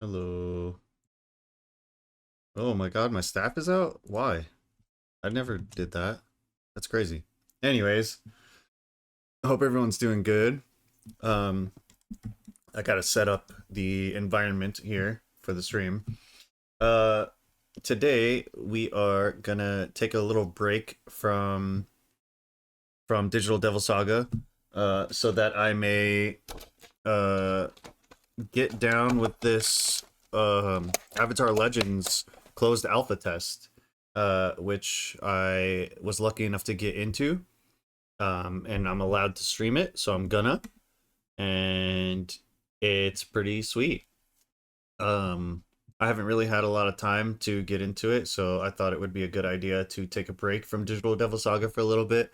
Hello. Oh my god, my staff is out? Why? I never did that. That's crazy. Anyways, I hope everyone's doing good. I gotta set up the environment here for the stream. Today we are gonna take a little break from Digital Devil Saga, so that I may get down with this Avatar Legends closed alpha test, which I was lucky enough to get into, and I'm allowed to stream it, so I'm gonna, and it's pretty sweet. I haven't really had a lot of time to get into it, so I thought it would be a good idea to take a break from Digital Devil Saga for a little bit,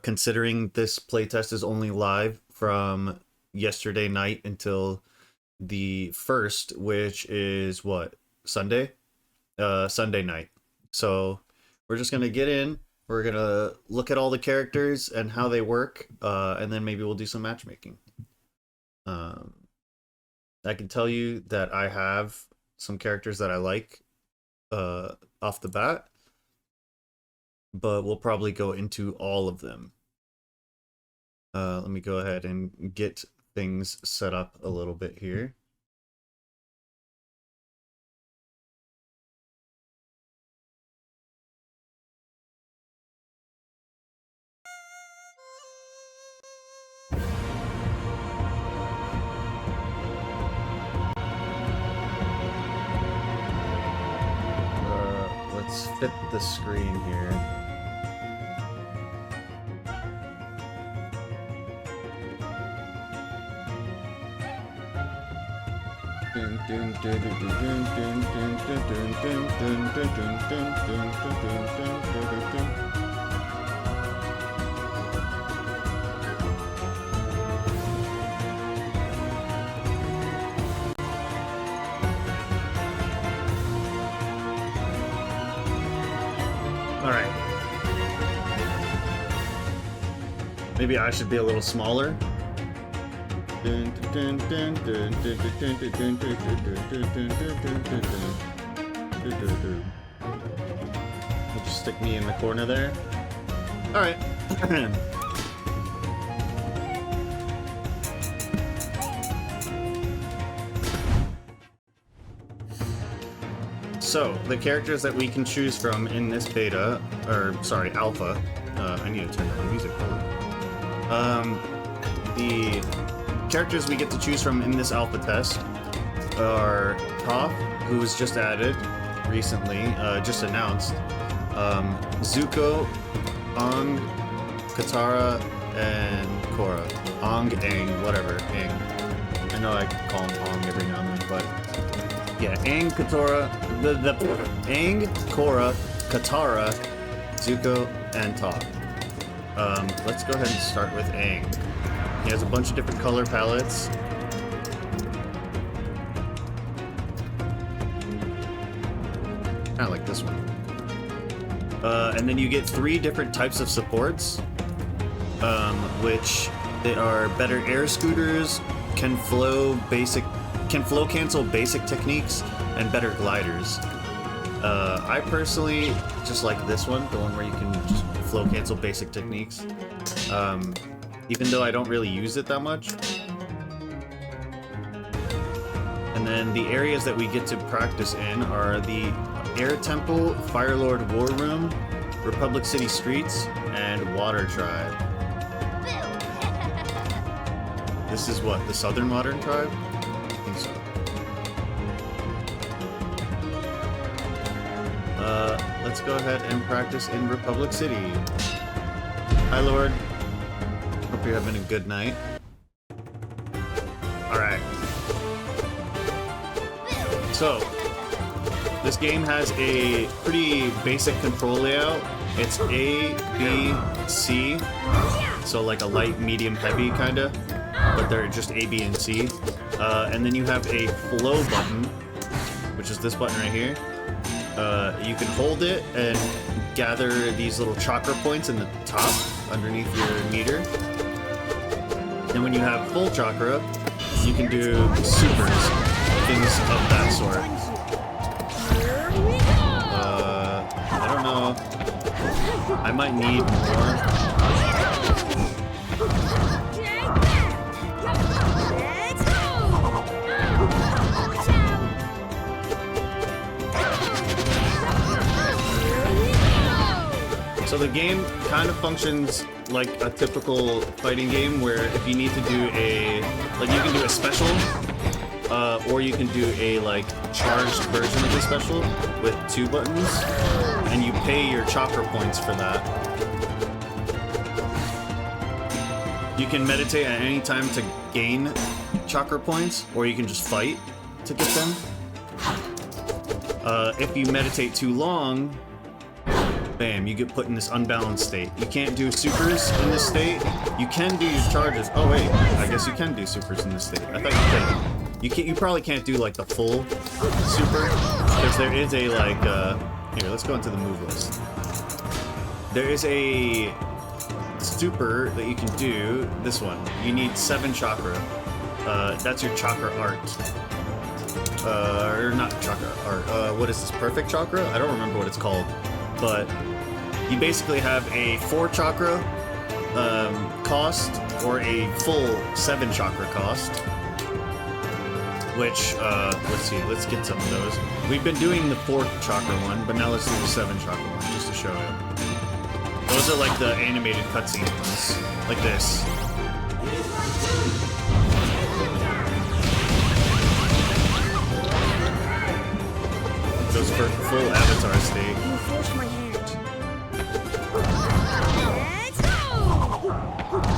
considering this playtest is only live from yesterday night until the 1st, which is what, Sunday night. So we're just gonna get in, we're gonna look at all the characters and how they work, and then maybe we'll do some matchmaking. I can tell you that I have some characters that I like off the bat, but we'll probably go into all of them. Let me go ahead and get things set up a little bit here. Let's fit the screen here. Alright. Maybe I should be a little smaller. We'll just stick me in the corner there. Alright. So, the characters that we can choose from in this beta, or sorry, alpha, I need to turn down the music. The characters we get to choose from in this alpha test are Toph, who was just added recently, just announced, Zuko, Aang, Katara, and Korra. Aang, whatever, Aang. I know I call him Aang every now and then, but yeah, Aang, Katara, Aang, Korra, Katara, Zuko, and Toph. Let's go ahead and start with Aang. He has a bunch of different color palettes. Kind of like this one. And then you get 3 different types of supports, which they are better air scooters, can flow cancel basic techniques, and better gliders. I personally just like this one, the one where you can just flow cancel basic techniques. Even though I don't really use it that much. And then the areas that we get to practice in are the Air Temple, Firelord War Room, Republic City Streets, and Water Tribe. This is what, the Southern Water Tribe? I think so. Let's go ahead and practice in Republic City. Hi, Lord. Hope you're having a good night. Alright. So, this game has a pretty basic control layout. It's A, B, C. So like a light, medium, heavy kinda. But they're just A, B, and C. And then you have a flow button, which is this button right here. You can hold it and gather these little chakra points in the top underneath your meter. And when you have full chakra, you can do supers, things might need more. So the game kind of functions like a typical fighting game where if you need to do a, like you can do a special, or you can do a like charged version of the special with 2 buttons, and you pay your chakra points for that. You can meditate at any time to gain chakra points, or you can just fight to get them. If you meditate too long, bam, you get put in this unbalanced state. You can't do supers in this state. You can do your charges. Oh wait, I guess you can do supers in this state. I thought you could. You probably can't do like the full super, because there is a like, here, let's go into the move list. There is a super that you can do, this one. You need 7 chakra. That's your chakra art. Or not chakra art, what is this, perfect chakra? I don't remember what it's called. But you basically have a 4 chakra cost, or a full 7 chakra cost. Which, let's see, let's get some of those. We've been doing the 4 chakra one, but now let's do the 7 chakra one, just to show it. Those are like the animated cutscene ones, like this. Those for full avatar state. You forced my hand.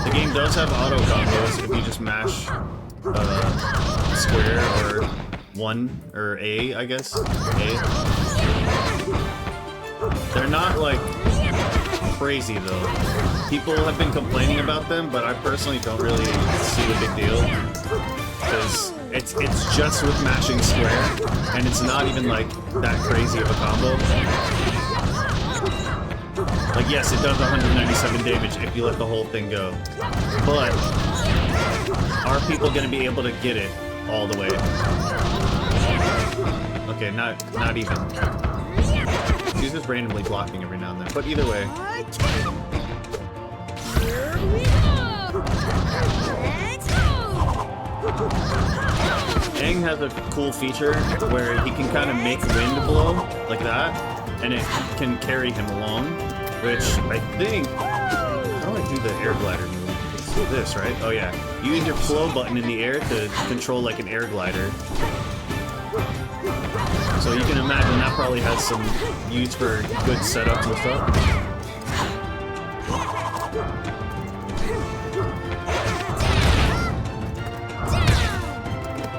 The game does have auto combos if you just mash square or 1 or A, I guess. A. They're not like crazy though. People have been complaining about them, but I personally don't really see the big deal, because it's just with mashing square, and it's not even like that crazy of a combo. Like yes, it does 197 damage if you let the whole thing go, but are people gonna be able to get it all the way? Okay, not even. He's just randomly blocking every now and then, but either way. Here we go. Let's go. Aang has a cool feature where he can kind of make wind blow like that, and it can carry him along, which I think, how do I do the air glider move? It's this, right? Oh yeah. You use your flow button in the air to control like an air glider. So you can imagine that probably has some use for good setup and stuff.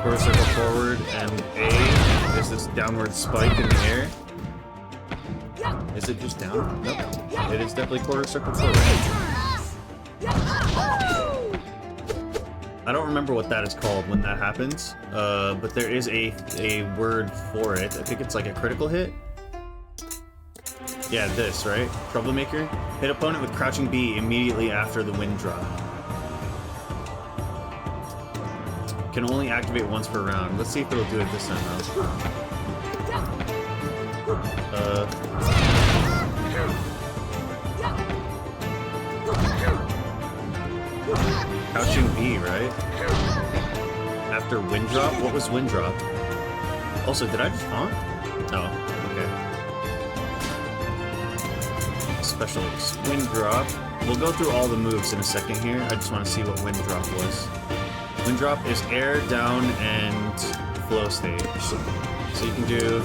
Quarter circle forward, and A is this downward spike in the air. Is it just down? Nope. It is definitely quarter circle forward. I don't remember what that is called when that happens, but there is a word for it. I think it's like a critical hit. Yeah, this, right? Troublemaker. Hit opponent with crouching B immediately after the wind drop. Can only activate once per round. Let's see if it'll do it this time though. Crouching B, right? After wind drop? What was wind drop? Also, did I just honk? Oh, okay. Specials. Wind drop. We'll go through all the moves in a second here. I just want to see what wind drop was. Wind drop is air, down, and flow state. So you can do...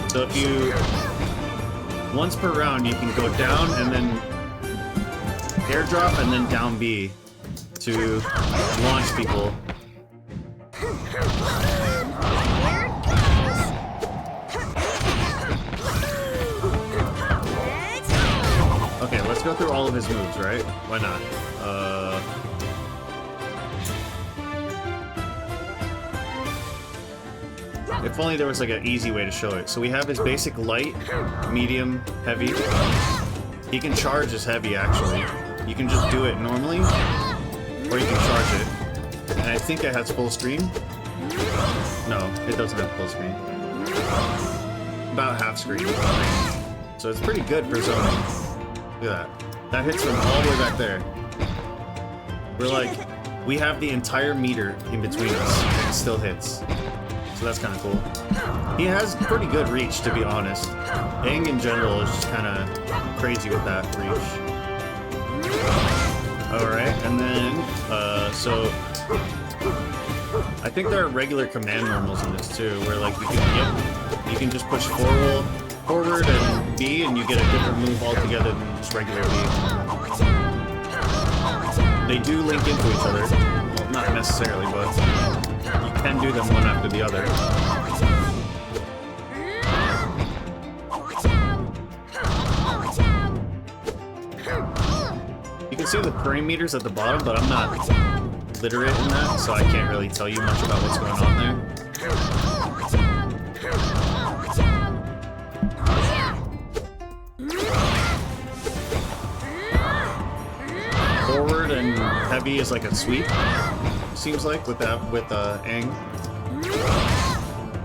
So if you... Once per round, you can go down and then airdrop and then down B to launch people. Okay, let's go through all of his moves, right? Why not? If only there was like an easy way to show it. So we have his basic light, medium, heavy. He can charge as heavy actually. You can just do it normally, or you can charge it. And I think it has full screen. No, it doesn't have full screen. about half screen. So it's pretty good for zoning. Look at that. That hits from all the way back there. We're like, we have the entire meter in between us, and it still hits. So that's kind of cool. He has pretty good reach, to be honest. Aang in general is just kind of crazy with that reach. Alright, and then, so... I think there are regular command normals in this too, where like you can just push forward and B, and you get a different move altogether than just regular B. They do link into each other. Well, not necessarily, but you can do them one after the other. You can see the perimeters at the bottom, but I'm not literate in that, so I can't really tell you much about what's going on there. Forward and heavy is like a sweep, seems like, with Aang.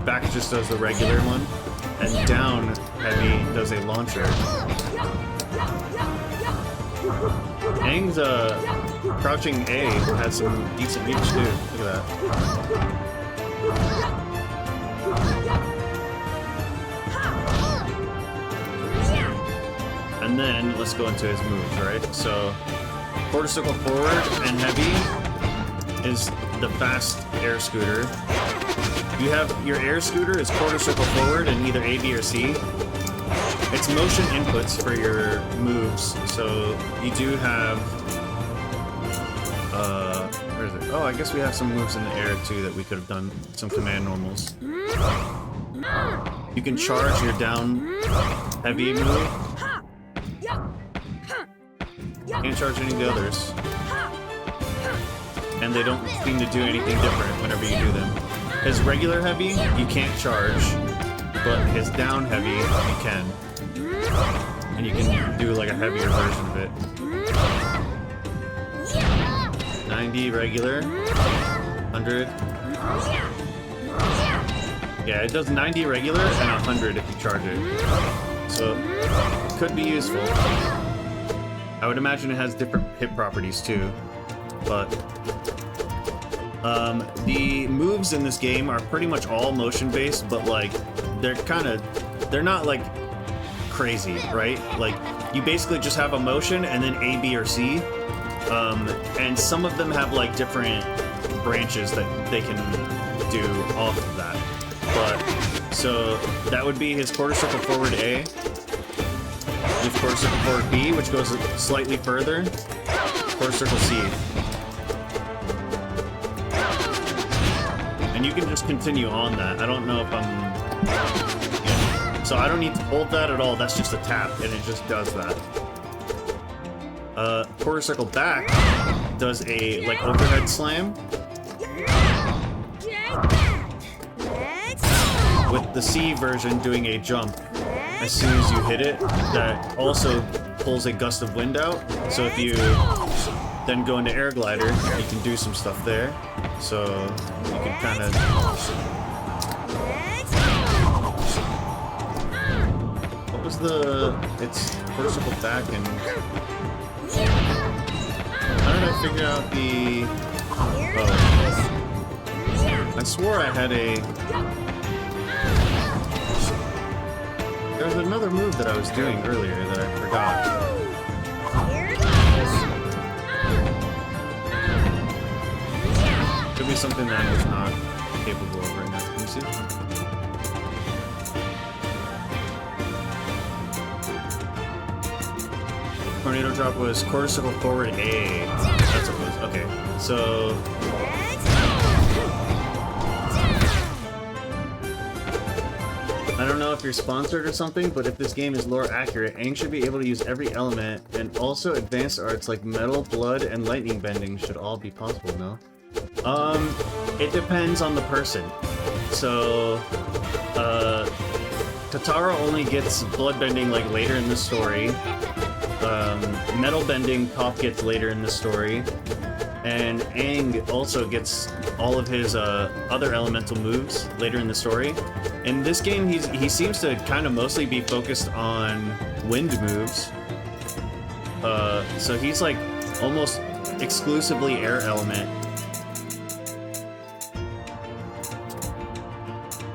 Back just does the regular one, and down heavy does a launcher. Aang's crouching A has some decent reach too. Look at that. And then let's go into his moves, right? So quarter circle forward and heavy is the fast air scooter. You have your air scooter is quarter circle forward in either A, B, or C. It's motion inputs for your moves, so you do have, where is it? Oh, I guess we have some moves in the air too that we could have done, some command normals. You can charge your down heavy move. Can't charge any of the others. And they don't seem to do anything different whenever you do them. His regular heavy, you can't charge, but his down heavy, you can. And you can do like a heavier version of it. 90 regular, 100. Yeah, it does 90 regular and 100 if you charge it. So, it could be useful. I would imagine it has different hit properties too, but the moves in this game are pretty much all motion based, but like they're not like crazy, right? Like you basically just have a motion and then A, B, or C, and some of them have like different branches that they can do off of that. But so that would be his quarter circle forward A, his quarter circle forward B, which goes slightly further, quarter circle C. And you can just continue on that. I don't know if I'm... Yeah. So I don't need to hold that at all. That's just a tap, and it just does that. Quarter circle back does a, like, overhead slam. With the C version doing a jump. As soon as you hit it, that also pulls a gust of wind out. So if you then go into air glider, you can do some stuff there. So you can kind of... What was the... It's quarter circle back and... How did I figure out the... Oh. I swore I had a... There was another move that I was doing earlier that I forgot. Could be something that I was not capable of right now. Can you see? Tornado drop was quarter circle forward A. That's what it was. Okay. So... I don't know if you're sponsored or something, but if this game is lore accurate, Aang should be able to use every element, and also advanced arts like metal, blood, and lightning bending should all be possible, no? It depends on the person. So, Katara only gets blood bending like later in the story. Metal bending Toph gets later in the story. And Aang also gets all of his other elemental moves later in the story. In this game, he seems to kind of mostly be focused on wind moves. So he's like almost exclusively air element.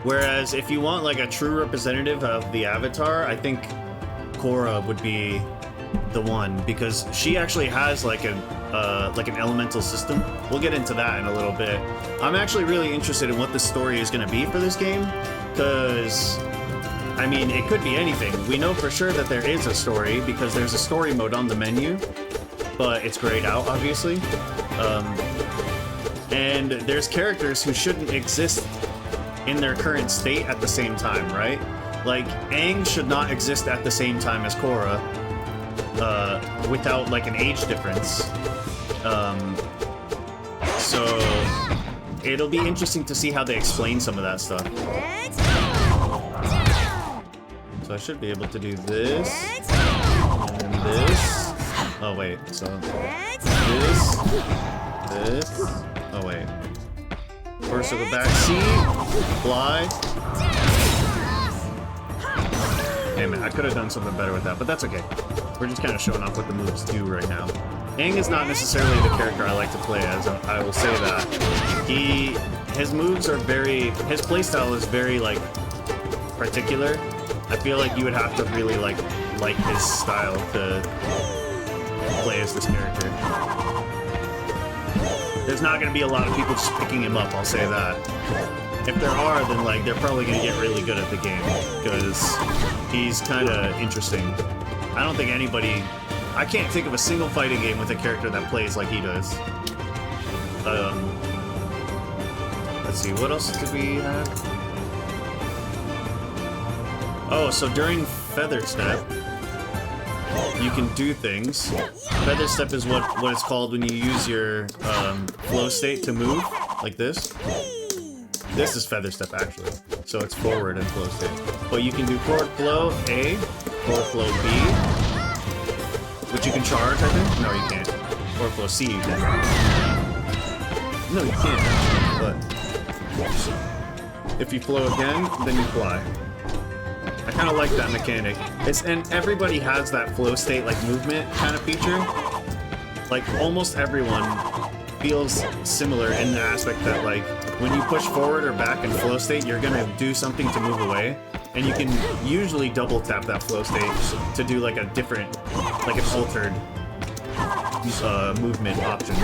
Whereas if you want like a true representative of the Avatar, I think Korra would be the one, because she actually has like an elemental system. We'll get into that in a little bit. I'm actually really interested in what the story is going to be for this game, because I mean, it could be anything. We know for sure that there is a story because there's a story mode on the menu, but it's grayed out, obviously. And there's characters who shouldn't exist in their current state at the same time, right? Like, Aang should not exist at the same time as Korra, without, like, an age difference. So, it'll be interesting to see how they explain some of that stuff. So I should be able to do this, and this. Oh wait, so this. Oh wait. First we'll go back, C, fly. Damn it, I could have done something better with that, but that's okay. We're just kind of showing off what the moves do right now. Aang is not necessarily the character I like to play as, I will say that. His moves are his playstyle is very, like, particular. I feel like you would have to really, like his style to play as this character. There's not going to be a lot of people just picking him up, I'll say that. If there are, then, like, they're probably going to get really good at the game, because he's kind of interesting. I don't think anybody... I can't think of a single fighting game with a character that plays like he does. Let's see, what else did we have? Oh, so during Feather Step, you can do things. Feather Step is what it's called when you use your flow state to move, like this. This is Feather Step, actually. So it's forward and flow state. But you can do forward flow A, forward flow B, which you can charge, I think? No, you can't. Forward flow C, you can. No, you can't. But if you flow again, then you fly. I kind of like that mechanic. And everybody has that flow state, like, movement kind of feature. Like, almost everyone feels similar in the aspect that, like, when you push forward or back in flow state, you're gonna do something to move away. And you can usually double tap that flow state to do, like, a different, like, an altered movement option.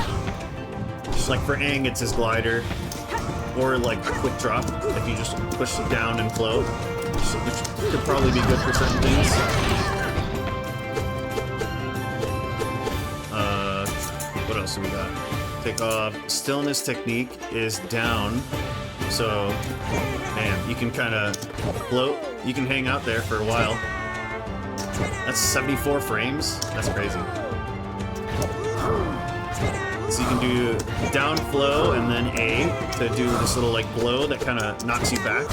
Like, for Aang, it's his glider. Or, like, a quick drop, if you just push it down and float. Which could probably be good for certain things. What else do we got? Take off. Stillness technique is down. So, man, you can kind of float. You can hang out there for a while. That's 74 frames. That's crazy. So you can do down flow and then A to do this little, like, blow that kind of knocks you back.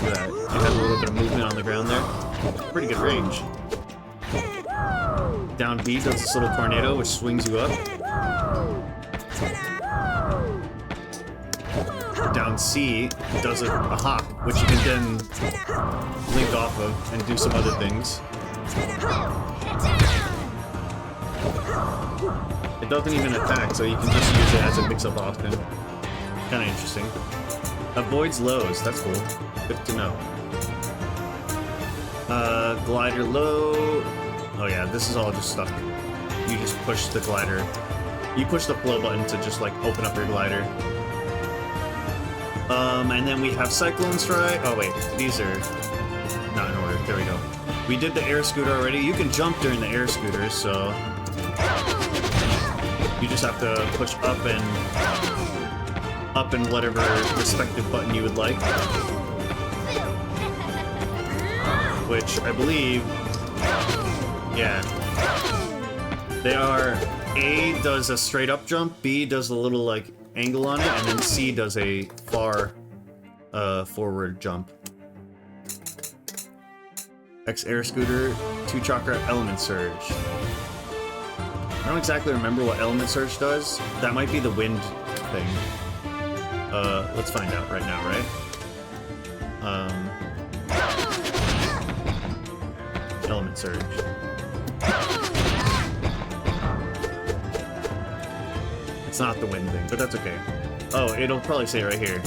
It has a little bit of movement on the ground there. Pretty good range. Down B does this little tornado, which swings you up. Down C does a hop, which you can then link off of and do some other things. It doesn't even attack, so you can just use it as a mix-up option. Kind of interesting. Avoids lows, that's cool. Good to know. Glider low. Oh yeah, this is all just stuff. You just push the glider. You push the flow button to just, like, open up your glider. And then we have Cyclone Strike. Oh wait, these are not in order. There we go. We did the air scooter already. You can jump during the air scooters, so you just have to push up and whatever respective button you would like. Which I believe, yeah, they are. A does a straight up jump, B does a little, like, angle on it, and then C does a far forward jump. X air scooter, 2 chakra element surge. don't exactly remember what element surge does. That might be the wind thing. Let's find out right now, right? Element surge. It's not the wind thing, but that's okay. Oh, it'll probably say right here.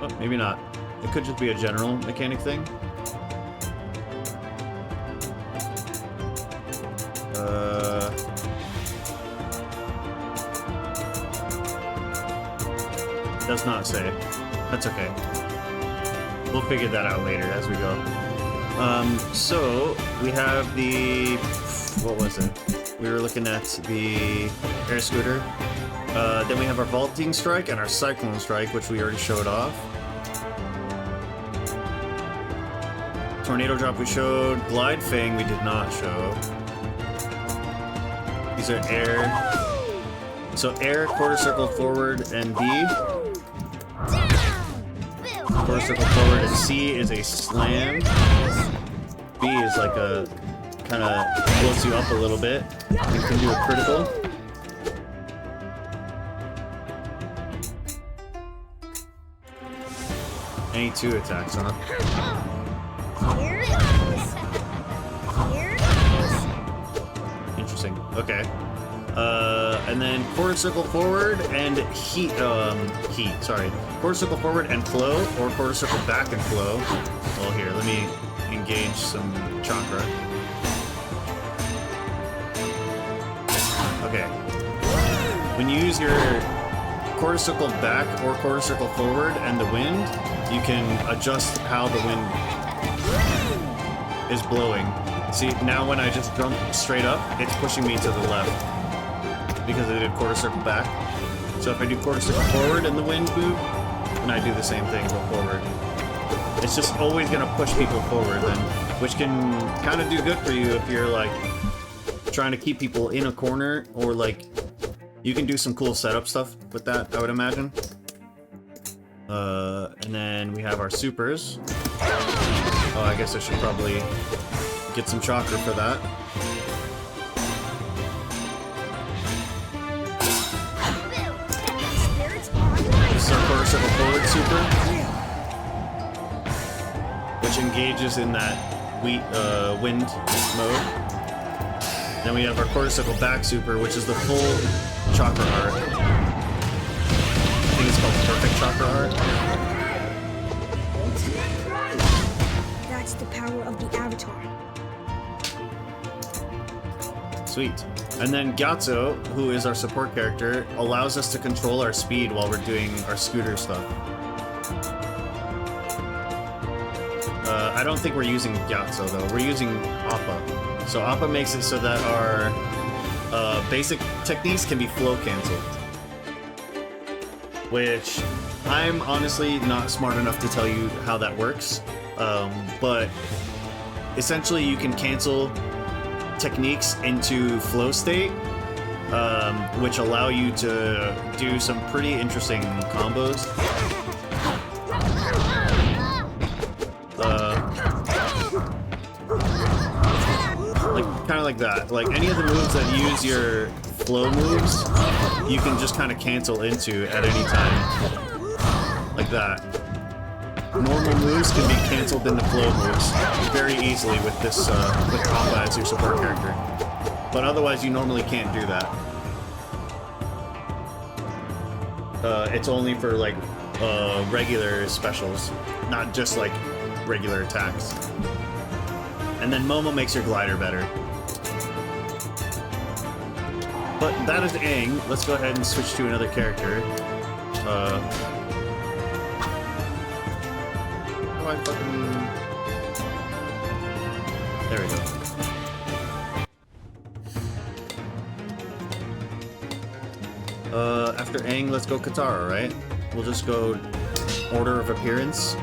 Oh, maybe not. It could just be a general mechanic thing. Does not say. That's okay. We'll figure that out later as we go. So we have the... what was it? We were looking at the air scooter. Then we have our vaulting strike and our cyclone strike, which we already showed off. Tornado drop we showed. Glide fang we did not show. These are air. So air, quarter circle forward, and B. Quarter circle forward, and C is a slam. B is like a kind of blows you up a little bit. You can do a critical. Any 2 attacks, huh? Here goes. Here goes. Interesting. Okay. And then quarter circle forward and sorry. Quarter circle forward and flow, or quarter circle back and flow. Well, here, let me engage some chakra. Okay. When you use your quarter circle back or quarter circle forward and the wind, you can adjust how the wind is blowing. See, now when I just jump straight up, it's pushing me to the left because I did quarter circle back. So if I do quarter circle forward and the wind move, and I do the same thing, go forward. It's just always gonna push people forward then, which can kind of do good for you if you're like trying to keep people in a corner, or like you can do some cool setup stuff with that, I would imagine. And then we have our supers. Oh, I guess I should probably get some chakra for that. This is our quarter circle forward super, which engages in that wind mode. Then we have our quarter circle back super, which is the full chakra art. I think it's called perfect chakra art. That's the power of the avatar. Sweet. And then Gyatso, who is our support character, allows us to control our speed while we're doing our scooter stuff. I don't think we're using Gyatso though. We're using Appa. So Appa makes it so that our basic techniques can be flow canceled. Which I'm honestly not smart enough to tell you how that works. But essentially you can cancel techniques into flow state, which allow you to do some pretty interesting combos. Kind of like that. Like any of the moves that use your flow moves, you can just kind of cancel into at any time. Like that. Normal moves can be canceled into flow moves very easily with this with Appa as your support character. But otherwise, you normally can't do that. It's only for like regular specials, not just like regular attacks. And then Momo makes your glider better. But that is Aang. Let's go ahead and switch to another character. How do I fucking... There we go. After Aang, let's go Katara, right? We'll just go order of appearance.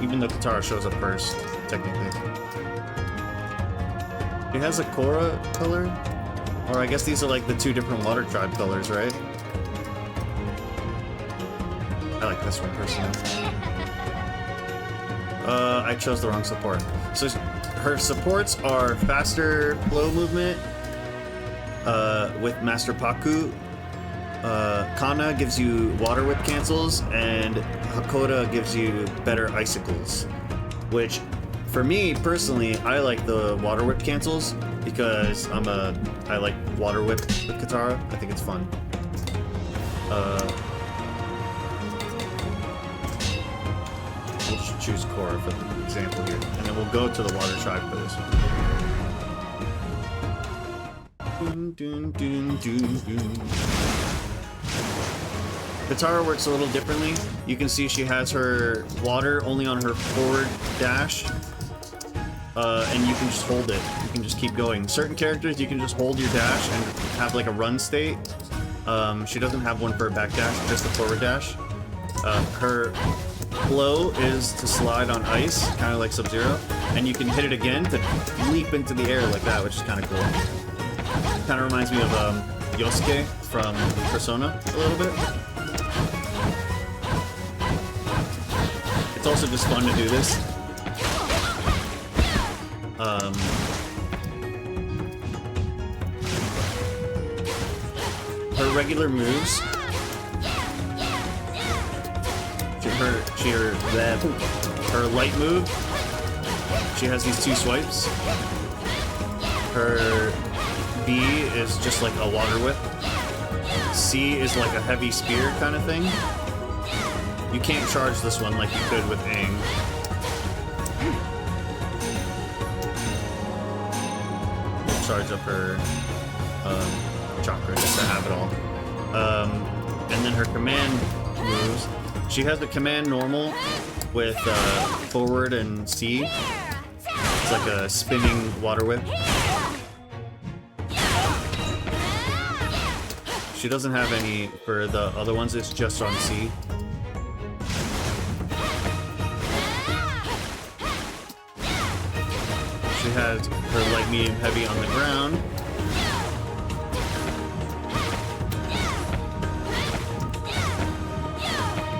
Even though Katara shows up first, technically. It has a Korra color? Or I guess these are like the 2 different water tribe colors, right? like this one personally. I chose the wrong support. So her supports are faster flow movement with Master Paku. Kana gives you water whip cancels, and Hakoda gives you better icicles. Which, for me personally, I like the water whip cancels because I like water whip with Katara. I think it's fun. We'll choose Korra for the example here, and then we'll go to the water tribe for this one. Dun, dun, dun, dun, dun. Katara works a little differently. You can see she has her water only on her forward dash, and you can just hold it. You can just keep going. Certain characters, you can just hold your dash and have like a run state. She doesn't have one for a back dash, just a forward dash. Her flow is to slide on ice, kind of like Sub-Zero, and you can hit it again to leap into the air like that, which is kind of cool. Kind of reminds me of Yosuke from Persona a little bit. It's also just fun to do this. Her regular moves. Her light move. She has these two swipes. Her B is just like a water whip. C is like a heavy spear kind of thing. You can't charge this one like you could with Aang. Charge up her chakra just to have it all. And then her command moves. She has the command normal with forward and C. It's like a spinning water whip. She doesn't have any for the other ones, it's just on C. She has her light, medium, heavy on the ground.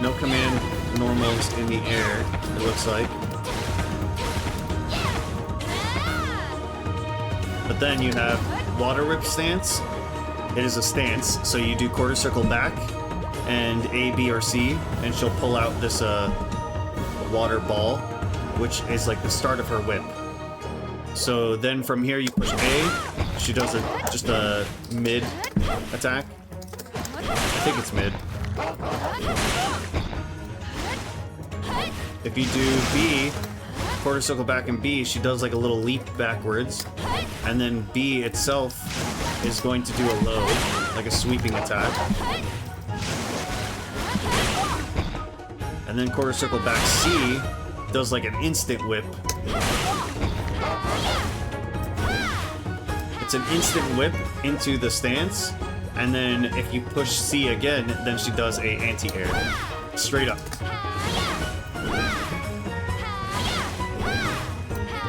No command normals in the air, it looks like. But then you have water whip stance. It is a stance, so you do quarter circle back and A, B, or C, and she'll pull out this water ball, which is like the start of her whip. So then from here you push A, she does just a mid attack. I think it's mid. If you do B, quarter circle back and B, she does like a little leap backwards. And then B itself is going to do a low, like a sweeping attack. And then quarter circle back C does like an instant whip. It's an instant whip into the stance, and then if you push C again, then she does a anti-air. Straight up.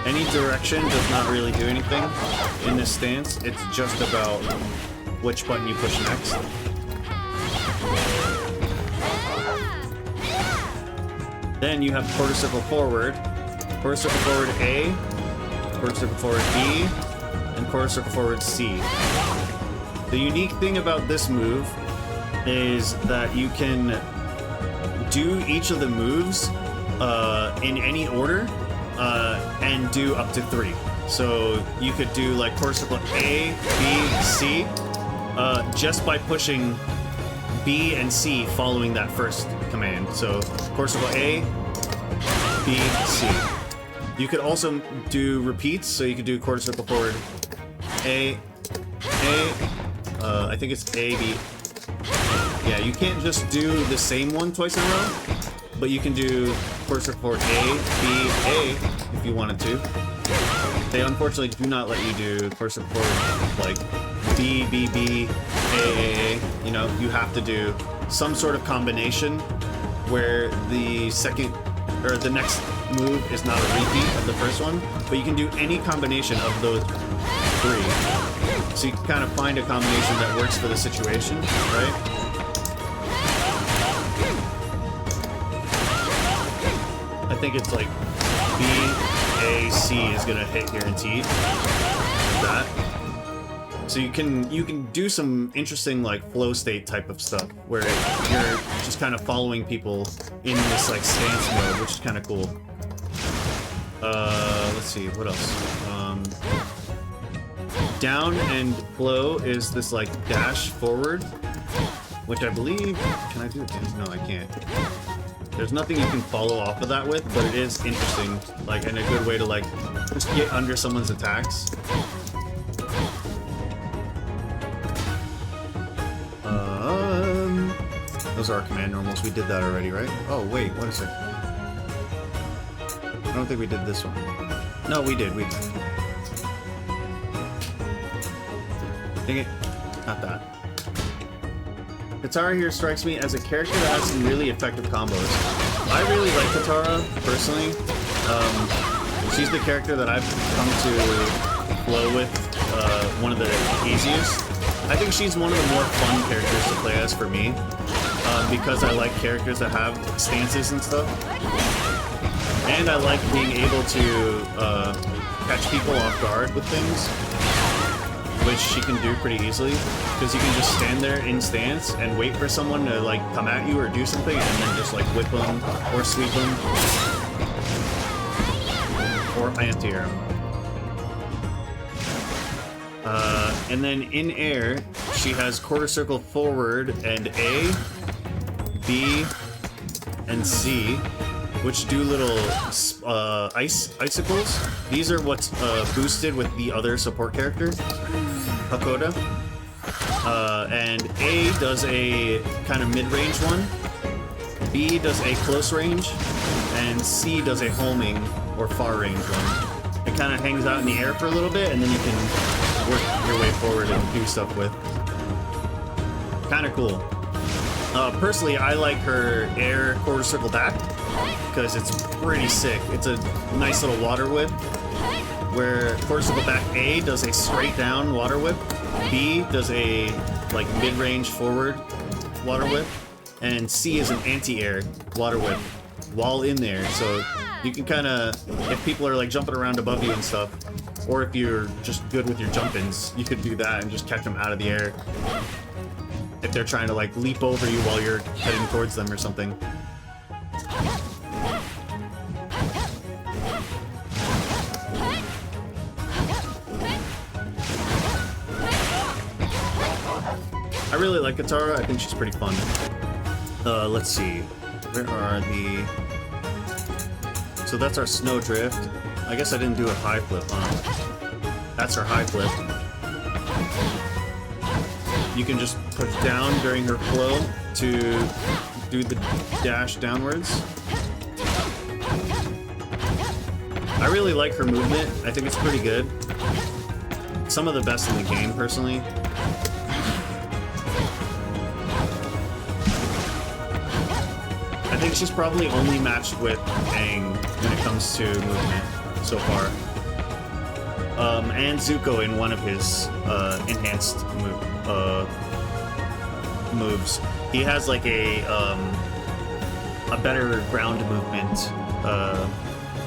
Any direction does not really do anything in this stance. It's just about which button you push next. Then you have quarter circle forward A, quarter circle forward B, and quarter circle forward C. The unique thing about this move is that you can do each of the moves in any order and do up to 3. So you could do like quarter circle A, B, C just by pushing B and C following that first command. So quarter circle A, B, C. You could also do repeats, so you could do quarter circle forward A, I think it's A, B. Yeah, you can't just do the same one twice in a row, but you can do quarter circle forward A, B, A if you wanted to. They unfortunately do not let you do quarter circle forward like B, B, B, A. You know, you have to do some sort of combination where the second or the next move is not a repeat of the first one, but you can do any combination of those 3. So you can kind of find a combination that works for the situation, right? think it's like B, A, C is gonna hit guaranteed. Like that. So you can do some interesting like flow state type of stuff where you're just kind of following people in this like stance mode, which is kind of cool. Let's see, what else? Down and flow is this like dash forward, which I believe, can I do it? No, I can't. There's nothing you can follow off of that with, but it is interesting, like, and a good way to like just get under someone's attacks. Those are our command normals. We did that already, right? Oh wait, what is it? I don't think we did this one. No, we did. Dang it. Not that. Katara here strikes me as a character that has some really effective combos. I really like Katara, personally. She's the character that I've come to flow with, one of the easiest. I think she's one of the more fun characters to play as for me, because I like characters that have stances and stuff. And I like being able to catch people off guard with things, which she can do pretty easily, because you can just stand there in stance and wait for someone to like come at you or do something, and then just like whip them or sweep them or anti-air them. And then in air, she has quarter circle forward and A, B, and C, which do little icicles. These are what's boosted with the other support character, Hakoda. And A does a kind of mid-range one, B does a close range, and C does a homing or far range one. It kind of hangs out in the air for a little bit, and then you can work your way forward and do stuff with. Kind of cool. Personally, I like her air quarter circle back because it's pretty sick. It's a nice little water whip where quarter circle back A does a straight down water whip, B does a like mid-range forward water whip, and C is an anti-air water whip while in there. So you can kind of, if people are like jumping around above you and stuff, or if you're just good with your jump-ins, you could do that and just catch them out of the air if they're trying to like leap over you while you're heading towards them or something. I really like Katara. I think she's pretty fun. Let's see. Where are the... So that's our Snowdrift. I guess I didn't do a high flip, huh? That's her high flip. You can just push down during her flow to do the dash downwards. I really like her movement. I think it's pretty good. Some of the best in the game, personally. I think she's probably only matched with Aang when it comes to movement so far. And Zuko in one of his enhanced moves. He has like a better ground movement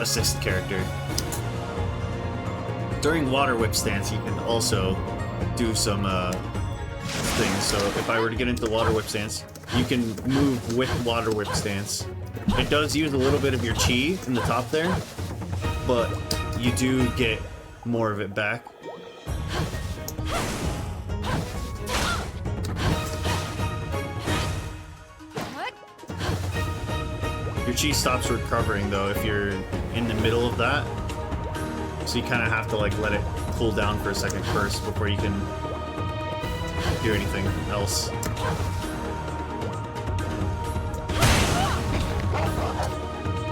assist character. During water whip stance, you can also do some things. So if I were to get into water whip stance, you can move with water whip stance. It does use a little bit of your chi in the top there, but you do get more of it back. Your chi stops recovering though if you're in the middle of that. So you kind of have to like let it cool down for a second first before you can do anything else.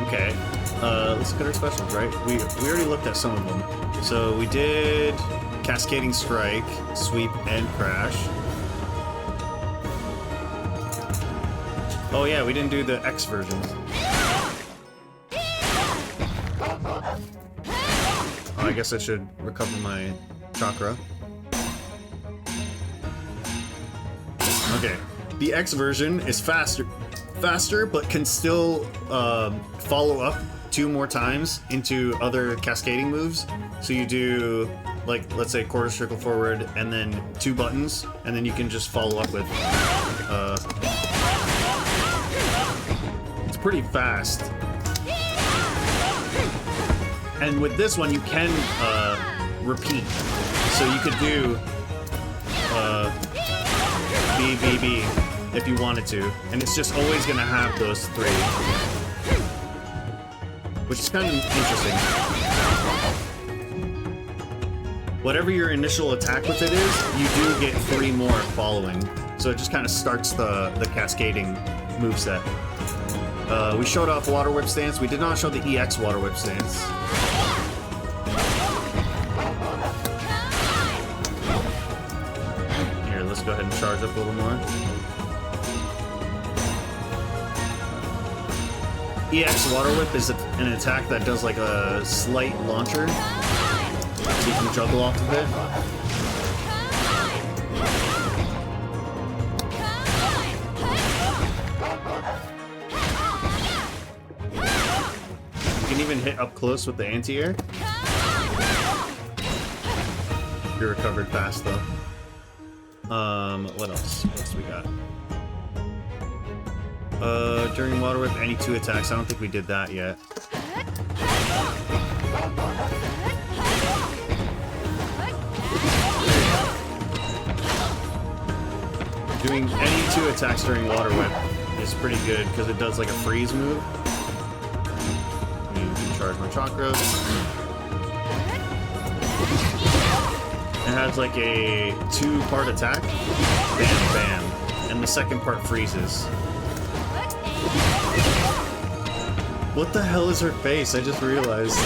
Okay, let's look at our specials, right? We already looked at some of them. So we did Cascading Strike, Sweep, and Crash. Oh yeah, we didn't do the X version. Oh, I guess I should recover my chakra. Okay, the X version is faster, but can still follow up 2 more times into other cascading moves. So you do, like, let's say quarter circle forward and then 2 buttons, and then you can just follow up with, it's pretty fast. And with this one, you can, repeat. So you could do, B, B, B, if you wanted to. And it's just always gonna have those 3. Which is kind of interesting. Whatever your initial attack with it is, you do get 3 more following. So it just kind of starts the cascading moveset. We showed off Water Whip stance. We did not show the EX Water Whip stance. Here, let's go ahead and charge up a little more. EX Water Whip is an attack that does like a slight launcher, so you can juggle off of it. You can even hit up close with the anti-air. You recovered fast though. What else? What else we got? During Water Whip, any 2 attacks. I don't think we did that yet. Doing any 2 attacks during Water Whip is pretty good because it does like a freeze move. You can charge my chakras. It has like a 2-part attack. Bam, bam. And the second part freezes. What the hell is her face? I just realized.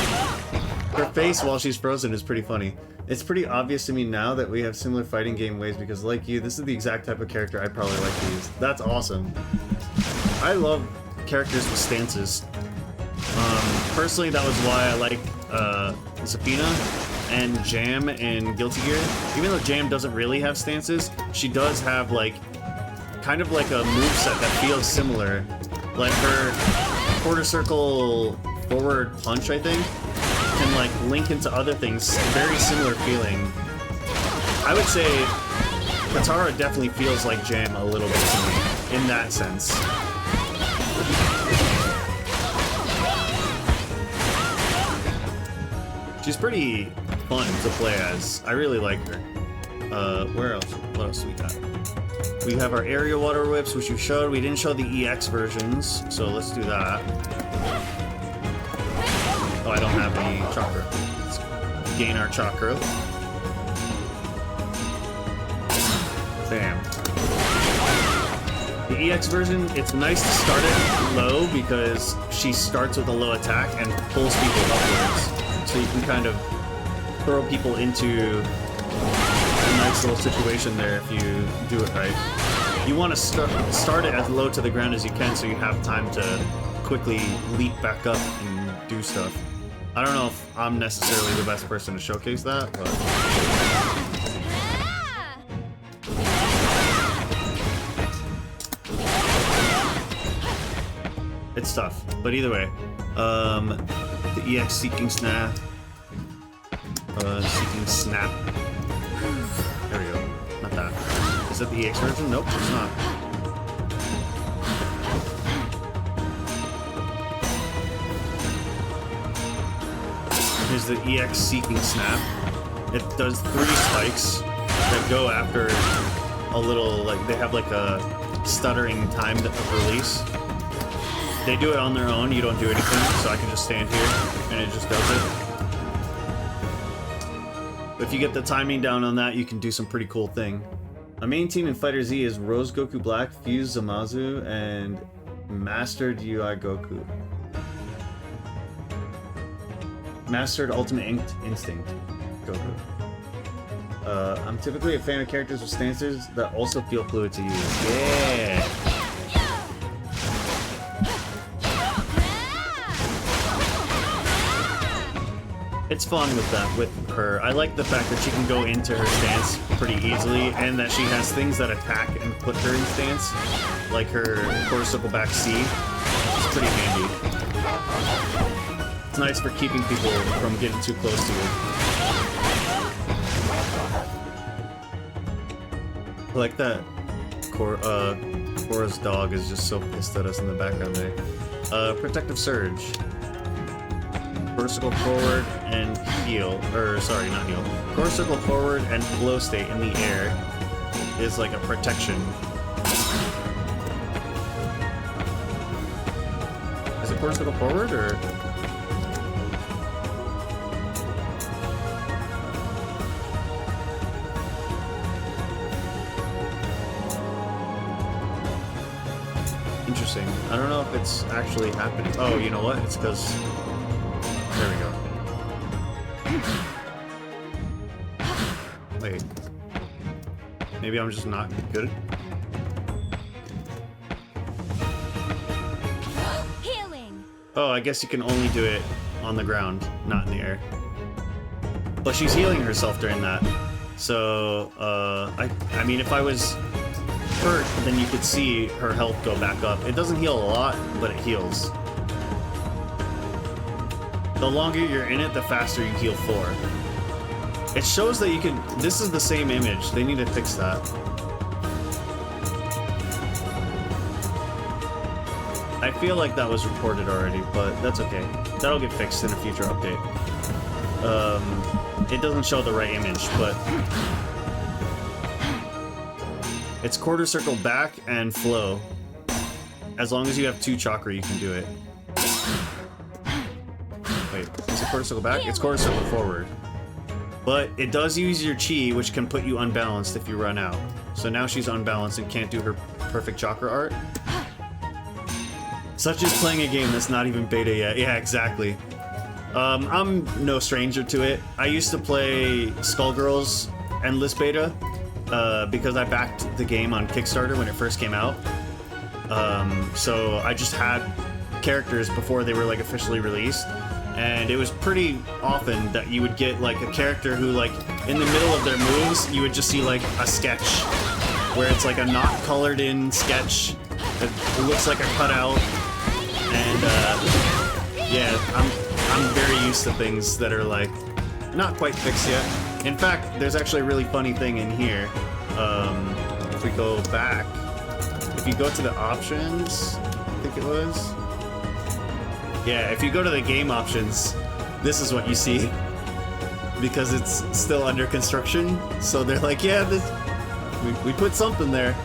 Her face while she's frozen is pretty funny. It's pretty obvious to me now that we have similar fighting game ways because, like you, this is the exact type of character I'd probably like to use. That's awesome. I love characters with stances. Personally, that was why I like Zafina and Jam in Guilty Gear. Even though Jam doesn't really have stances, she does have like kind of like a moveset that feels similar. Like her quarter circle forward punch, I think, can like link into other things. Very similar feeling. I would say Katara definitely feels like Jam a little bit to me in that sense. She's pretty fun to play as. I really like her. Where else? What else do we got? We have our aerial water whips, which we showed. We didn't show the EX versions, so let's do that. Oh, I don't have any chakra. Let's gain our chakra. Bam. The EX version, it's nice to start it low because she starts with a low attack and pulls people upwards. So you can kind of throw people into a nice little situation there if you do it right. You want to start it as low to the ground as you can so you have time to quickly leap back up and do stuff. I don't know if I'm necessarily the best person to showcase that, but... it's tough. But either way, the EX Seeking Snap. Seeking Snap. There we go. Not that. Is that the EX version? Nope, it's not. Here's the EX Seeking Snap. It does 3 spikes that go after a little, like, they have like a stuttering time of release. They do it on their own, you don't do anything, so I can just stand here and it just does it. But if you get the timing down on that, you can do some pretty cool thing. My main team in Fighter Z is Rose Goku Black, Fuse Zamasu, and Mastered UI Goku. Mastered Ultimate Instinct Goku. I'm typically a fan of characters with stances that also feel fluid to use. Yeah! It's fun with that, with her. I like the fact that she can go into her stance pretty easily, and that she has things that attack and put her in stance, like her quarter circle back C. It's pretty handy. It's nice for keeping people from getting too close to you. I like that Korra's dog is just so pissed at us in the background there. Protective Surge. Core circle forward and heal. Or, sorry, not heal. Core circle forward and flow state in the air is like a protection. Is it core circle forward or? Interesting. I don't know if it's actually happening. Oh, you know what? It's because... There we go. Wait. Maybe I'm just not good? Healing. Oh, I guess you can only do it on the ground, not in the air. But she's healing herself during that. So, I mean, if I was hurt, then you could see her health go back up. It doesn't heal a lot, but it heals. The longer you're in it, the faster you heal for. It shows that you can... This is the same image. They need to fix that. I feel like that was reported already, but that's okay. That'll get fixed in a future update. It doesn't show the right image, but... It's quarter circle back and flow. As long as you have 2 chakra, you can do it. Wait, is it quarter circle back? It's quarter circle forward. But it does use your chi, which can put you unbalanced if you run out. So now she's unbalanced and can't do her perfect chakra art. Such as playing a game that's not even beta yet. Yeah, exactly. I'm no stranger to it. I used to play Skullgirls Endless Beta. Because I backed the game on Kickstarter when it first came out. So I just had characters before they were like officially released. And it was pretty often that you would get like a character who like in the middle of their moves, you would just see like a sketch where it's like a not colored in sketch. It looks like a cutout. And yeah, I'm very used to things that are like not quite fixed yet. In fact, there's actually a really funny thing in here. If we go back, if you go to the options, I think it was. Yeah, if you go to the game options, this is what you see. Because it's still under construction. So they're like, yeah, we put something there.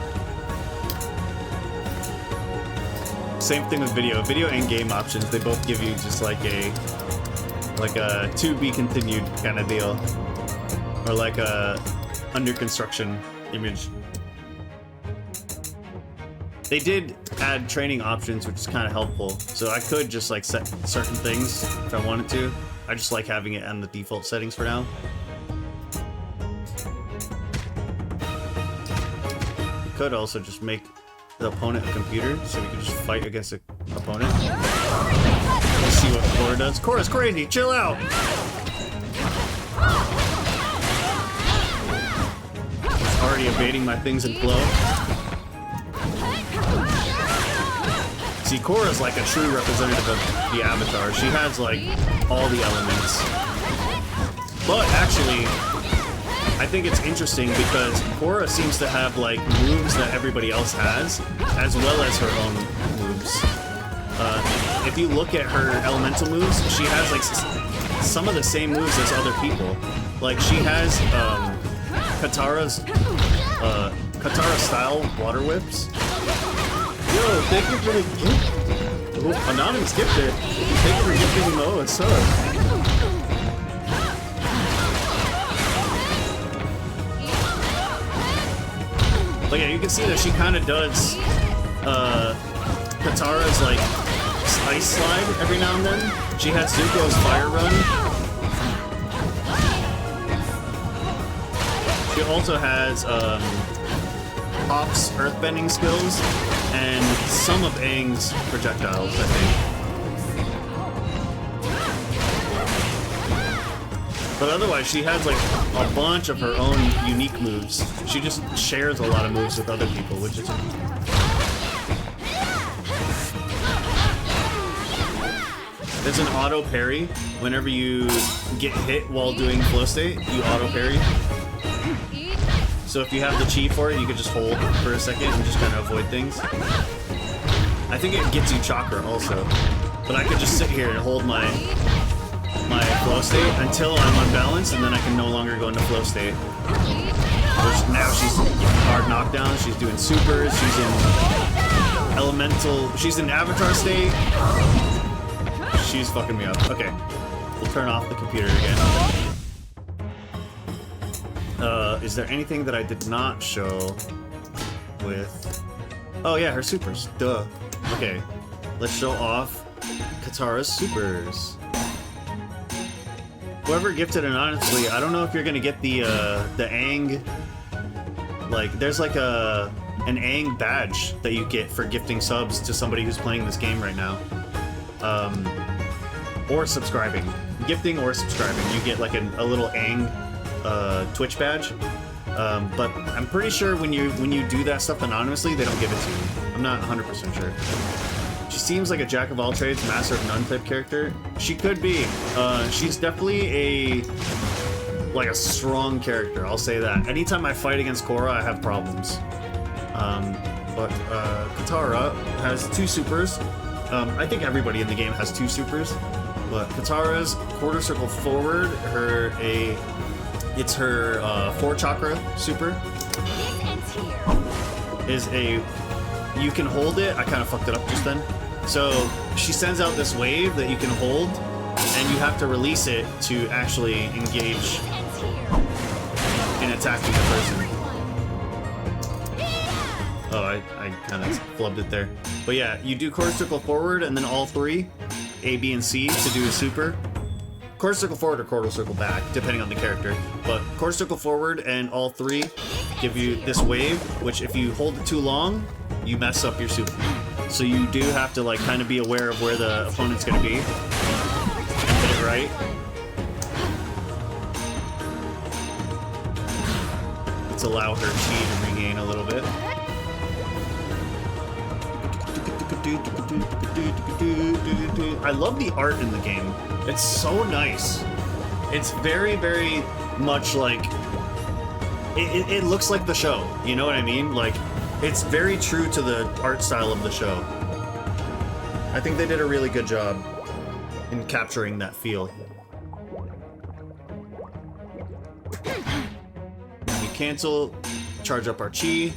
Same thing with video. Video and game options, they both give you just like a to be continued kind of deal. Or like a under construction image. They did add training options, which is kind of helpful. So I could just like set certain things if I wanted to. I just like having it on the default settings for now. You could also just make the opponent a computer, so we could just fight against an opponent. Let's see what Korra does. Korra's crazy, chill out! It's already evading my things in flow. See, Korra's like a true representative of the Avatar. She has like all the elements. But actually, I think it's interesting because Korra seems to have like moves that everybody else has, as well as her own moves. If you look at her elemental moves, she has like some of the same moves as other people. Like she has Katara's Katara style water whips. Yo, thank you for the gift. Oh, anonymous gifter. Thank you for gifting Mo a sub. But yeah, you can see that she kind of does Katara's like ice slide every now and then. She has Zuko's fire run. She also has Toph's earthbending skills and some of Aang's projectiles, I think. But otherwise, she has like a bunch of her own unique moves. She just shares a lot of moves with other people, which is... There's an auto parry. Whenever you get hit while doing flow state, you auto parry. So if you have the chi for it, you could just hold for a second and just kind of avoid things. I think it gets you chakra also. But I could just sit here and hold my flow state until I'm unbalanced, and then I can no longer go into flow state. Which now she's hard knockdown, she's doing supers, she's in elemental, she's in avatar state. She's fucking me up. Okay, we'll turn off the computer again. Is there anything that I did not show with... Oh yeah, her supers, duh. Okay, let's show off Katara's supers. Whoever gifted it, honestly, I don't know if you're gonna get the Aang... Like, there's like an Aang badge that you get for gifting subs to somebody who's playing this game right now. Or subscribing. Gifting or subscribing. You get like a little Aang Twitch badge. But I'm pretty sure when you do that stuff anonymously, they don't give it to you. I'm not 100% sure. She seems like a jack of all trades, master of none type character. She could be. She's definitely a strong character, I'll say that. Anytime I fight against Korra, I have problems. But Katara has 2 supers. I think everybody in the game has 2 supers. But Katara's quarter circle forward, it's her 4 chakra super. Is a... You can hold it. I kind of fucked it up just then. So she sends out this wave that you can hold, and you have to release it to actually engage in attacking the person. Oh, I kind of flubbed it there. But yeah, you do quarter circle forward, and then all 3, A, B, and C, to do a super. Quarter circle forward or quarter circle back, depending on the character. But quarter circle forward and all 3 give you this wave, which if you hold it too long, you mess up your super. So you do have to like kind of be aware of where the opponent's going to be and hit it right. Let's allow her chi to regain a little bit. I love the art in the game. It's so nice. It's very, very much like... It looks like the show, you know what I mean? Like, it's very true to the art style of the show. I think they did a really good job in capturing that feel. We cancel, charge up our chi.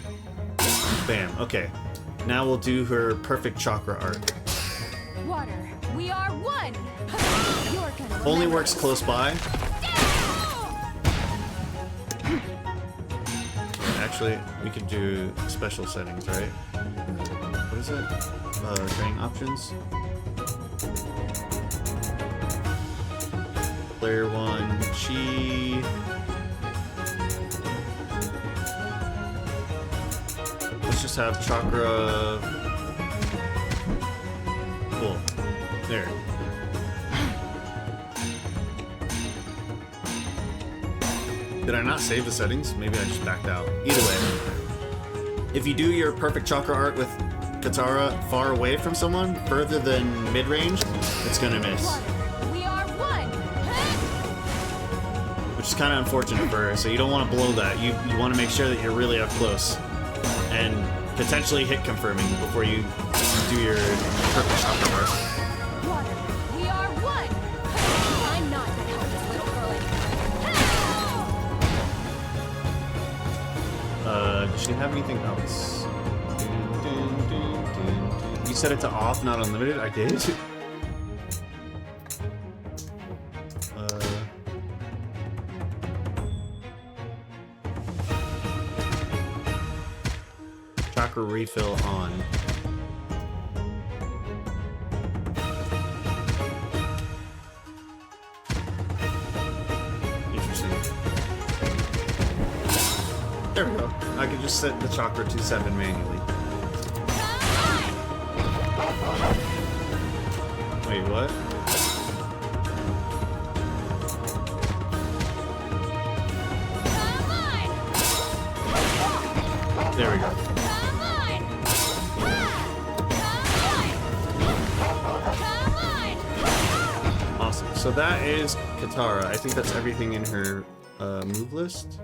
Bam, okay. Now we'll do her perfect chakra art. Water, we are one. You're gonna Only works close by. Actually, we could do special settings, right? What is it? Training options. Player 1, chi. Let's just have chakra. Cool. There. Did I not save the settings? Maybe I just backed out. Either way, if you do your perfect chakra art with Katara far away from someone, further than mid-range, it's gonna miss. We are one. Which is kind of unfortunate for her, so you don't want to blow that. You want to make sure that you're really up close. And potentially hit confirming before you do your perfect chakra art. Water, we are one. I'm not gonna help this little girl. Does she have anything else? You set it to off, not unlimited? I did? Chakra refill on. Interesting. There we go. I can just set the chakra to 7 manually. Wait, what? There we go. So that is Katara. I think that's everything in her move list.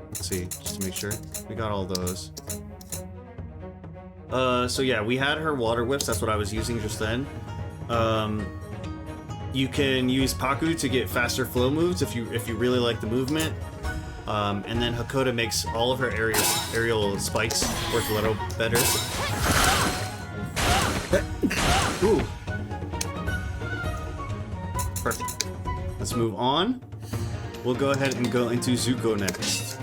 Let's see, just to make sure. We got all those. So yeah, we had her water whips. That's what I was using just then. You can use Paku to get faster flow moves if you really like the movement. And then Hakoda makes all of her aerial spikes work a little better. Ooh. Perfect. Let's move on. We'll go ahead and go into Zuko next.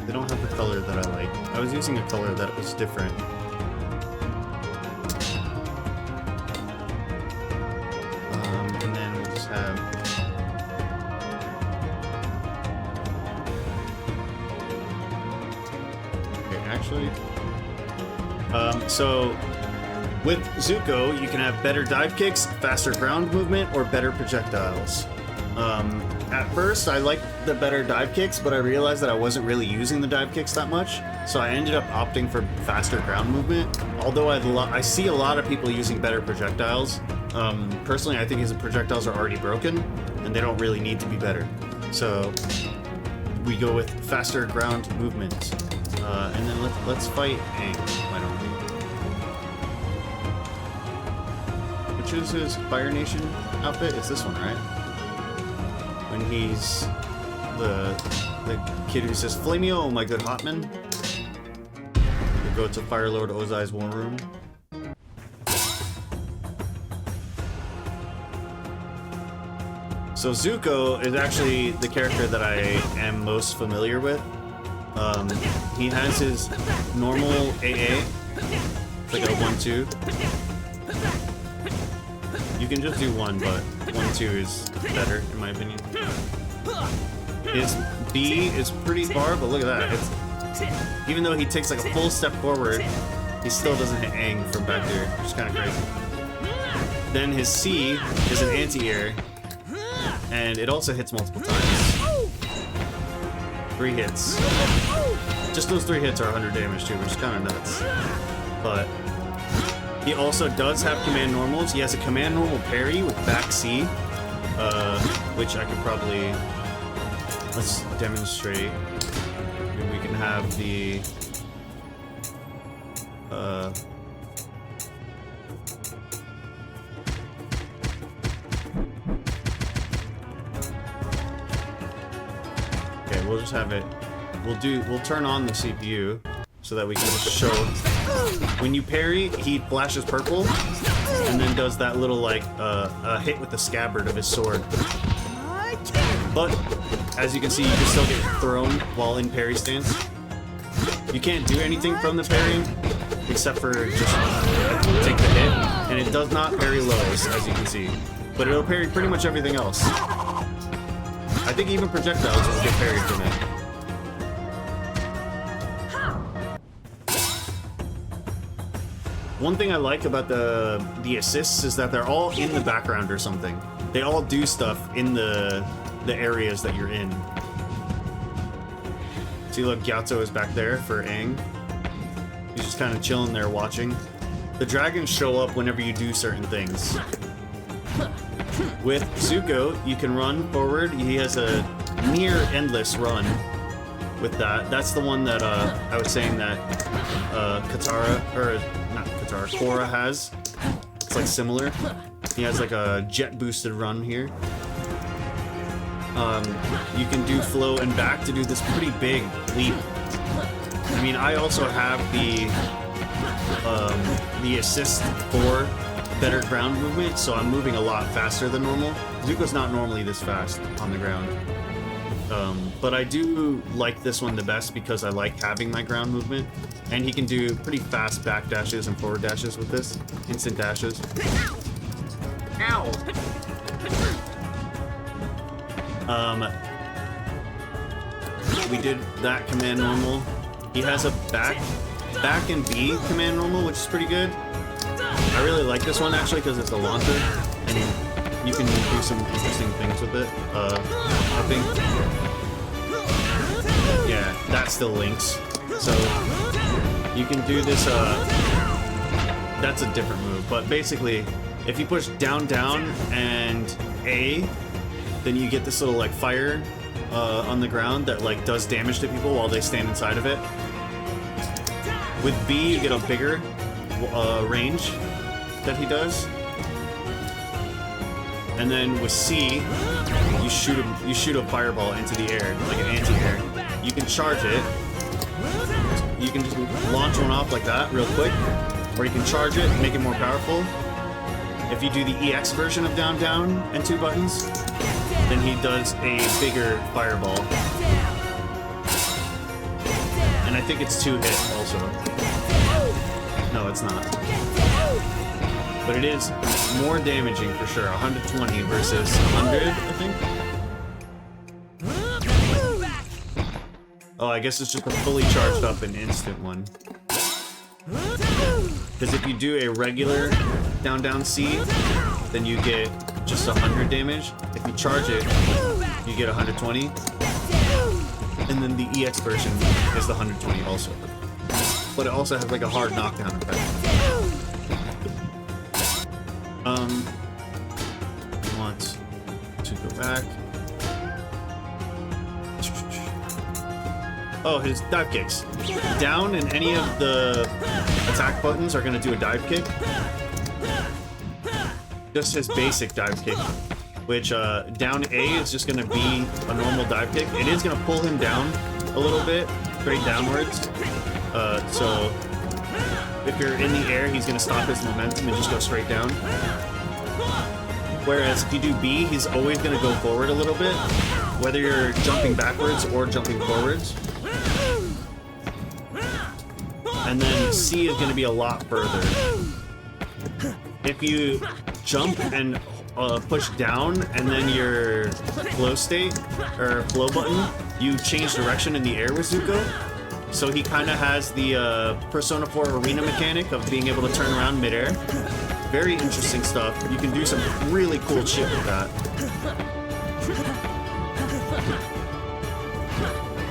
They don't have the color that I like. I was using a color that was different. And then we'll just have... Okay, actually... so... With Zuko, you can have better dive kicks, faster ground movement, or better projectiles. At first, I liked the better dive kicks, but I realized that I wasn't really using the dive kicks that much, so I ended up opting for faster ground movement. Although I see a lot of people using better projectiles. Personally, I think his projectiles are already broken, and they don't really need to be better. So we go with faster ground movement. And then let's fight Aang. Why don't we? Which is his Fire Nation outfit? It's this one, right? When he's the kid who says, "Flamio, my good hotman." We go to Fire Lord Ozai's war room. So Zuko is actually the character that I am most familiar with. He has his normal AA. It's like a 1-2. You can just do one, but 1-2 is better, in my opinion. His B is pretty far, but look at that. Even though he takes like a full step forward, he still doesn't hit Aang from back there, which is kind of crazy. Then his C is an anti-air, and it also hits multiple times. 3 hits. Just those 3 hits are 100 damage too, which is kind of nuts. But he also does have command normals. He has a command normal parry with back C, which I could probably... Let's demonstrate. Maybe we can have the... Okay, we'll just have it... We'll turn on the CPU so that we can just show... When you parry, he flashes purple, and then does that little, like, hit with the scabbard of his sword. But, as you can see, you can still get thrown while in parry stance. You can't do anything from the parry, except for just take the hit, and it does not parry lows, as you can see. But it'll parry pretty much everything else. I think even projectiles will get parried from it. One thing I like about the assists is that they're all in the background or something. They all do stuff in the areas that you're in. See, look, Gyatso is back there for Aang. He's just kind of chilling there watching. The dragons show up whenever you do certain things. With Zuko, you can run forward. He has a near endless run with that. That's the one that I was saying that Katara, or not Katara, Korra has. It's like similar. He has like a jet boosted run here. You can do flow and back to do this pretty big leap. I mean, I also have the assist for better ground movement, so I'm moving a lot faster than normal. Zuko's not normally this fast on the ground. But I do like this one the best because I like having my ground movement. And he can do pretty fast back dashes and forward dashes with this. Instant dashes. Ow! We did that command normal. He has a back and B command normal, which is pretty good. I really like this one actually because it's a launcher, and you can do some interesting things with it. I think, yeah, that still links. So you can do this. That's a different move, but basically, If you push down, down, and A, then you get this little like fire on the ground that like does damage to people while they stand inside of it. With B, you get a bigger range that he does. And then with C, you shoot a fireball into the air, like an anti-air. You can charge it. You can just launch one off like that real quick, or you can charge it, make it more powerful. If you do the EX version of down, down, and 2 buttons, then he does a bigger fireball. And I think it's 2 hit also. No, it's not. But it is more damaging for sure. 120 versus 100, I think. Oh, I guess it's just a fully charged up and instant one. Because if you do a regular down, down C, then you get just 100 damage. If you charge it, you get 120. And then the EX version is the 120 also. But it also has like a hard knockdown effect. I want to go back. Oh, his dive kicks. Down and any of the attack buttons are going to do a dive kick. Just his basic dive kick, which down A is just going to be a normal dive kick. It is going to pull him down a little bit, straight downwards. So if you're in the air, he's going to stop his momentum and just go straight down. Whereas if you do B, he's always going to go forward a little bit, whether you're jumping backwards or jumping forwards. And then C is going to be a lot further. If you jump and push down and then your flow state or flow button, you change direction in the air with Zuko. So he kind of has the Persona 4 arena mechanic of being able to turn around midair. Very interesting stuff. You can do some really cool shit with that.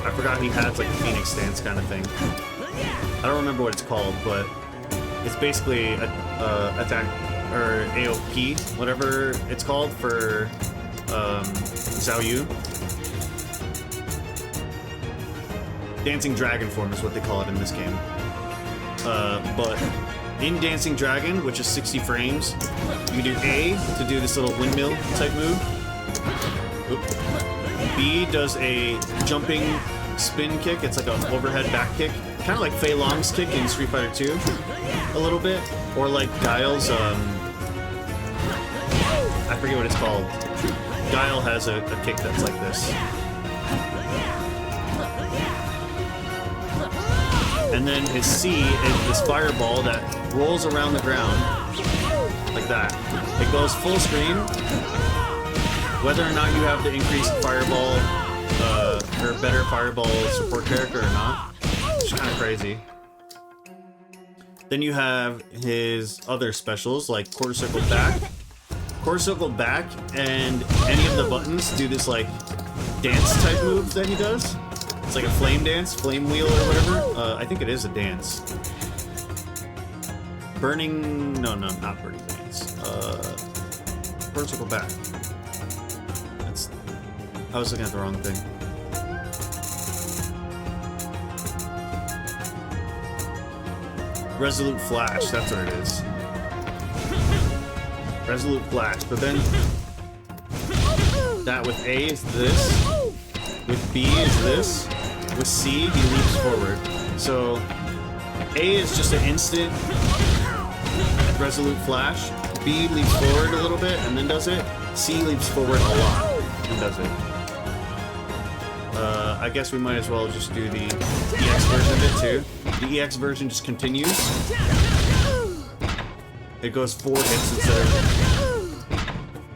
I forgot he has like a Phoenix stance kind of thing. I don't remember what it's called, but it's basically a attack or AOP, whatever it's called for Zhao Yu. Dancing Dragon form is what they call it in this game. But in Dancing Dragon, which is 60 frames, you do A to do this little windmill type move. Oop. B does a jumping spin kick. It's like an overhead back kick. Kind of like Fei Long's kick in Street Fighter 2, a little bit. Or like Guile's, I forget what it's called. Guile has a kick that's like this. And then his C is this fireball that rolls around the ground, like that. It goes full screen. Whether or not you have the increased fireball, or better fireball support character or not, it's kind of crazy. Then you have his other specials, like quarter circle back. Quarter circle back and any of the buttons do this like dance type move that he does. It's like a flame dance, flame wheel or whatever. I think it is a dance. Burning, no, not burning dance. Quarter circle back. I was looking at the wrong thing. Resolute Flash, that's what it is. Resolute Flash, but then that with A is this, with B is this, with C he leaps forward. So A is just an instant Resolute Flash, B leaps forward a little bit and then does it, C leaps forward a lot and does it. I guess we might as well just do the EX version of it too. The EX version just continues. It goes 4 hits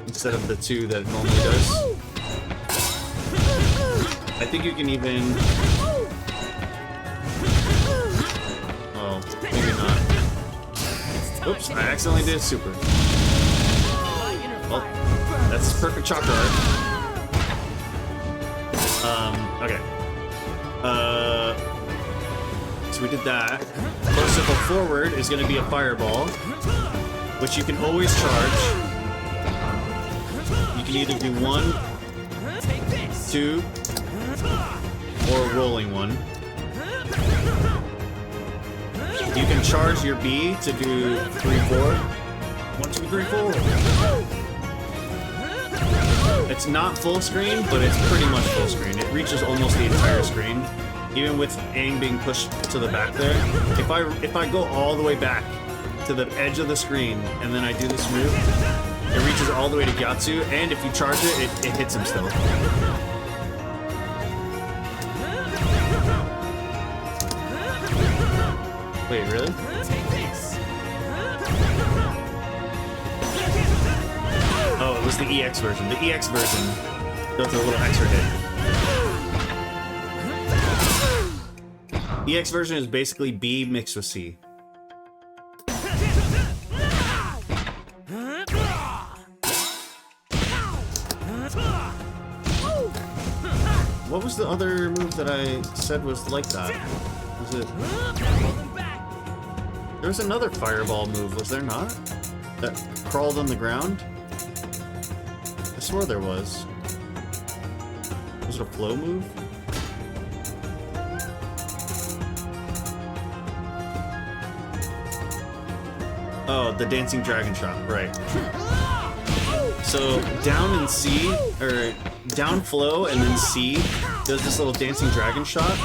instead of the 2 that it normally does. I think you can even... Oh, maybe not. Oops, I accidentally did super. Well, that's perfect chakra art. Okay. So we did that. Close circle forward is going to be a fireball. which you can always charge. You can either do 1, 2, or a rolling one. You can charge your B to do 3, 4. 1, 2, 3, 4. It's not full screen, but it's pretty much full screen. It reaches almost the entire screen, even with Aang being pushed to the back there. If I go all the way back to the edge of the screen and then I do this move, it reaches all the way to Gyatso, and if you charge it, it hits him still. Wait, really? Oh, it was the EX version. The EX version does a little extra hit. EX version is basically B mixed with C. What was the other move that I said was like that? Was it... There was another fireball move, was there not? That crawled on the ground? I swore there was. Was it a flow move? Oh, the dancing dragon shot, right. So down in C, or down flow and then C does this little dancing dragon shot.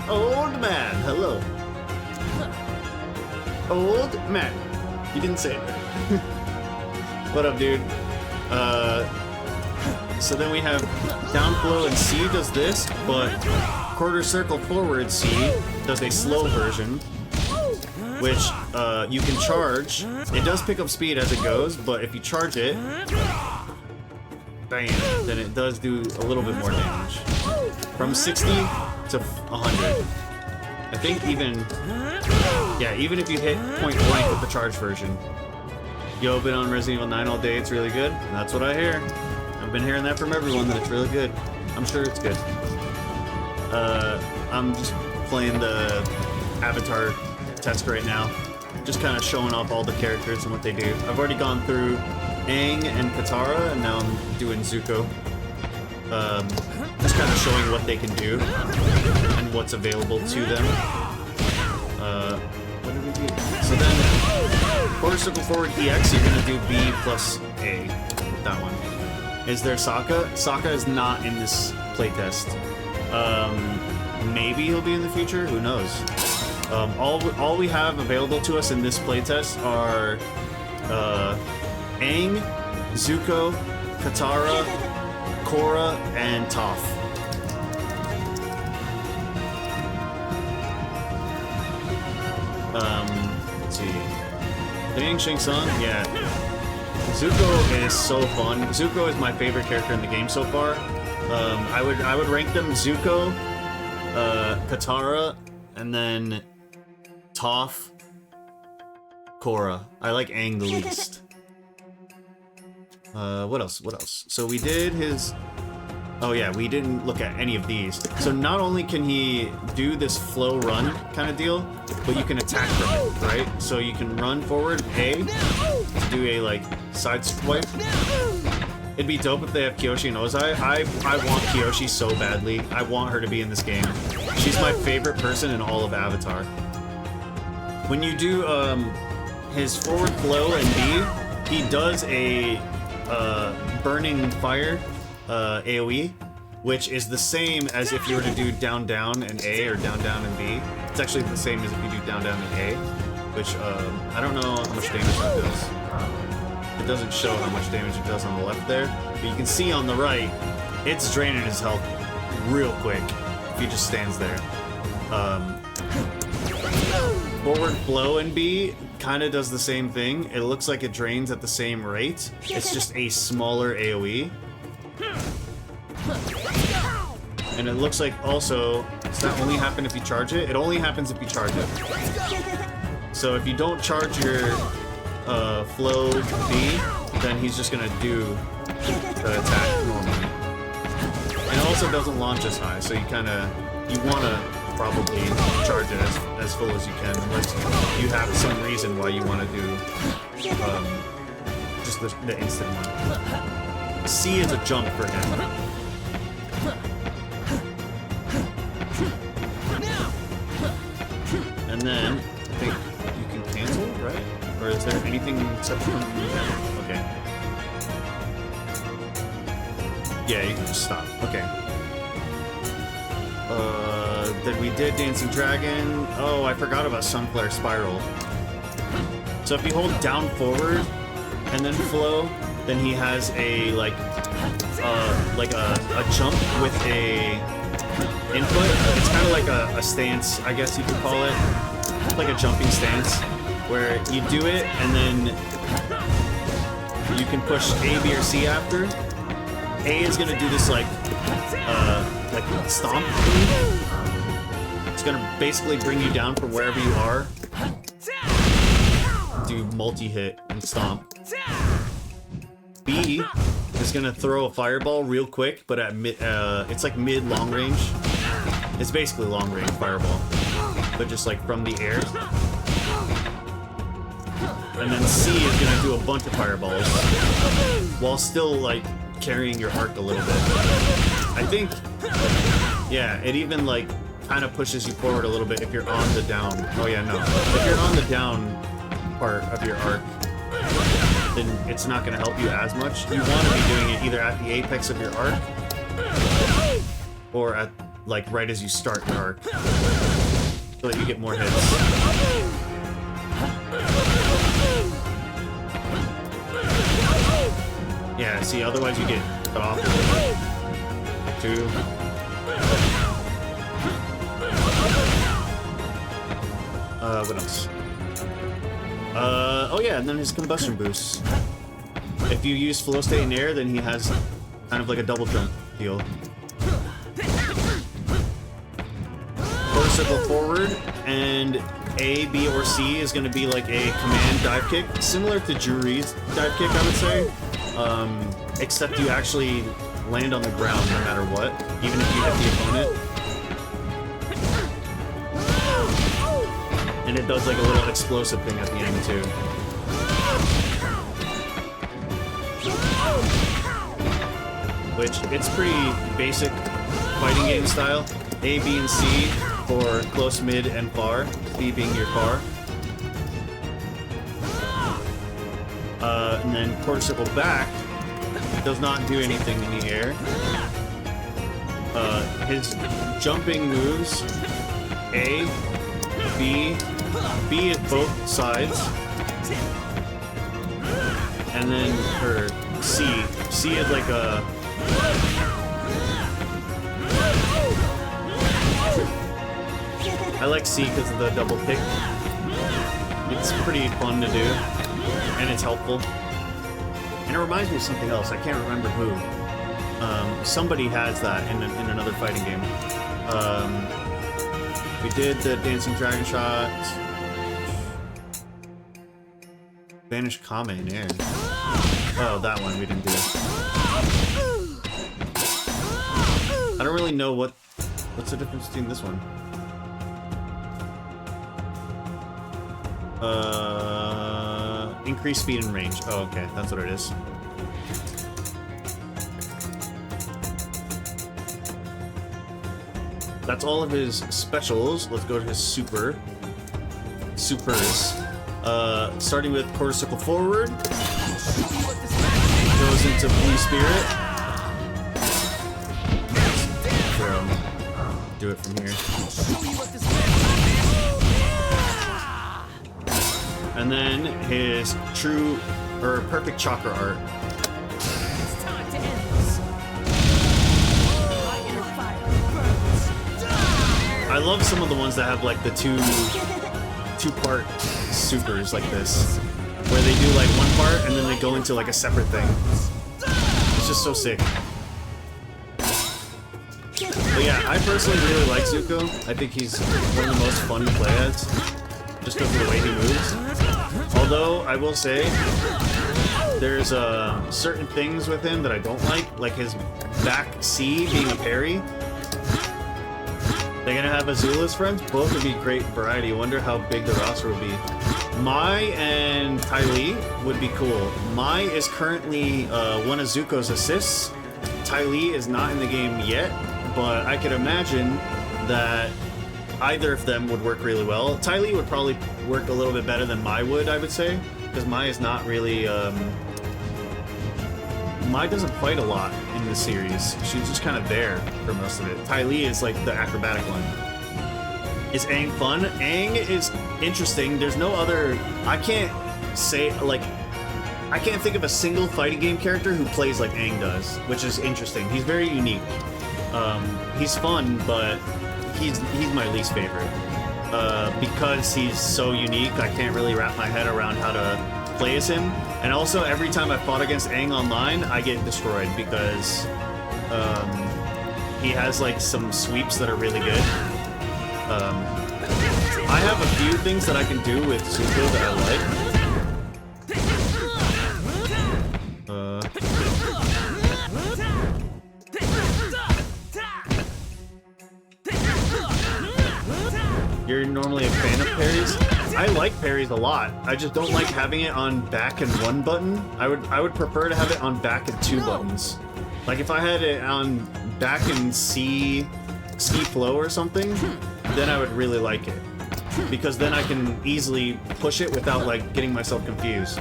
Old man, hello. Old man. You didn't say it right. What up, dude? So then we have down flow and C does this, but quarter circle forward C does a slow version, which you can charge. It does pick up speed as it goes, but if you charge it, bam, then it does do a little bit more damage. From 60 to 100. I think even, yeah, even if you hit point blank with the charge version. Yo, been on Resident Evil 9 all day, it's really good. That's what I hear. I've been hearing that from everyone, that it's really good. I'm sure it's good. I'm just playing the Avatar test right now. Just kind of showing off all the characters and what they do. I've already gone through Aang and Katara, and now I'm doing Zuko. Just kind of showing what they can do and what's available to them. What did we do? So then, quarter circle forward EX, you're gonna do B plus A. That one. Is there Sokka? Sokka is not in this playtest. Maybe he'll be in the future. Who knows? All we have available to us in this playtest are Aang, Zuko, Katara, Korra, and Toph. Let's see. Ding Shing Sun, yeah. Zuko is so fun. Zuko is my favorite character in the game so far. I would rank them Zuko, Katara, and then Toph, Korra. I like Aang the least. What else? What else? So we did his... Oh yeah, we didn't look at any of these. So not only can he do this flow run kind of deal, but you can attack from it, right? So you can run forward, A, to do a, like, side swipe. It'd be dope if they have Kyoshi and Ozai. I want Kyoshi so badly. I want her to be in this game. She's my favorite person in all of Avatar. When you do his forward flow and B, he does a burning fire AoE, which is the same as if you were to do down down and A or down down and B. It's actually the same as if you do down down and A, which I don't know how much damage that does. It doesn't show how much damage it does on the left there, but you can see on the right, it's draining his health real quick if he just stands there. Forward flow and B kind of does the same thing. It looks like it drains at the same rate. It's just a smaller AoE. And it looks like also, does that only happen if you charge it? It only happens if you charge it. So if you don't charge your flow B, then he's just gonna do the attack normally. And it also doesn't launch as high, so you wanna probably charge it as full as you can, unless you have some reason why you want to do just the instant one. C is a jump for him. And then I think you can cancel, right? Or is there anything separate from the Okay. Yeah, you can just stop. Okay. Then we did Dancing Dragon. Oh, I forgot about Sunflare Spiral. So if you hold down forward and then flow, then he has a like a jump with a input. It's kind of like a stance, I guess you could call it. It's like a jumping stance where you do it and then you can push A, B, or C after. A is gonna do this like stomp. It's gonna basically bring you down from wherever you are. Do multi-hit and stomp. B is gonna throw a fireball real quick, but at it's like mid-long range. It's basically long-range fireball, but just like from the air. And then C is gonna do a bunch of fireballs while still like carrying your arc a little bit. I think, yeah, it even like kind of pushes you forward a little bit if you're on the down. Oh yeah, no. If you're on the down part of your arc, then it's not going to help you as much. You want to be doing it either at the apex of your arc or at like right as you start your arc, so that you get more hits. Yeah, see, otherwise you get cut off. 2. What else? Oh yeah, and then his combustion boost. If you use flow state in air, then he has kind of like a double jump deal. Quarter circle forward, and A, B, or C is going to be like a command dive kick, similar to Juri's dive kick, I would say. Except you actually land on the ground no matter what, even if you hit the opponent. And it does like a little explosive thing at the end too. Which, it's pretty basic fighting game style. A, B, and C for close, mid, and far. B being your far. And then quarter circle back does not do anything in the air. His jumping moves, A, B is both sides, and then for C is like a I like C because of the double kick. It's pretty fun to do, and it's helpful. And it reminds me of something else. I can't remember who. Somebody has that in another fighting game. We did the Dancing Dragon shot. Vanish Kame in air. Oh, that one we didn't do. I don't really know what's the difference between this one. Increase speed and range. Oh, okay, that's what it is. That's all of his specials. Let's go to his supers. Starting with quarter circle forward. Goes into Blue Spirit. Do it from here. And then his true or perfect chakra art. It's time to end this. My inner fire burns. I love some of the ones that have like the two-part supers like this, where they do like one part and then they go into like a separate thing. It's just so sick. But yeah, I personally really like Zuko. I think he's one of the most fun to play as, just because of the way he moves. Although, I will say, there's certain things with him that I don't like his back C being a parry. They're gonna have Azula's friends. Both would be great variety. Wonder how big the roster will be. Mai and Ty Lee would be cool. Mai is currently one of Zuko's assists. Ty Lee is not in the game yet, but I could imagine that either of them would work really well. Ty Lee would probably work a little bit better than Mai would, I would say, because Mai is not really. Mai doesn't fight a lot in the series. She's just kind of there for most of it. Ty Lee is like the acrobatic one. Is Aang fun? Aang is interesting. There's no other... I can't say, like... I can't think of a single fighting game character who plays like Aang does, which is interesting. He's very unique. He's fun, but he's my least favorite. Because he's so unique, I can't really wrap my head around how to play as him. And also, every time I fought against Aang online, I get destroyed because he has like some sweeps that are really good. I have a few things that I can do with Zuko that I like. You're normally a fan of parries? I like parries a lot. I just don't like having it on back and 1 button. I would prefer to have it on back and 2 buttons. Like if I had it on back and C flow or something, then I would really like it. Because then I can easily push it without like getting myself confused.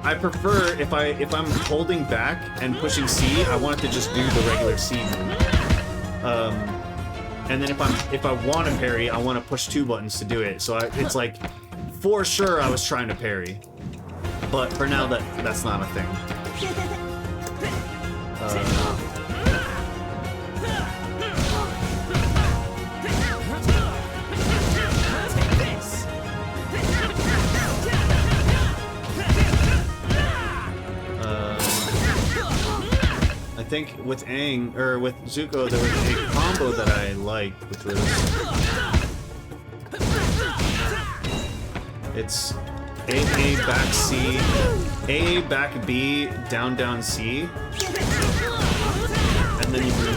I prefer if I'm holding back and pushing C, I want it to just do the regular C move. And then if I want to parry, I want to push 2 buttons to do it. So it's like, for sure I was trying to parry, but for now that's not a thing. I think with Aang, or with Zuko, there was a combo that I liked, which was... It's A back C, A back B, down down C, and then you can...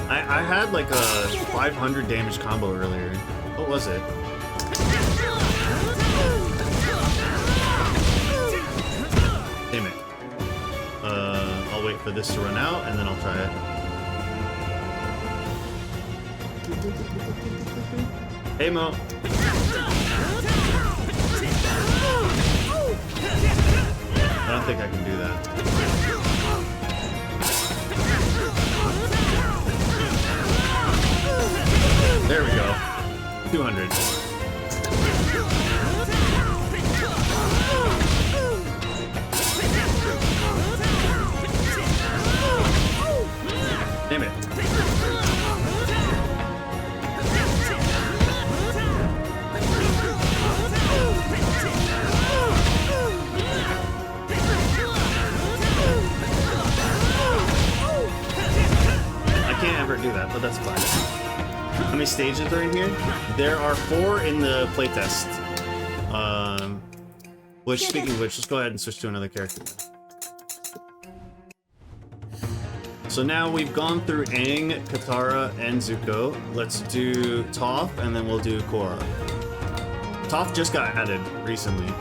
I had like a 500 damage combo earlier. What was it? Damn it. I'll wait for this to run out, and then I'll try it. Hey, Mo. I don't think I can do that. There we go. 200. Damn it. I can't ever do that, but that's fine. How many stages are in here? There are 4 in the playtest. Which, speaking of which, let's go ahead and switch to another character. So now we've gone through Aang, Katara, and Zuko. Let's do Toph, and then we'll do Korra. Toph just got added recently.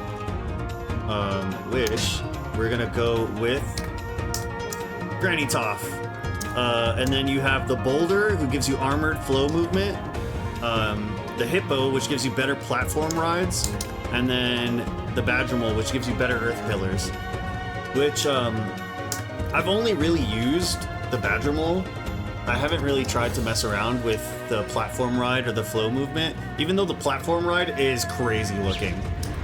Which we're gonna go with Granny Toph. And then you have the Boulder, who gives you armored flow movement. The Hippo, which gives you better platform rides. And then the Badgermole, which gives you better Earth Pillars. Which, I've only really used the Badgermole. I haven't really tried to mess around with the platform ride or the flow movement, even though the platform ride is crazy looking.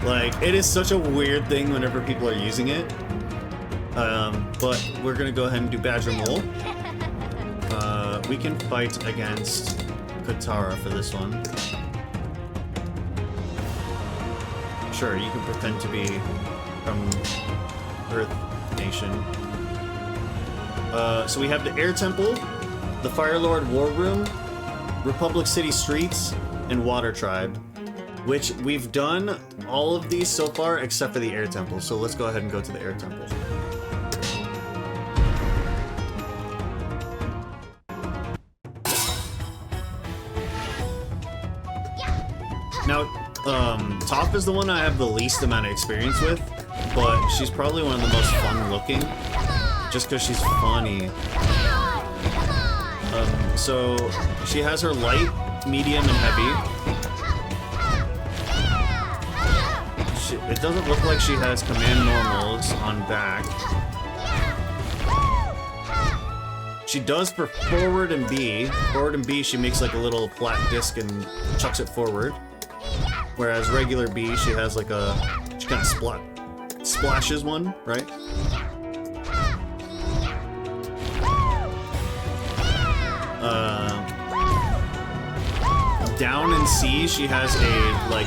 Like, it is such a weird thing whenever people are using it. But we're gonna go ahead and do Badgermole. We can fight against Katara for this one. Sure, you can pretend to be from Earth Nation. So we have the Air Temple, the Fire Lord War Room, Republic City Streets, and Water Tribe, which we've done all of these so far except for the Air Temple. So let's go ahead and go to the Air Temple. Toph is the one I have the least amount of experience with, but she's probably one of the most fun looking, just because she's funny. So she has her light, medium, and heavy. It doesn't look like she has command normals on back. She does for forward and B. Forward and B, she makes like a little flat disc and chucks it forward. Whereas regular B, she has like a, she kind of splashes one, right? Down in C, she has a like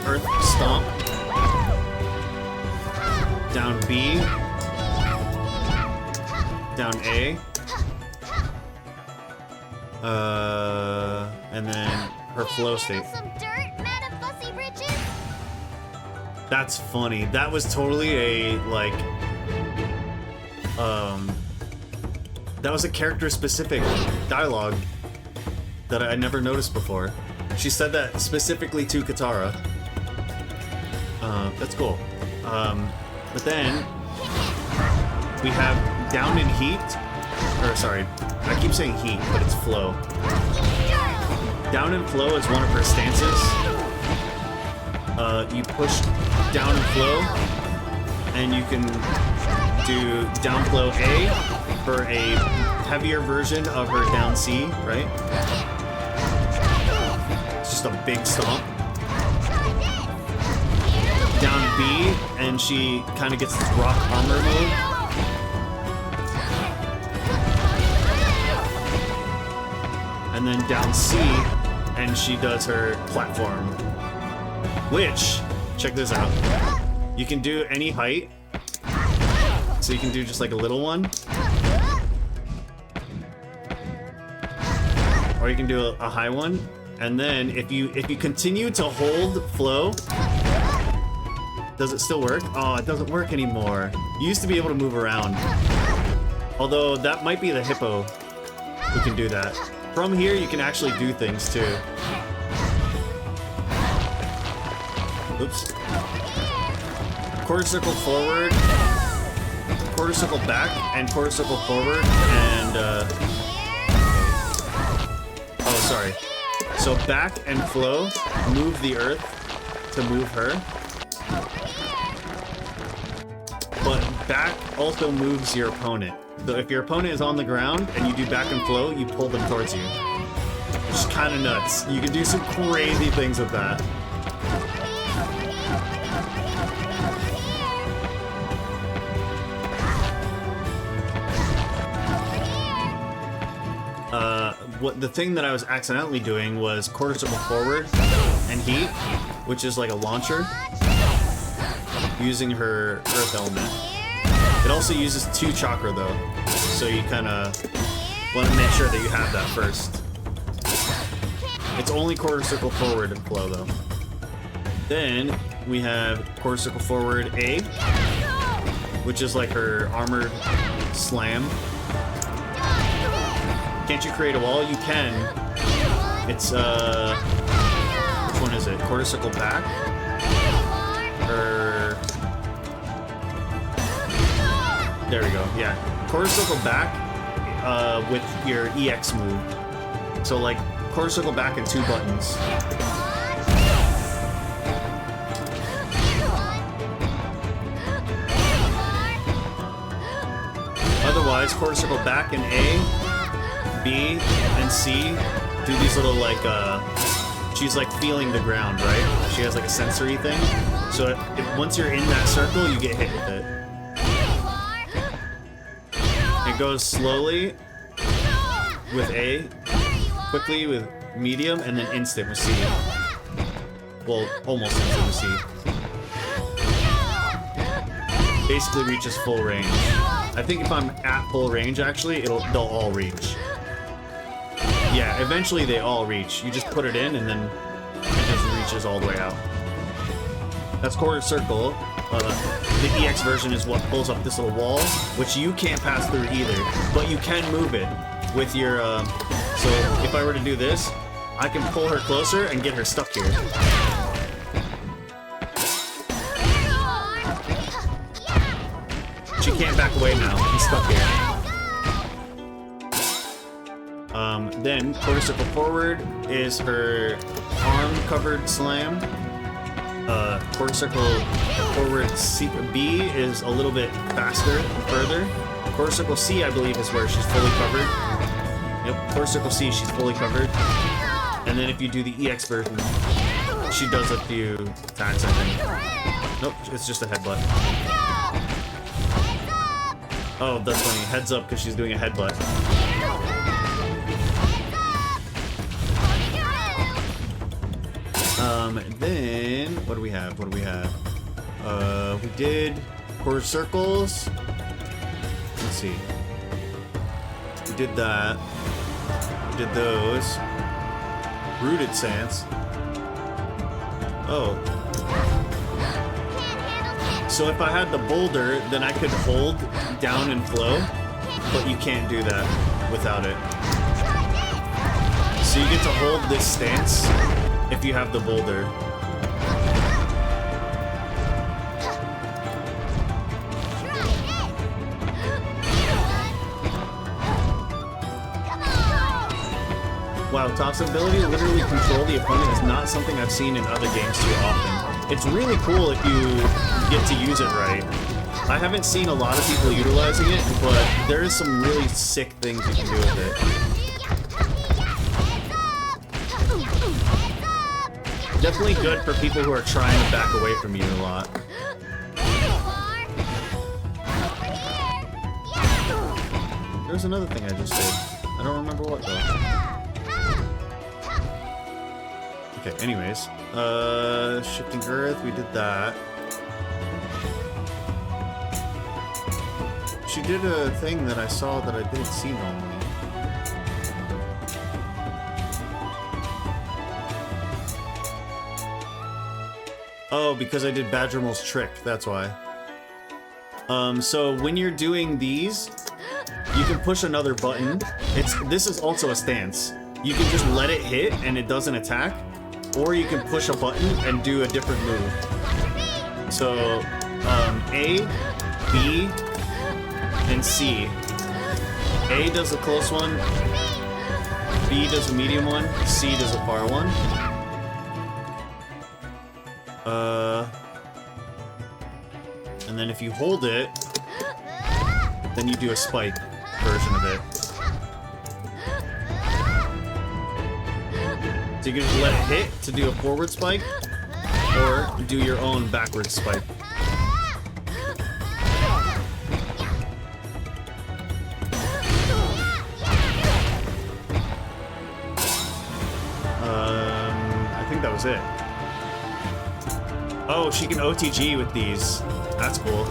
earth stomp. Down B. Down A. And then her flow state. That's funny. That was totally a like that was a character specific dialogue that I never noticed before. She said that specifically to Katara. That's cool. But then we have down in heat, or sorry, I keep saying heat, but it's flow. Down in flow is one of her stances. You push down in flow, and you can do down flow A for a heavier version of her down C, right? It's just a big stomp. Down B, and she kind of gets this rock armor move. And then down C, and she does her platform. Which, check this out. You can do any height. So you can do just like a little one. Or you can do a high one. And then if you continue to hold flow, does it still work? Oh, it doesn't work anymore. You used to be able to move around. Although that might be the hippo who can do that. From here, you can actually do things too. Oops. Quarter circle forward, quarter circle back, and quarter circle forward, and oh, sorry. So back and flow, move the earth to move her. But back also moves your opponent. So if your opponent is on the ground and you do back and flow, you pull them towards you. Which is kind of nuts. You can do some crazy things with that. What the thing that I was accidentally doing was quarter circle forward and heat, which is like a launcher, using her earth element. It also uses 2 chakra though, so you kind of want to make sure that you have that first. It's only quarter circle forward and flow though. Then we have quarter circle forward A, which is like her armored slam. Can't you create a wall? You can. It's which one is it? Quarter circle back? Or there we go. Yeah. Quarter circle back with your EX move. So like quarter circle back and 2 buttons. Otherwise, quarter circle back and A, B, and C do these little like she's like feeling the ground, right? She has like a sensory thing. So if once you're in that circle, you get hit with it. It goes slowly with A, quickly with medium, and then instant with C. Well, almost instant with C. Basically reaches full range. I think if I'm at full range, actually, they'll all reach. Yeah, eventually they all reach. You just put it in, and then it just reaches all the way out. That's quarter circle. The EX version is what pulls up this little wall, which you can't pass through either, but you can move it with your, so if I were to do this, I can pull her closer and get her stuck here. She can't back away now. He's stuck here. Then quarter circle forward is her arm-covered slam. Quarter circle forward B is a little bit faster and further. Quarter circle C, I believe, is where she's fully covered. Yep, quarter circle C, she's fully covered. And then if you do the EX version, she does a few attacks, I think. Nope, it's just a headbutt. Oh, that's funny. Heads up because she's doing a headbutt. Then what do we have? What do we have? We did quarter circles. Let's see. We did that. We did those. Rooted stance. Oh. So if I had the boulder, then I could hold down and flow, but you can't do that without it. So you get to hold this stance if you have the boulder. Wow, Toph's ability to literally control the opponent is not something I've seen in other games too often. It's really cool if you get to use it right. I haven't seen a lot of people utilizing it, but there is some really sick things you can do with it. Definitely good for people who are trying to back away from you a lot. There's another thing I just did. I don't remember what though. Okay, anyways. Shifting Earth, we did that. She did a thing that I saw that I didn't see normally. Oh, because I did Badgermole's trick, that's why. So when you're doing these, you can push another button. This is also a stance. You can just let it hit and it doesn't attack, or you can push a button and do a different move. So A, B, and C. A does a close one, B does a medium one, C does a far one. And then if you hold it, then you do a spike version of it. So you can just let it hit to do a forward spike, or do your own backward spike. I think that was it. Oh, she can OTG with these. That's cool.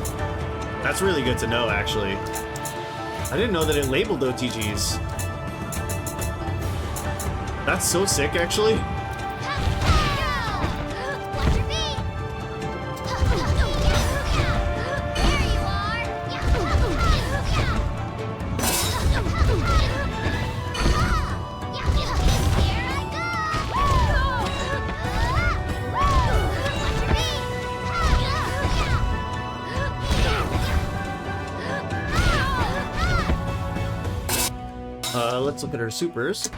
That's really good to know, actually. I didn't know that it labeled OTGs. That's so sick, actually. Let's look at her supers.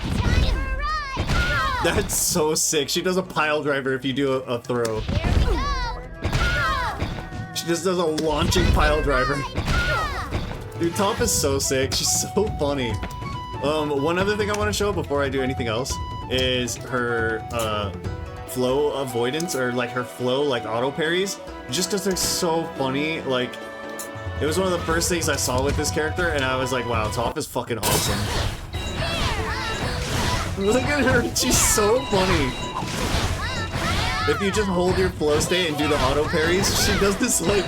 That's so sick. She does a pile driver if you do a throw. She just does a launching pile driver. Dude, Toph is so sick. She's so funny. One other thing I want to show before I do anything else is her flow avoidance, or like her flow like auto parries. Just because they're so funny. Like, it was one of the first things I saw with this character, and I was like, wow, Toph is fucking awesome. Look at her, she's so funny. If you just hold your flow state and do the auto parries, she does this like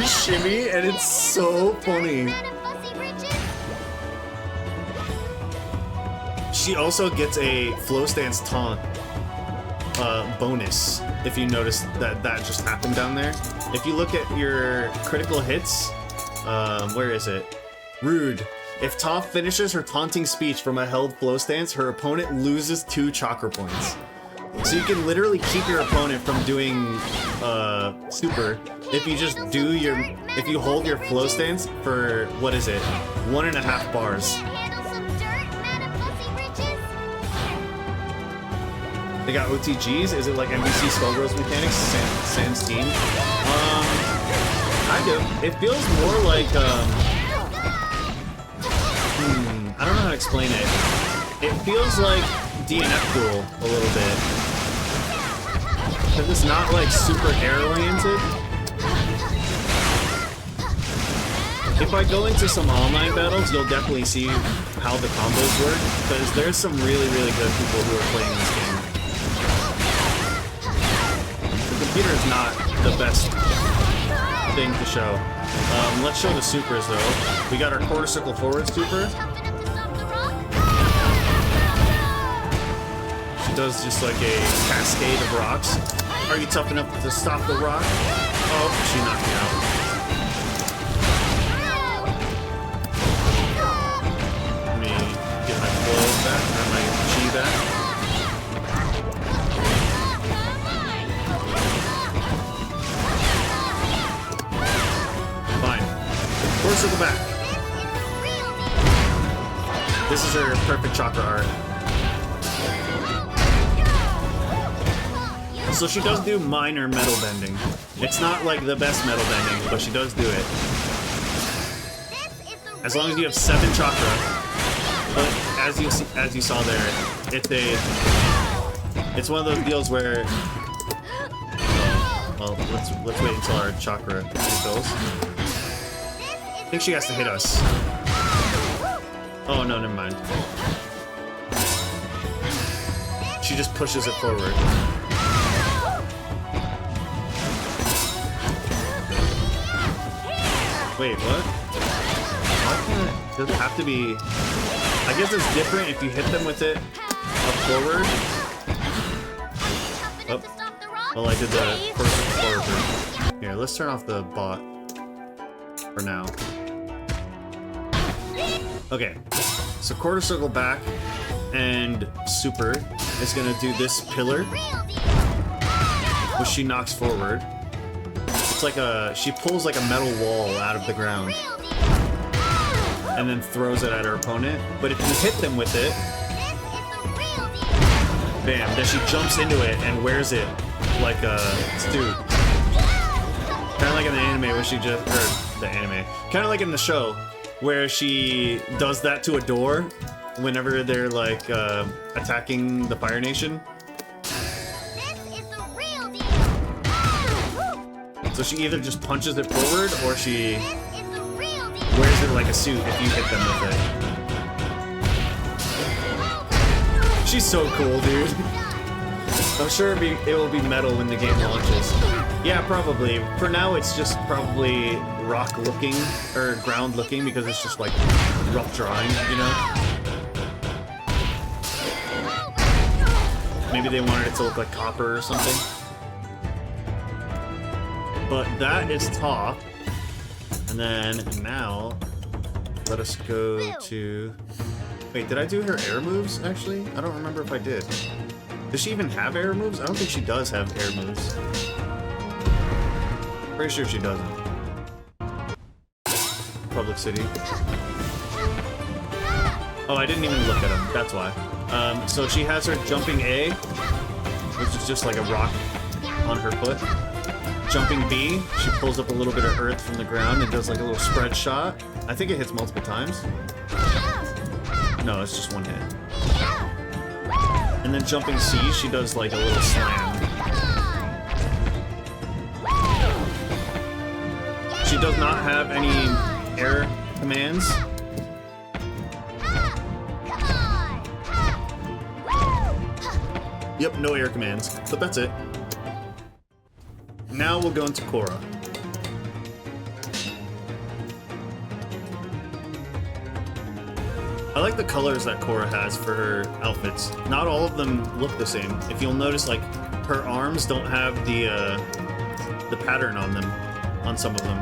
shimmy, and it's so funny. She also gets a flow stance taunt bonus, if you notice that just happened down there. If you look at your critical hits, where is it? Rude. If Toph finishes her taunting speech from a held flow stance, her opponent loses 2 chakra points. So you can literally keep your opponent from doing super if you just do your if you hold your flow stance for what is it 1.5 bars. They got OTGs. Is it like NBC Skullgirls mechanics? Sans team. Kind of. It feels more like I don't know how to explain it. It feels like DNF Duel a little bit. Because it's not like super air-oriented. If I go into some online battles, you'll definitely see how the combos work. Because there's some really, really good people who are playing this game. The computer is not the best thing to show. Let's show the supers though. We got our quarter circle forward super. She does just like a cascade of rocks. Are you tough enough to stop the rock? Oh, she knocked me out. Let me get my flow back, or my chi back. Fine. Quarter circle back. This is her perfect chakra art. So she does do minor metal bending. It's not like the best metal bending, but she does do it. As long as you have 7 chakra. But as you saw there, it's one of those deals where well, let's wait until our chakra refills. I think she has to hit us. Oh no, never mind. She just pushes it forward. Wait, what? Does it have to be... I guess it's different if you hit them with it up forward. Oh. Well, I did the first forward. Here, let's turn off the bot for now. Okay, so quarter circle back and super is gonna do this pillar, which she knocks forward. It's like she pulls like a metal wall out of the ground and then throws it at her opponent. But if you hit them with it, bam, then she jumps into it and wears it like a dude. Kind of like in the anime where she just, or the anime, kind of like in the show where she does that to a door whenever they're like attacking the Fire Nation. So she either just punches it forward or she wears it like a suit if you hit them with it. She's so cool, dude. I'm sure it will be metal when the game launches. Yeah, probably. For now, it's just probably rock looking or ground looking because it's just like rough drawing, you know? Maybe they wanted it to look like copper or something. But that is Toph. And then now, let us go to... Wait, did I do her air moves, actually? I don't remember if I did. Does she even have air moves? I don't think she does have air moves. Pretty sure she doesn't. Public City. Oh, I didn't even look at them. That's why. So she has her jumping A, which is just like a rock on her foot. Jumping B, she pulls up a little bit of earth from the ground and does like a little spread shot. I think it hits multiple times. No, it's just one hit. And then jumping C, she does like a little slam. She does not have any air commands. Yep, no air commands, but that's it. Now we'll go into Korra. I like the colors that Korra has for her outfits. Not all of them look the same. If you'll notice, like, her arms don't have the pattern on them, on some of them.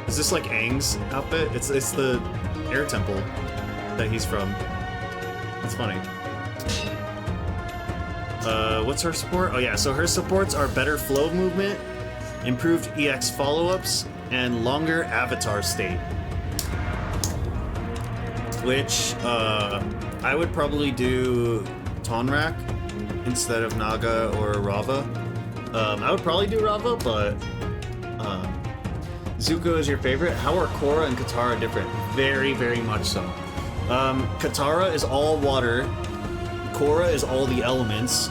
Is this like Aang's outfit? It's the air temple that he's from. That's funny. What's her support? Oh yeah, so her supports are better flow movement, improved EX follow-ups, and longer avatar state. Which, I would probably do Tonrak instead of Naga or Rava. I would probably do Rava, but Zuko is your favorite. How are Korra and Katara different? Very, very much so. Katara is all water. Korra is all the elements.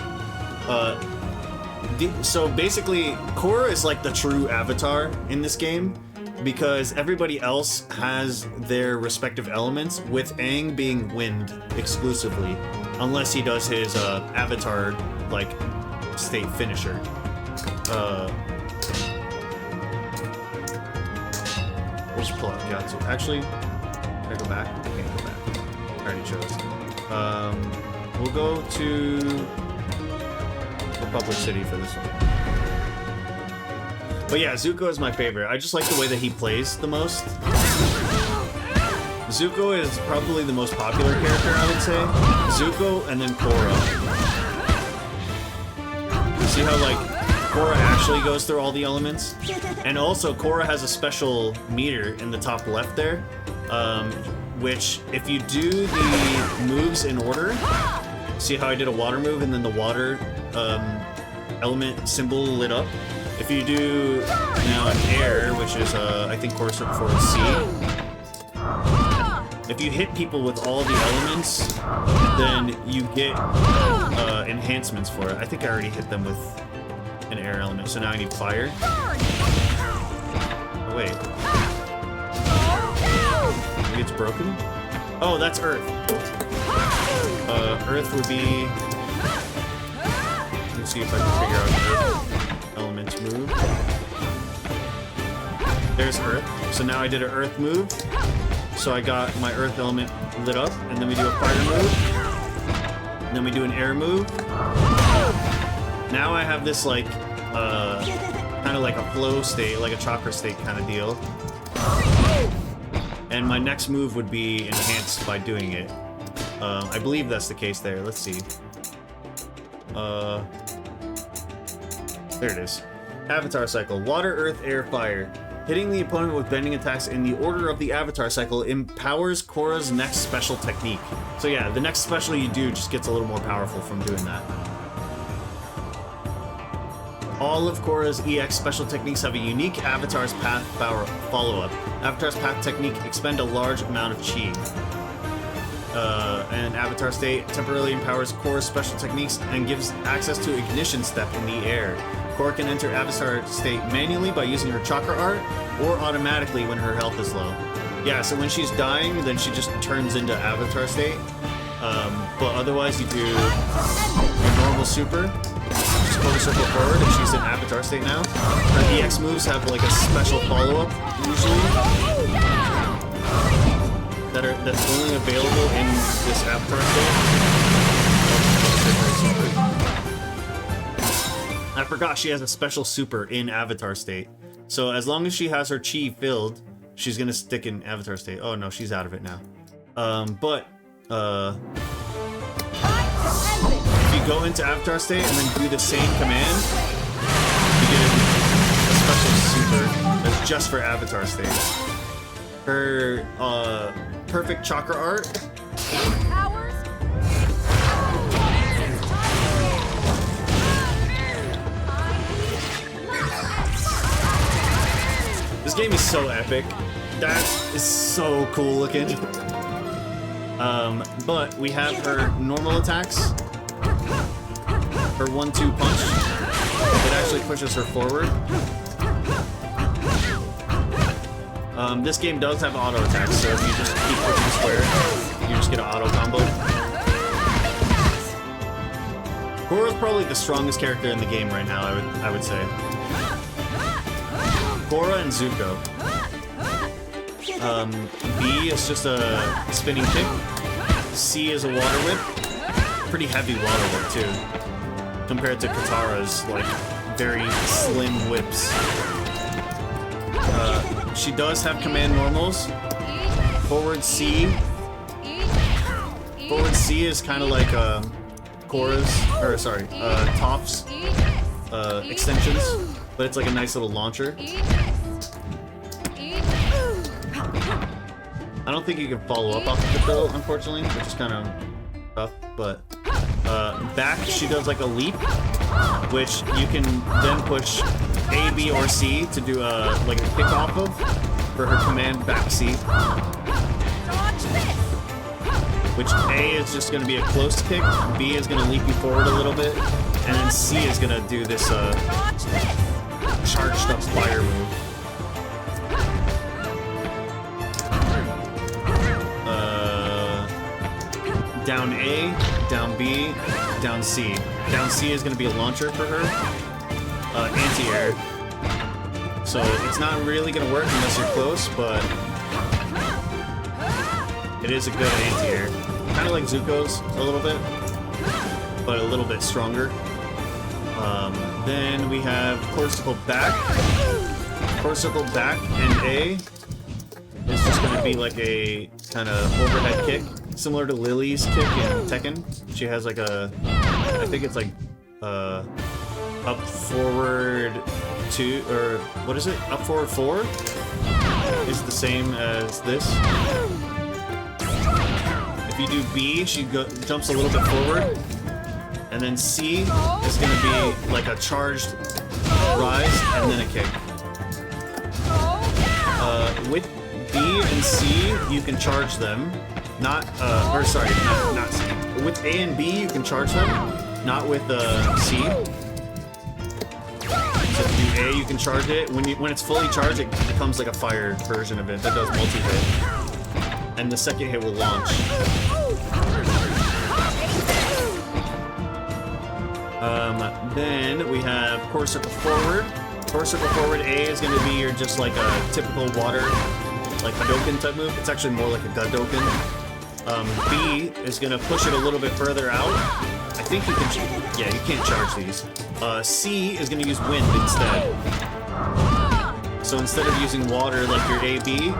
So basically, Korra is like the true avatar in this game because everybody else has their respective elements, with Aang being wind exclusively, unless he does his avatar like state finisher. We'll just pull out Gyatso. Actually, can I go back? I can't go back. I already chose. We'll go to Republic City for this one. But yeah, Zuko is my favorite. I just like the way that he plays the most. Zuko is probably the most popular character, I would say. Zuko and then Korra. See how like Korra actually goes through all the elements? And also Korra has a special meter in the top left there, which if you do the moves in order, see how I did a water move and then the water element symbol lit up? If you do now an air, which is I think Korra search for C, if you hit people with all the elements, then you get enhancements for it. I think I already hit them with an air element, so now I need fire. Oh wait. Maybe it's broken? Oh, that's earth. Earth would be... Let's see if I can figure out earth elements move. There's earth. So now I did an earth move. So I got my earth element lit up, and then we do a fire move. And then we do an air move. Now I have this like, kind of like a flow state, like a chakra state kind of deal. And my next move would be enhanced by doing it. I believe that's the case there. Let's see. There it is. Avatar cycle. Water, earth, air, fire. Hitting the opponent with bending attacks in the order of the avatar cycle empowers Korra's next special technique. So yeah, the next special you do just gets a little more powerful from doing that. All of Korra's EX special techniques have a unique Avatar's Path follow-up. Avatar's Path technique expend a large amount of chi. And Avatar State temporarily empowers Korra's special techniques and gives access to Ignition Step in the air. Korra can enter Avatar State manually by using her chakra art, or automatically when her health is low. Yeah, so when she's dying, then she just turns into Avatar State. But otherwise you do your normal super, just quarter circle forward, and she's in Avatar State now. Her EX moves have like a special follow-up, usually, that's only available in this Avatar State. I forgot she has a special super in Avatar State. So as long as she has her chi filled, she's gonna stick in Avatar State. Oh no, she's out of it now. If you go into Avatar State and then do the same command, you get a special super that's just for Avatar State. Her perfect chakra art. This game is so epic. That is so cool looking. But we have her normal attacks. Her 1-2 punch. It actually pushes her forward. This game does have auto attacks, so if you just keep pushing square, you just get an auto combo. Korra's probably the strongest character in the game right now, I would say. Korra and Zuko. B is just a spinning kick. C is a water whip. Pretty heavy water whip too, compared to Katara's like very slim whips. She does have command normals. Forward C, Forward C is kind of like Korra's, or sorry, Toph's extensions, but it's like a nice little launcher. I don't think you can follow up off of it though, unfortunately, which is kind of tough. But back, she does like a leap, which you can then push A, B, or C to do like a kick off of for her command back C. Which A is just going to be a close kick, B is going to leap you forward a little bit, and then C is going to do this charged up fire move. Down A, down B, down C. Down C is going to be a launcher for her. Anti-air. So it's not really going to work unless you're close, but it is a good anti-air. Kind of like Zuko's a little bit, but a little bit stronger. Then we have core circle back. Core circle back and A is just going to be like a kind of overhead kick. Similar to Lily's kick in Tekken. She has like a, I think it's like up forward 2, or what is it? Up forward 4 is the same as this. If you do B, she jumps a little bit forward. And then C is going to be like a charged rise and then a kick. With B and C, you can charge them. Not C. With A and B, you can charge them. Not with C. So if you do A, you can charge it. When it's fully charged, it becomes like a fire version of it that does multi-hit. And the second hit will launch. Then we have core circle forward. Core circle forward A is going to be your just like a typical water, like Hadouken type move. It's actually more like a Gadouken. B is going to push it a little bit further out. I think you can, yeah, you can't charge these. C is going to use wind instead. So instead of using water like your A, B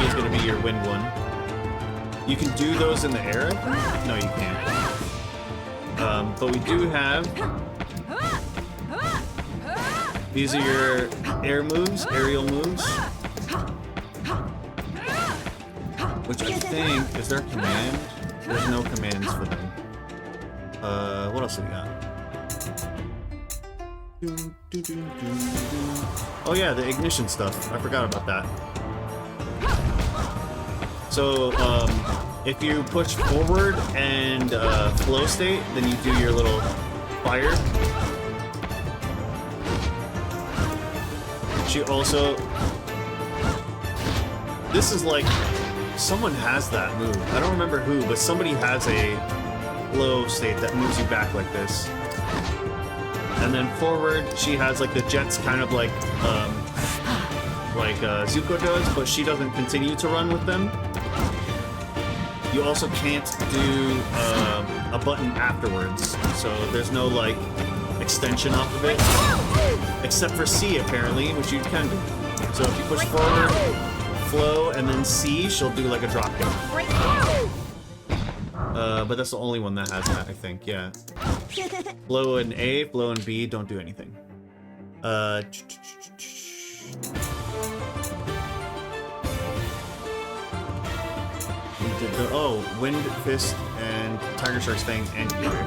is going to be your wind one. You can do those in the air, I think? No, you can't. But we do have, these are your air moves, aerial moves. Which I think, is there a command? There's no commands for them. What else do we got? Oh yeah, the ignition stuff. I forgot about that. So, if you push forward and flow state, then you do your little fire. She also... This is like... Someone has that move. I don't remember who, but somebody has a flow state that moves you back like this. And then forward, she has like the jets kind of like Zuko does, but she doesn't continue to run with them. You also can't do a button afterwards, so there's no like extension off of it. Except for C apparently, which you can do. So if you push forward, flow, and then C, she'll do like a drop kick. But that's the only one that has that, I think, yeah. Flow and A, flow and B don't do anything. Oh, Wind Fist and Tiger Shark's Fang and Gator.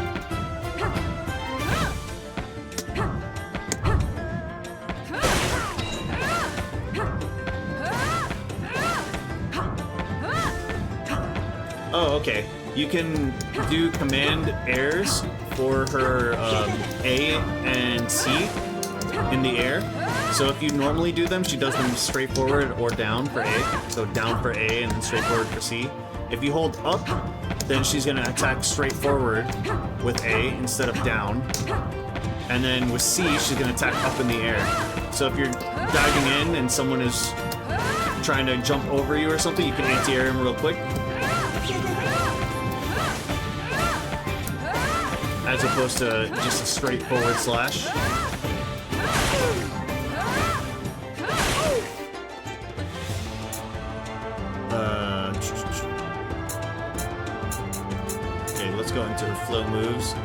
Oh, okay. You can do command airs for her A and C in the air. So if you normally do them, she does them straight forward or down for A. So down for A and then straight forward for C. If you hold up, then she's going to attack straight forward with A instead of down. And then with C, she's going to attack up in the air. So if you're diving in and someone is trying to jump over you or something, you can anti-air him real quick. As opposed to just a straightforward slash. let's go into her flow moves.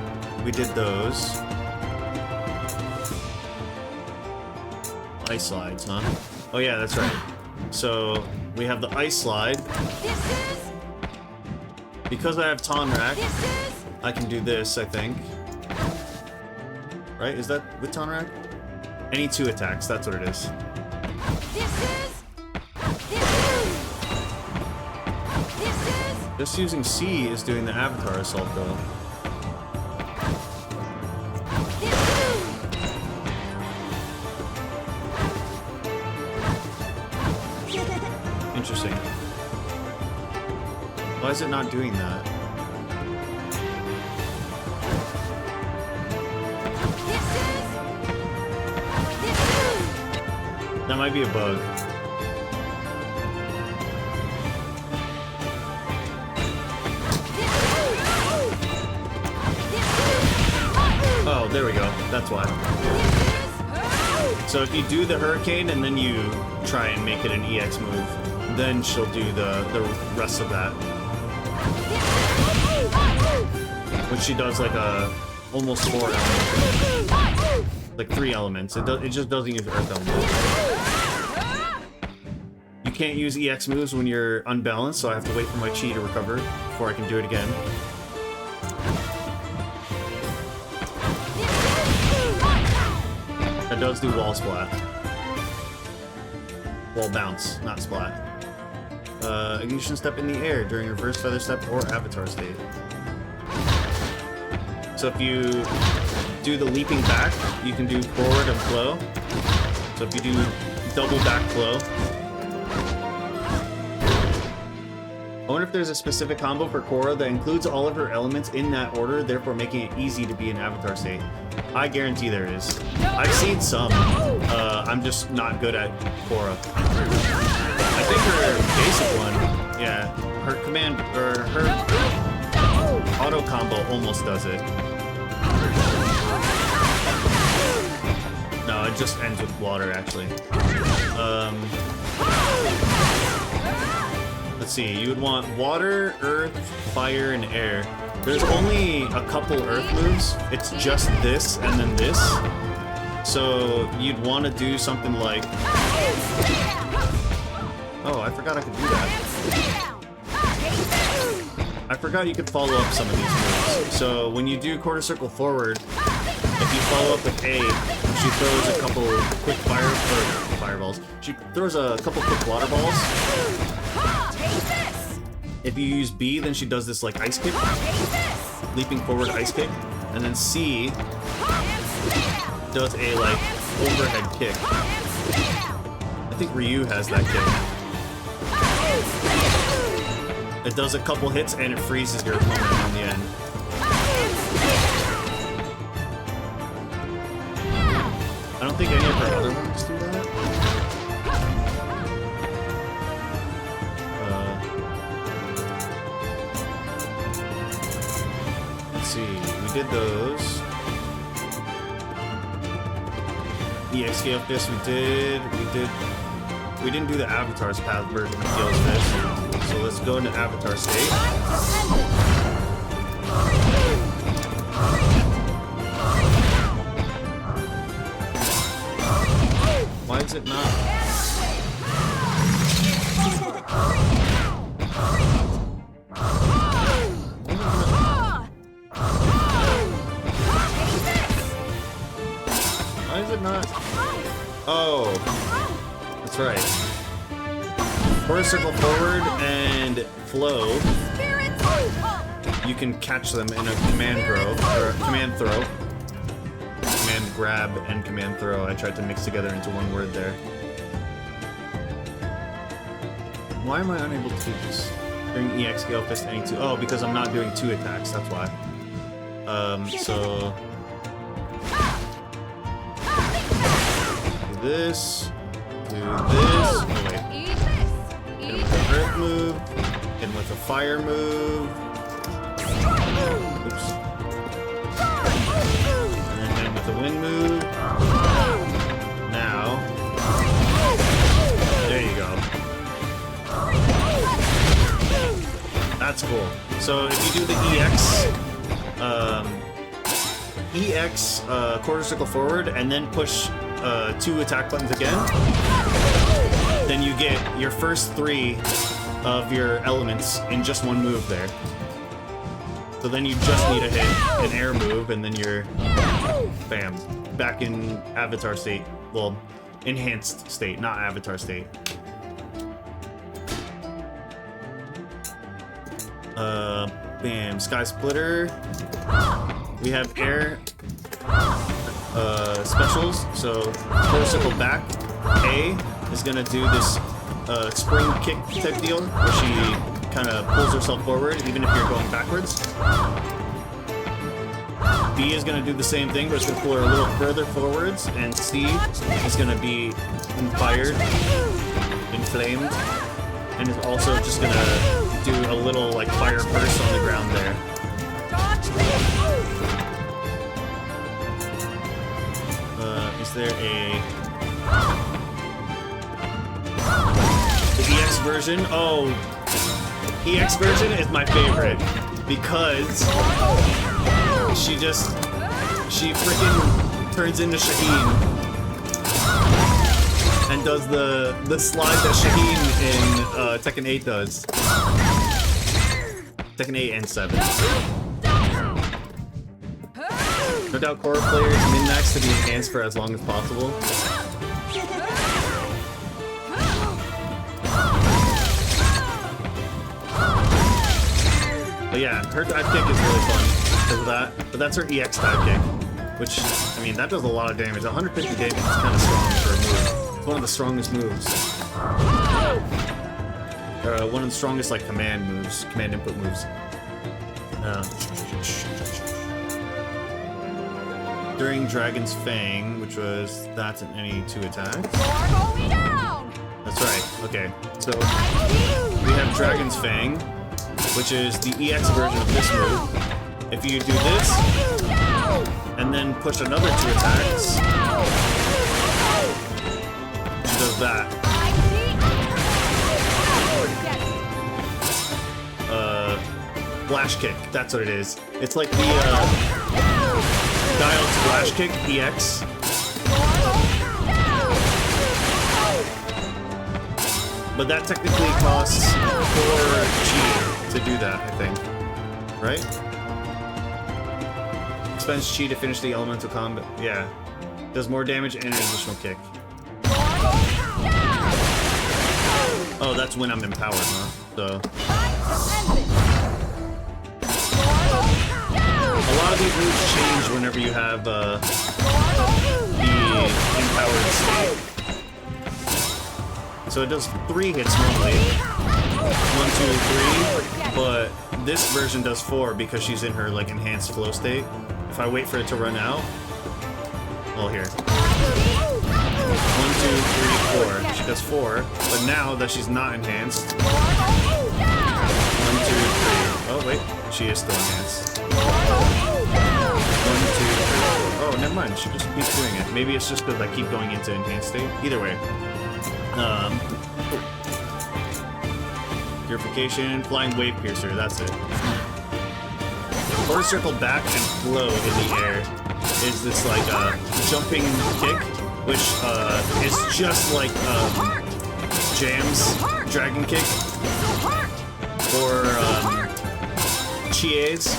We did those. Ice slides, huh? Oh yeah, that's right. So we have the ice slide. Because I have Tonrak, I can do this, I think. Right? Is that with Tonrak? Any 2 attacks, that's what it is. Just using C is doing the Avatar Assault, though. Interesting. Why is it not doing that? That might be a bug. Oh, there we go. That's why. So if you do the Hurricane and then you try and make it an EX move, then she'll do the rest of that. Which she does like a almost 4 elements. Like 3 elements. It just doesn't use Earth elements. You can't use EX moves when you're unbalanced, so I have to wait for my chi to recover before I can do it again. That does do wall splat. Wall bounce, not splat. Ignition step in the air during reverse feather step or avatar state. So if you do the leaping back, you can do forward and flow. So if you do double back flow. I wonder if there's a specific combo for Korra that includes all of her elements in that order, therefore making it easy to be in avatar state. I guarantee there is. I've seen some. I'm just not good at Korra. I think her basic one, yeah, her command, or her auto combo almost does it. No, it just ends with water, actually. Let's see, you would want water, earth, fire, and air. There's only a couple earth moves. It's just this and then this. So you'd want to do something like... Oh, I forgot I could do that. I forgot you could follow up some of these moves. So when you do quarter circle forward, if you follow up with A, she throws a couple quick fireballs. She throws a couple quick water balls. If you use B, then she does this like ice kick, leaping forward ice kick, and then C does a like overhead kick. I think Ryu has that kick. It does a couple hits and it freezes your opponent on the end. I don't think any of her other ones do that. Let's see, we did those. EX Gale Fist we didn't do the Avatar's Path version of Gale's Fist. So let's go into Avatar state. Why is it not? Why is it not? Oh, that's right. Quarter circle forward and flow. You can catch them in a command throw, or a command throw. Command grab and command throw. I tried to mix together into one word there. Why am I unable to do this? During EX Gale Fist any 2. Oh, because I'm not doing 2 attacks, that's why. So do this. Do this. Oh wait. Hit him with an earth move. Hit him with a fire move. Oops. And then hit him with a wind move. Now. There you go. That's cool. So if you do the EX EX quarter circle forward and then push 2 attack buttons again, then you get your first 3 of your elements in just one move there. So then you just need to hit an air move and then you're bam, back in avatar state. Well, enhanced state, not avatar state. Bam, Sky Splitter. We have air specials. So quarter circle back. A is gonna do this spring kick type deal where she kind of pulls herself forward even if you're going backwards. B is gonna do the same thing, but it's gonna pull her a little further forwards, and C is gonna be inspired, inflamed, and is also just gonna do a little like fire burst on the ground there. Is there a the EX version? Oh, EX version is my favorite because she freaking turns into Shaheen and does the slide that Shaheen in Tekken 8 does. Tekken 8 and 7. No doubt Korra players min-max to be enhanced for as long as possible. But yeah, her dive kick is really fun because of that. But that's her EX dive kick, which, I mean, that does a lot of damage. 150 damage is kind of strong for a move. It's one of the strongest moves. One of the strongest, like, command moves, command input moves. During Dragon's Fang, which was, that's an any 2 attacks. That's right, okay. So, we have Dragon's Fang, which is the EX version of this move. If you do this, and then push another 2 attacks, she does that. Flash kick, that's what it is. It's like the dialed flash kick, EX. But that technically costs 4 chi to do that, I think. Right? Expends chi to finish the elemental combat. Yeah. Does more damage and an additional kick. Oh, that's when I'm empowered, huh? So. A lot of these moves change whenever you have the empowered state. So it does 3 hits normally. 1, 2, 3. But this version does 4 because she's in her like enhanced flow state. If I wait for it to run out, well, here. 1, 2, 3, 4. She does 4. But now that she's not enhanced. 1, 2, 3. Oh wait, she is still enhanced. 1, 2, 3, 4. Oh, never mind. She just keeps doing it. Maybe it's just because I keep going into enhanced state. Either way. Purification, Flying Wave Piercer, that's it. Quarter circle back and flow in the air is this like jumping kick, which is just like Jam's Dragon Kick or Chie's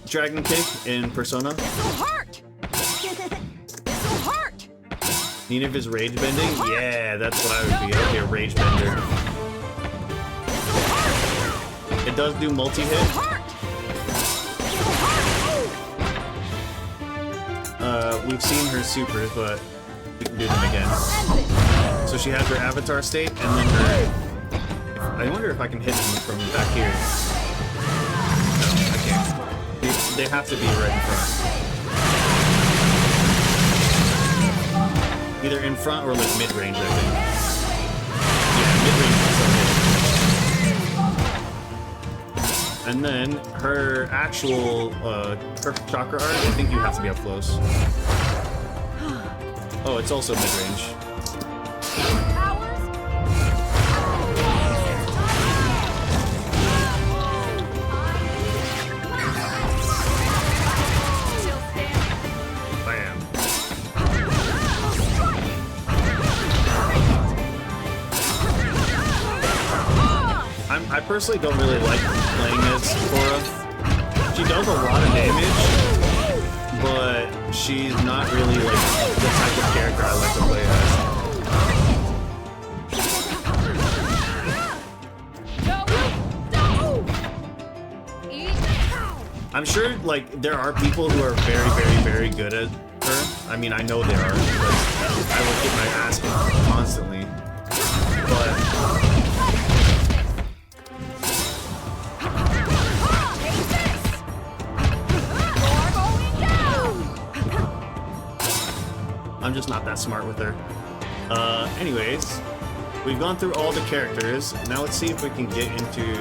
Dragon Kick in Persona. Neniv is rage bending? Yeah, that's what I would be. I'd be a rage bender. It does do multi-hit. We've seen her supers, but we can do them again. So she has her avatar state, and then her... I wonder if I can hit them from back here. No, I can't. They have to be right in front. Either in front or like mid-range, I think. Yeah, mid-range. And then her actual perfect chakra art, I think you have to be up close. Oh, it's also mid-range. personally don't really like playing as Korra. She does a lot of damage, but she's not really like the type of character I like to play as. I'm sure like there are people who are very, very, very good at her. I mean, I know there are because I would get my ass kicked constantly. But I'm just not that smart with her. Anyways, we've gone through all the characters. Now let's see if we can get into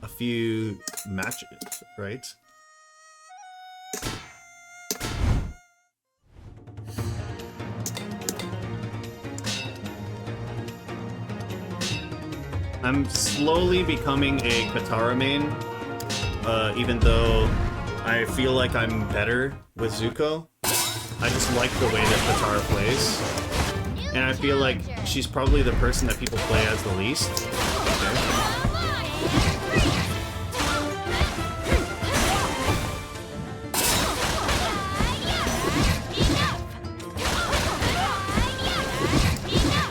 a few matches, right? I'm slowly becoming a Katara main, even though I feel like I'm better with Zuko. I just like the way that Katara plays, and I feel like she's probably the person that people play as the least. Okay.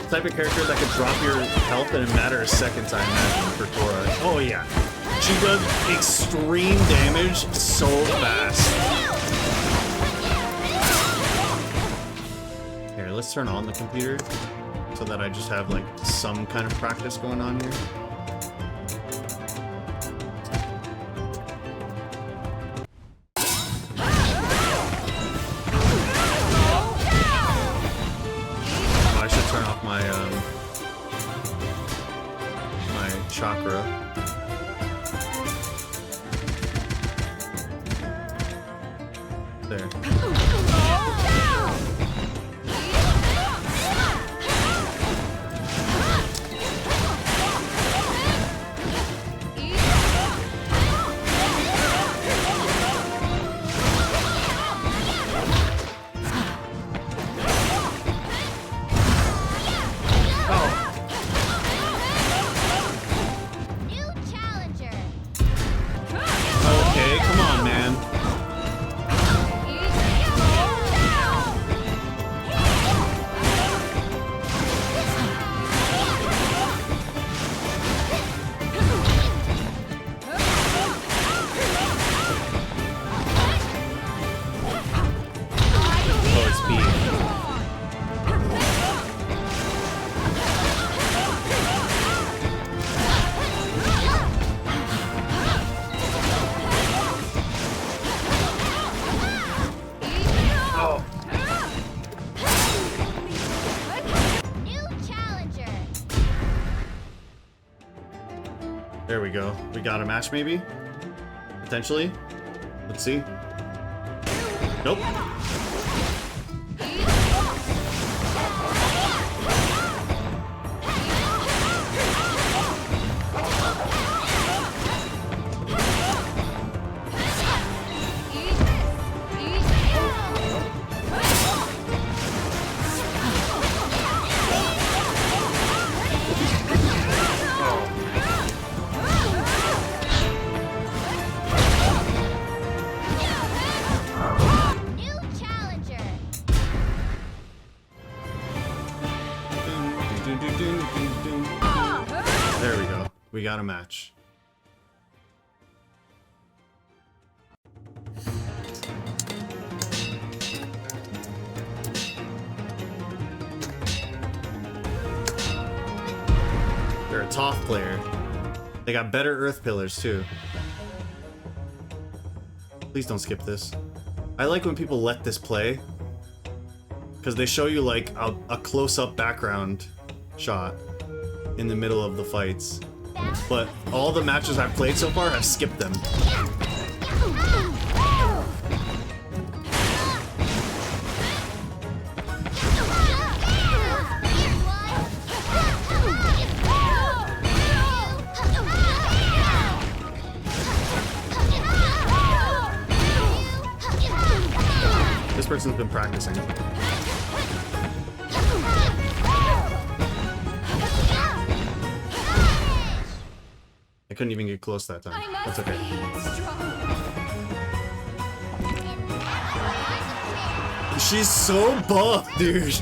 Type of character that could drop your health in a matter of seconds, I imagine, for Korra. Oh yeah, she does extreme damage so fast. Here, let's turn on the computer so that I just have like some kind of practice going on here. Turn off my my chakra. There. There we go. We got a match, maybe? Potentially? Let's see. Nope. There we go. We got a match. They're a Toph player. They got better Earth pillars too. Please don't skip this. I like when people let this play, because they show you like a close-up background shot in the middle of the fights. But all the matches I've played so far have skipped them. This person's been practicing. couldn't even get close that time. I must That's okay. be strong. She's so buff, dude.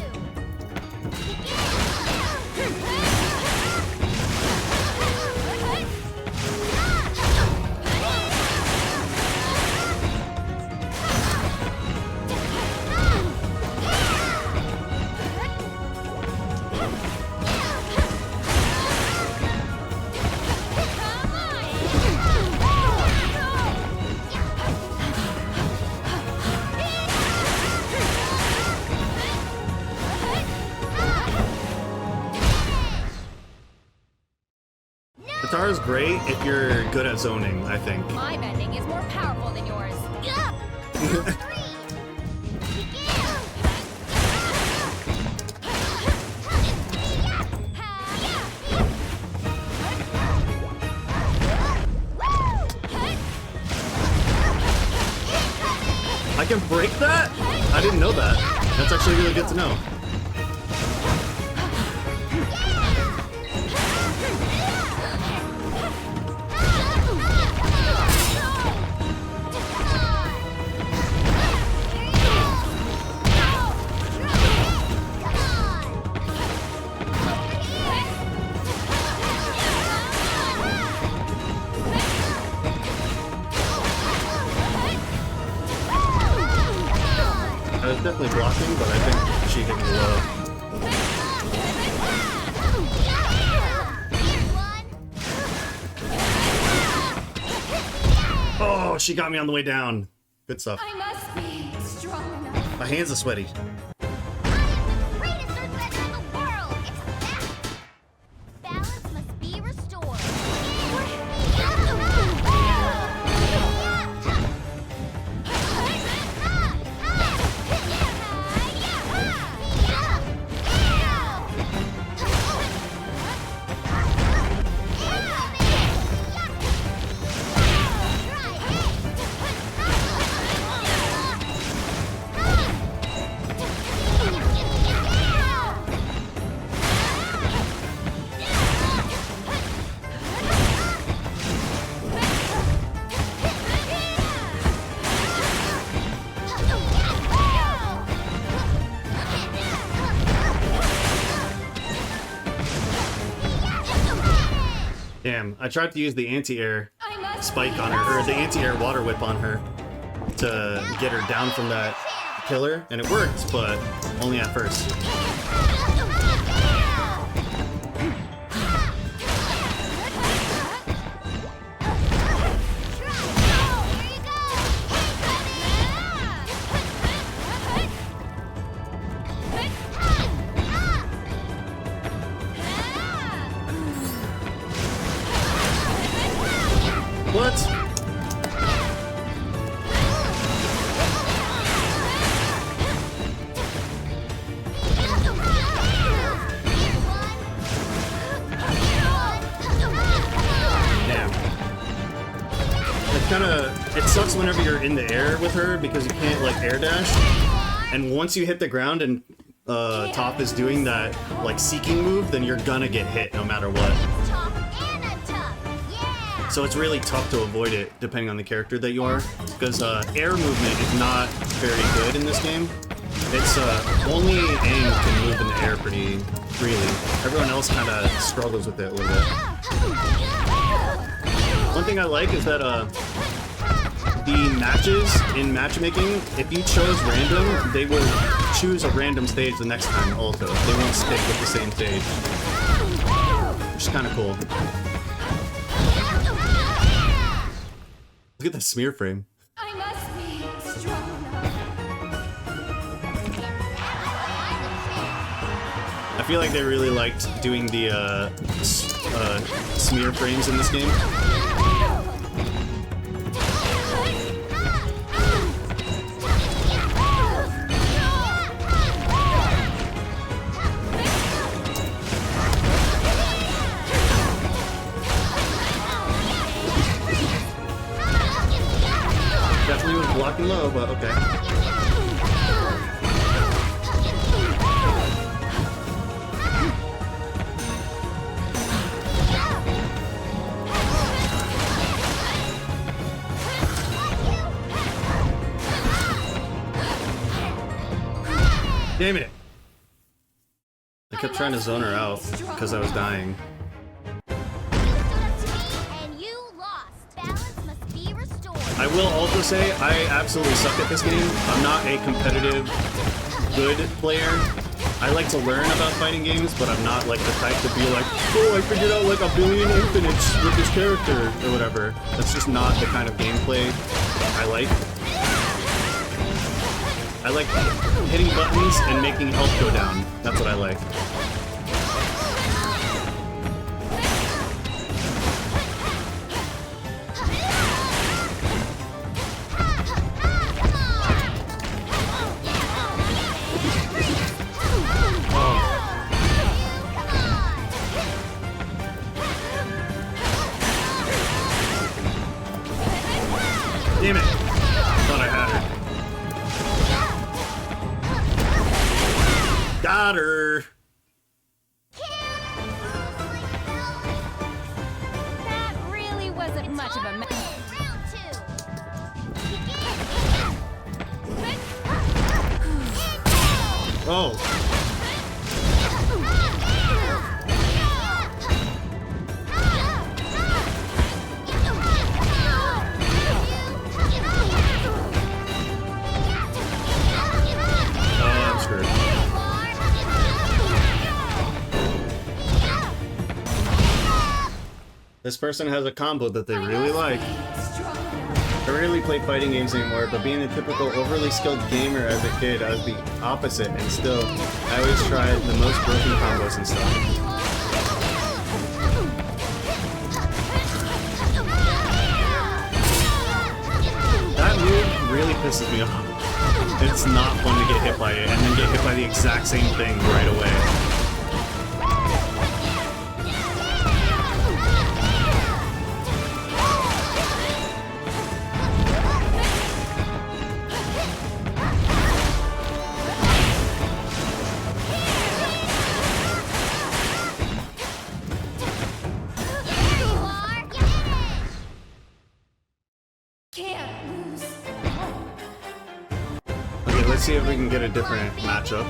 Katara's great if you're good at zoning, I think. My bending is more powerful than yours. I can break that? I didn't know that. That's actually really good to know. I was definitely blocking, but I think she hit me low. Oh, she got me on the way down. Good stuff. I must be strong enough. My hands are sweaty. Balance must be restored. Damn, I tried to use the anti-air I must spike be on her, or the strong. anti-air water whip on her to get her down from that pillar, and it worked, but only at first. What? It sucks whenever you're in the air with her because you can't like air dash, and once you hit the ground and Toph is doing that like seeking move, then you're gonna get hit no matter what. So it's really tough to avoid it depending on the character that you are, because air movement is not very good in this game. It's only Aang can move in the air pretty freely. Everyone else kind of struggles with it a little bit. One thing I like is that the matches in matchmaking, if you chose random, they will choose a random stage the next time also. They won't stick with the same stage, which is kind of cool. Look at that smear frame. I must be strong enough. I feel like they really liked doing the smear frames in this game. Definitely was blocking low, but okay. Damn it! I kept trying to zone her out because I was dying. You stood up to me and you lost. Balance must be restored. I will also say I absolutely suck at this game. I'm not a competitive, good player. I like to learn about fighting games, but I'm not like the type to be like, oh, I figured out like a billion infinites with this character or whatever. That's just not the kind of gameplay I like. I like hitting buttons and making health go down. That's what I like. Damn it! Thought I had her. Got her! That really wasn't much of a mess. Round 2. Oh! I'm screwed. This person has a combo that they really like. I rarely play fighting games anymore, but being a typical overly skilled gamer as a kid, I was the opposite, and still, I always tried the most broken combos and stuff. That move really pisses me off. It's not fun to get hit by it, and then get hit by the exact same thing right away. Let's see if we can get a different matchup.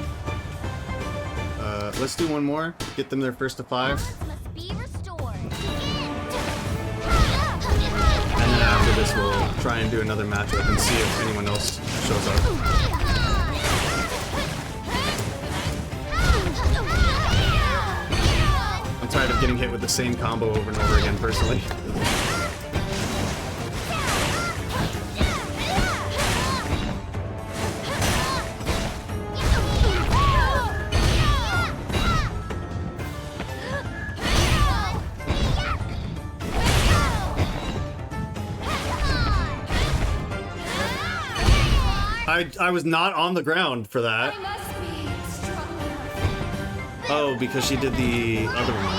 Let's do one more. Get them their first to 5. Must be restored. And then after this, we'll try and do another matchup and see if anyone else shows up. I'm tired of getting hit with the same combo over and over again, personally. I was not on the ground for that. I must be strong enough. Oh, because she did the other one.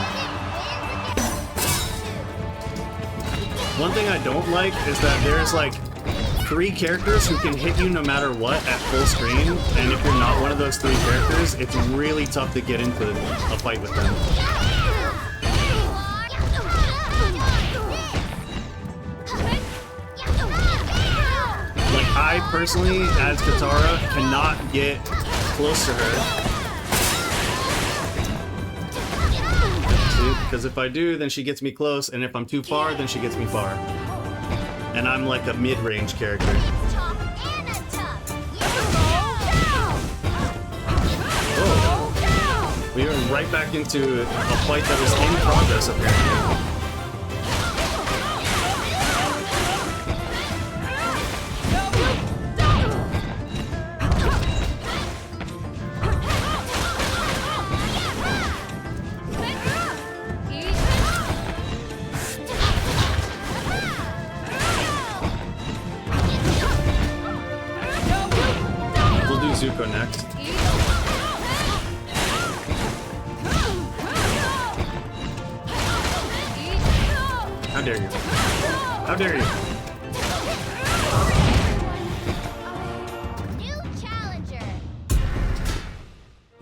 One thing I don't like is that there's like 3 characters who can hit you no matter what at full screen, and if you're not one of those 3 characters, it's really tough to get into a fight with them. I personally, as Katara, cannot get close to her. See? Because if I do, then she gets me close, and if I'm too far, then she gets me far. And I'm like a mid-range character. Oh. We went right back into a fight that was in progress, apparently. Zuko next. How dare you? How dare you? New challenger.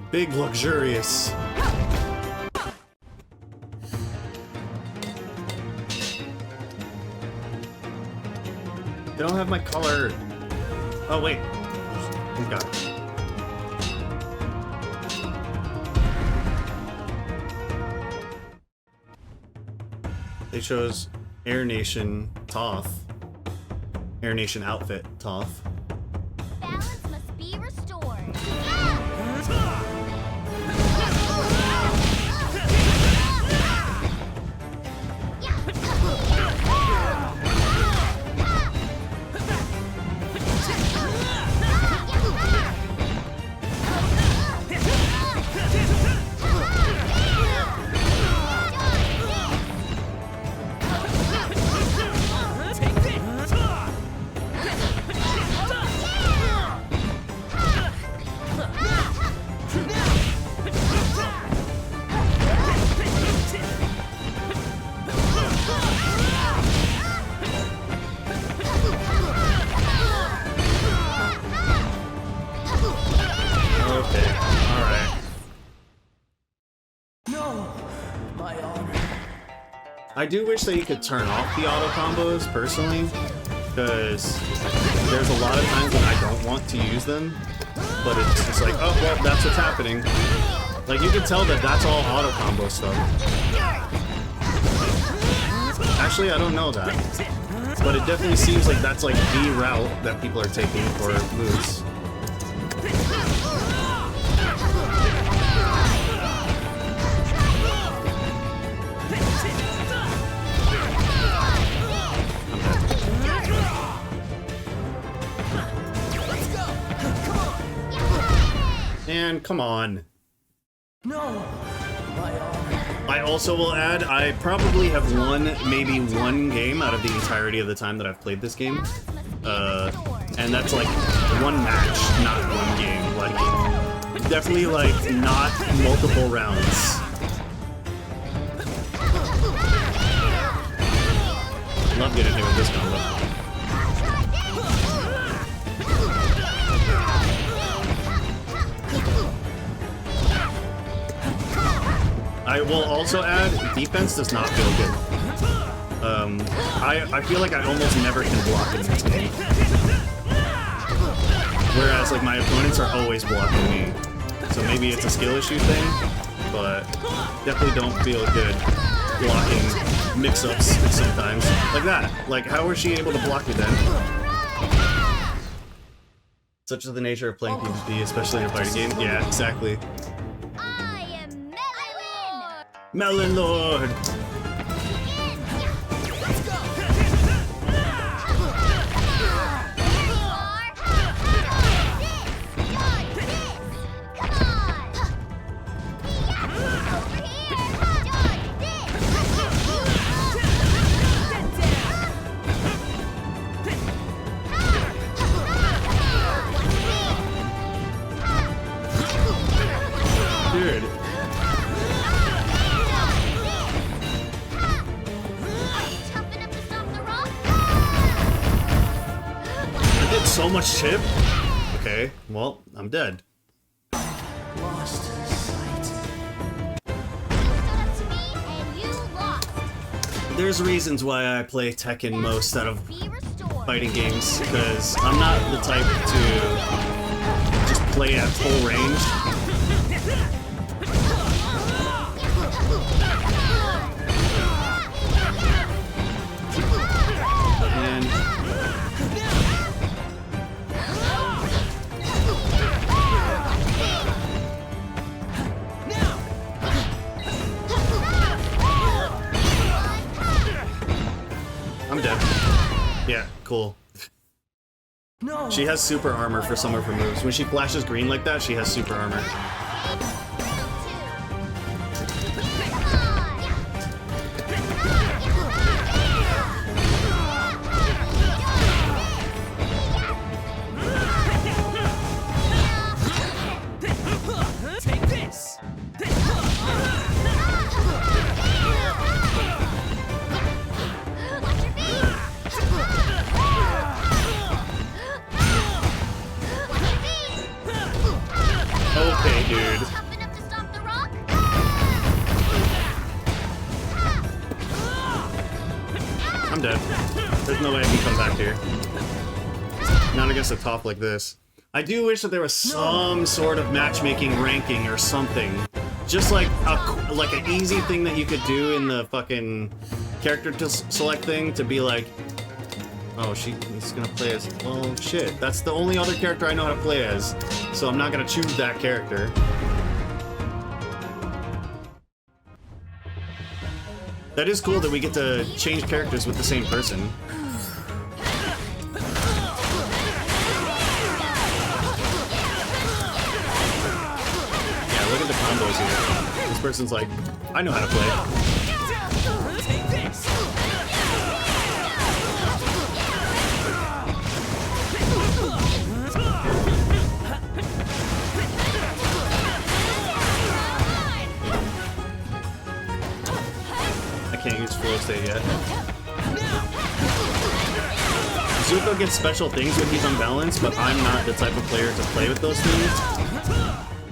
Big luxurious. They don't have my color. Oh wait. Got it. they chose Air Nation Toph. Air Nation outfit Toph. Balance must be restored. I do wish that you could turn off the auto combos, personally, because there's a lot of times when I don't want to use them, but it's just like, oh, well, that's what's happening. Like, you can tell that that's all auto combo stuff. Actually, I don't know that, but it definitely seems like that's like the route that people are taking for moves. Man, come on. No. I also will add, I probably have won maybe one game out of the entirety of the time that I've played this game. And that's like one match, not one game. Like, definitely like not multiple rounds. Love getting hit with this combo. I will also add, defense does not feel good. I feel like I almost never can block in this game. Whereas, like, my opponents are always blocking me. So maybe it's a skill issue thing, but definitely don't feel good blocking mix-ups sometimes. Like that. Like, how was she able to block me then? Such is the nature of playing PvP, especially in a fighting game. Yeah, exactly. Melon Lord! Dude. So much chip? Okay, well, I'm dead. Lost sight. There's reasons why I play Tekken most out of fighting games, because I'm not the type to just play at full range. I'm dead. Yeah, cool. No. She has super armor for some of her moves. When she flashes green like that, she has super armor. Take this. Okay, dude. I'm dead. There's no way I can come back here. Not against a top like this. I do wish that there was some sort of matchmaking ranking or something. Just like an easy thing that you could do in the fucking character to select thing to be like, oh, he's gonna play as, well, shit. That's the only other character I know how to play as, so I'm not gonna choose that character. That is cool that we get to change characters with the same person. Yeah, look at the combos here. This person's like, I know how to play. Take this. I can't use flow state yet. Zuko gets special things when he's unbalanced, but I'm not the type of player to play with those things.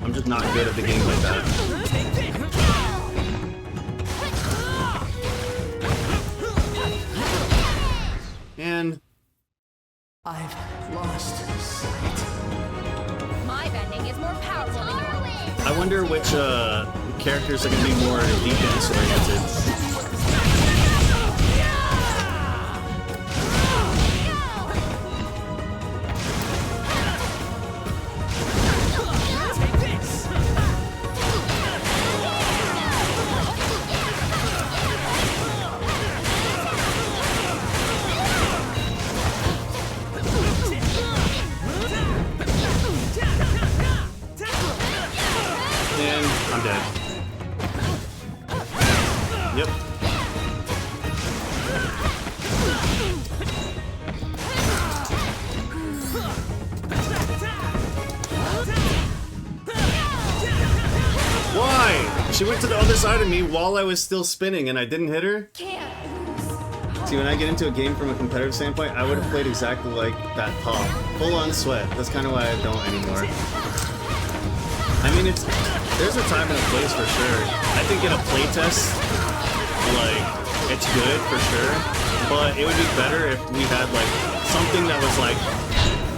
I'm just not good at the game like that. And I've lost sight. My bending is more powerful than yours. I wonder which characters are going to be more defense oriented. Take this. And I'm dead. Yep. Why? She went to the other side of me while I was still spinning and I didn't hit her? Can't. See, when I get into a game from a competitive standpoint, I would have played exactly like that Toph. Full on sweat. That's kind of why I don't anymore. I mean, there's a time and a place for sure. I think in a playtest, like, it's good for sure, but it would be better if we had like something that was like,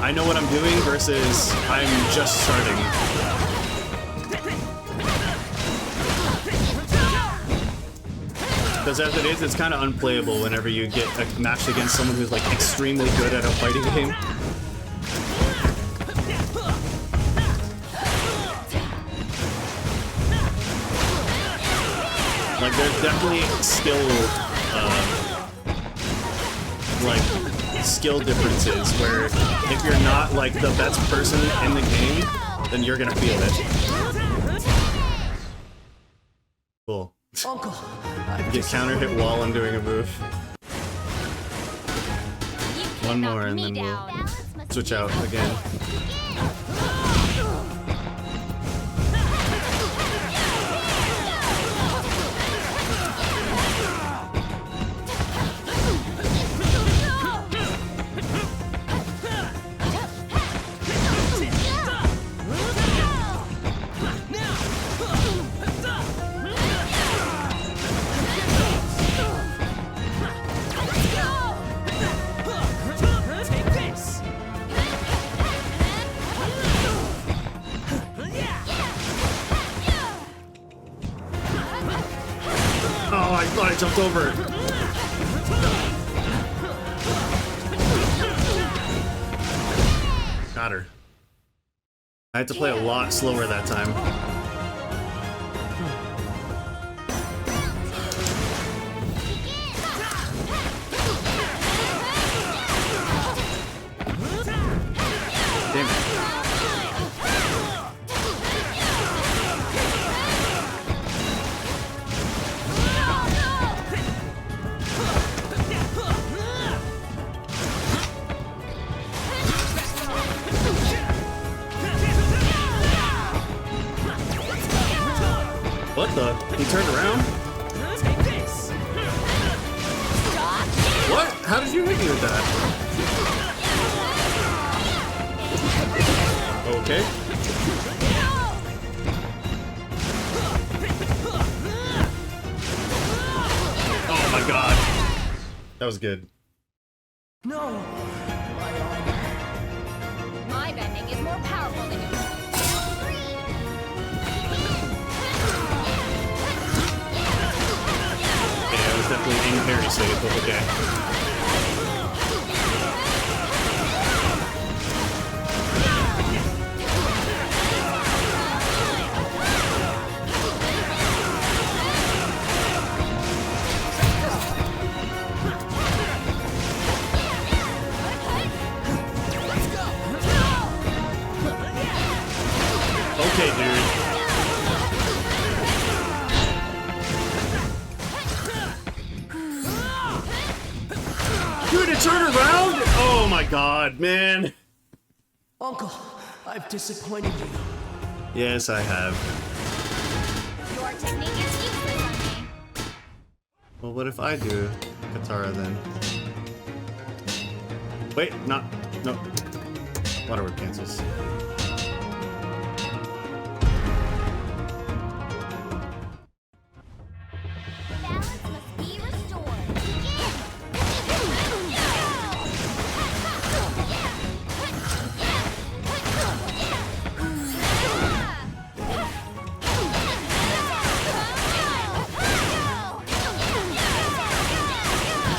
I know what I'm doing versus I'm just starting. Because as it is, it's kind of unplayable whenever you get matched against someone who's like extremely good at a fighting game. Like, there's definitely skill differences where if you're not like the best person in the game, then you're gonna feel it. Cool. Uncle, Get counter hit while I'm doing a move. One more and then we'll switch out again. take this. Oh, I thought I jumped over it. Got her. I had to play a lot slower that time. Damn it. What the? He turned around? Take this. What? How did you hit me with that? Okay. Oh my god. That was good. No. My bending is more powerful than yours. Yeah, it was basically in parry state, but okay. Okay, dude. Dude, it turned around? Oh my god, man. Uncle, I've disappointed you. Yes, I have. Your technique is useless on me. Well, what if I do Katara then? Wait, no. Waterward cancels. Balance must be restored.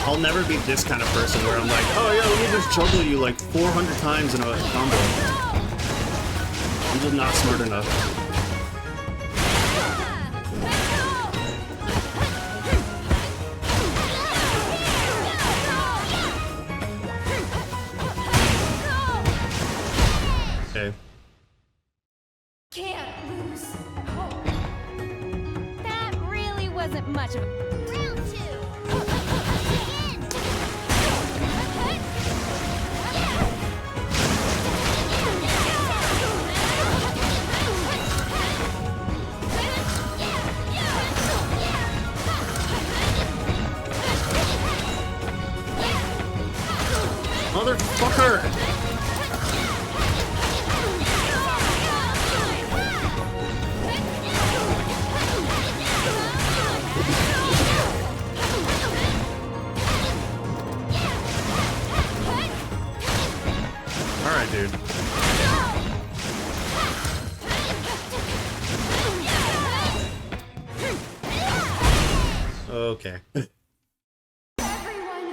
I'll never be this kind of person where I'm like, oh yeah, let me just juggle you like 400 times in a combo. I'm just not smart enough. Okay. Can't lose hope. That really wasn't much of a... Round 2. Motherfucker! Alright, dude. Okay. Everyone,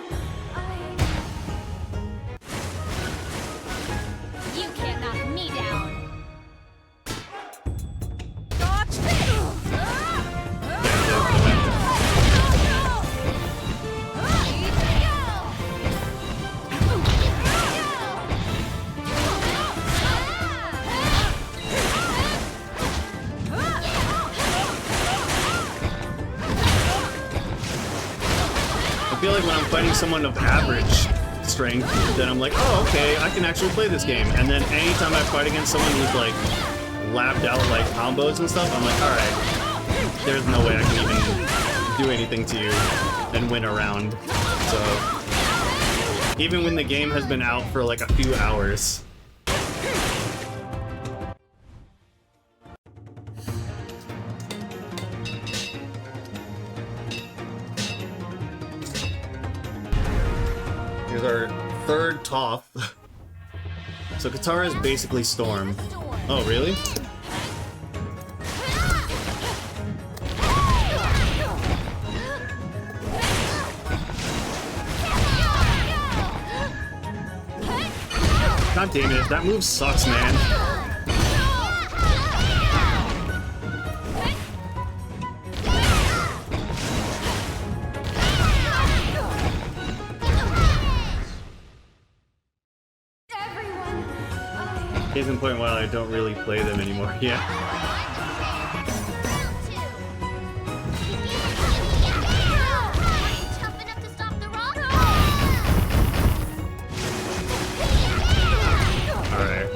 You can't knock me down. Dodge this! I feel like when I'm fighting someone of average strength, then I'm like, oh, okay, I can actually play this game. And then anytime I fight against someone who's like lapped out like combos and stuff, I'm like, alright, there's no way I can even do anything to you and win a round. So, even when the game has been out for like a few hours. Here's our third Toph. So Katara is basically Storm. Oh, really? God damn it, that move sucks, man. Case in point, while I don't really play them anymore. Yeah. Tough enough to stop the rock? Alright.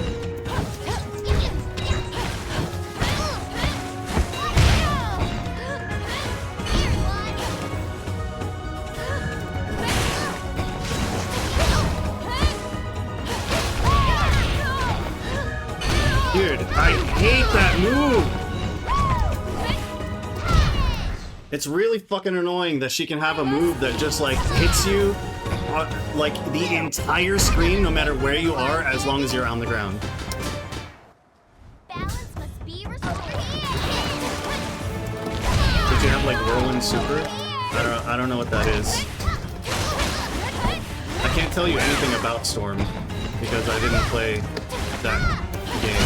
Dude, I hate that move! It's really fucking annoying that she can have a move that just like hits you like the entire screen no matter where you are as long as you're on the ground. Balance must be restored. Did you have like Whirlwind Super? I don't know what that is. I can't tell you anything about Storm because I didn't play that game.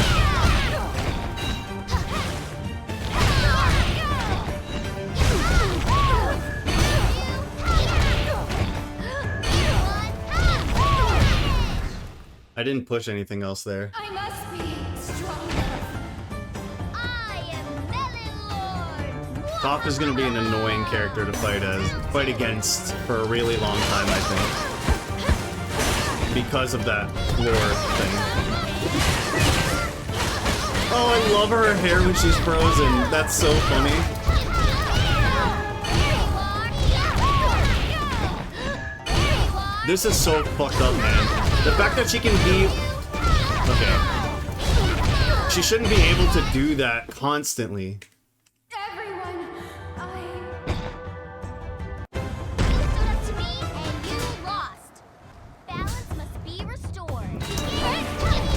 I didn't push anything else there. I must be stronger. I am Melon Lord. Toph is gonna be an annoying character to fight against for a really long time, I think. Because of that lore thing. Oh, I love her hair when she's frozen. That's so funny. This is so fucked up, man. The fact that she can be... Okay. She shouldn't be able to do that constantly. Everyone, You stood up to me and you lost. Balance must be restored.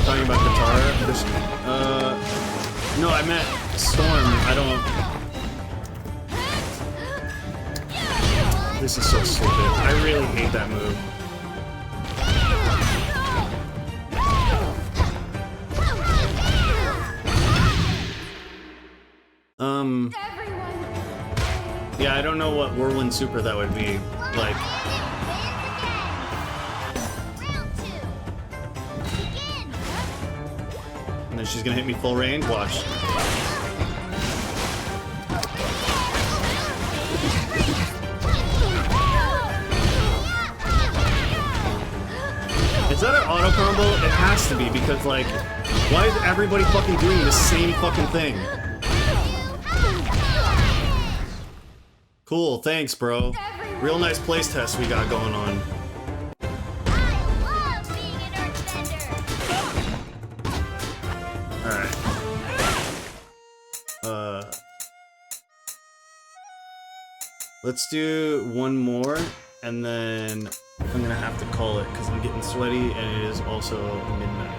Talking about Katara? No, I meant Storm. I don't... This is so stupid. I really hate that move. Yeah, I don't know what whirlwind super that would be. Like, Round 2. Begin. and then she's gonna hit me full range. Watch. Is that an auto combo? It has to be, because like, why is everybody fucking doing the same fucking thing? Cool, thanks, bro. Real nice place test we got going on. I love being an earthbender. Alright. Let's do one more, and then I'm gonna have to call it because I'm getting sweaty and it is also midnight.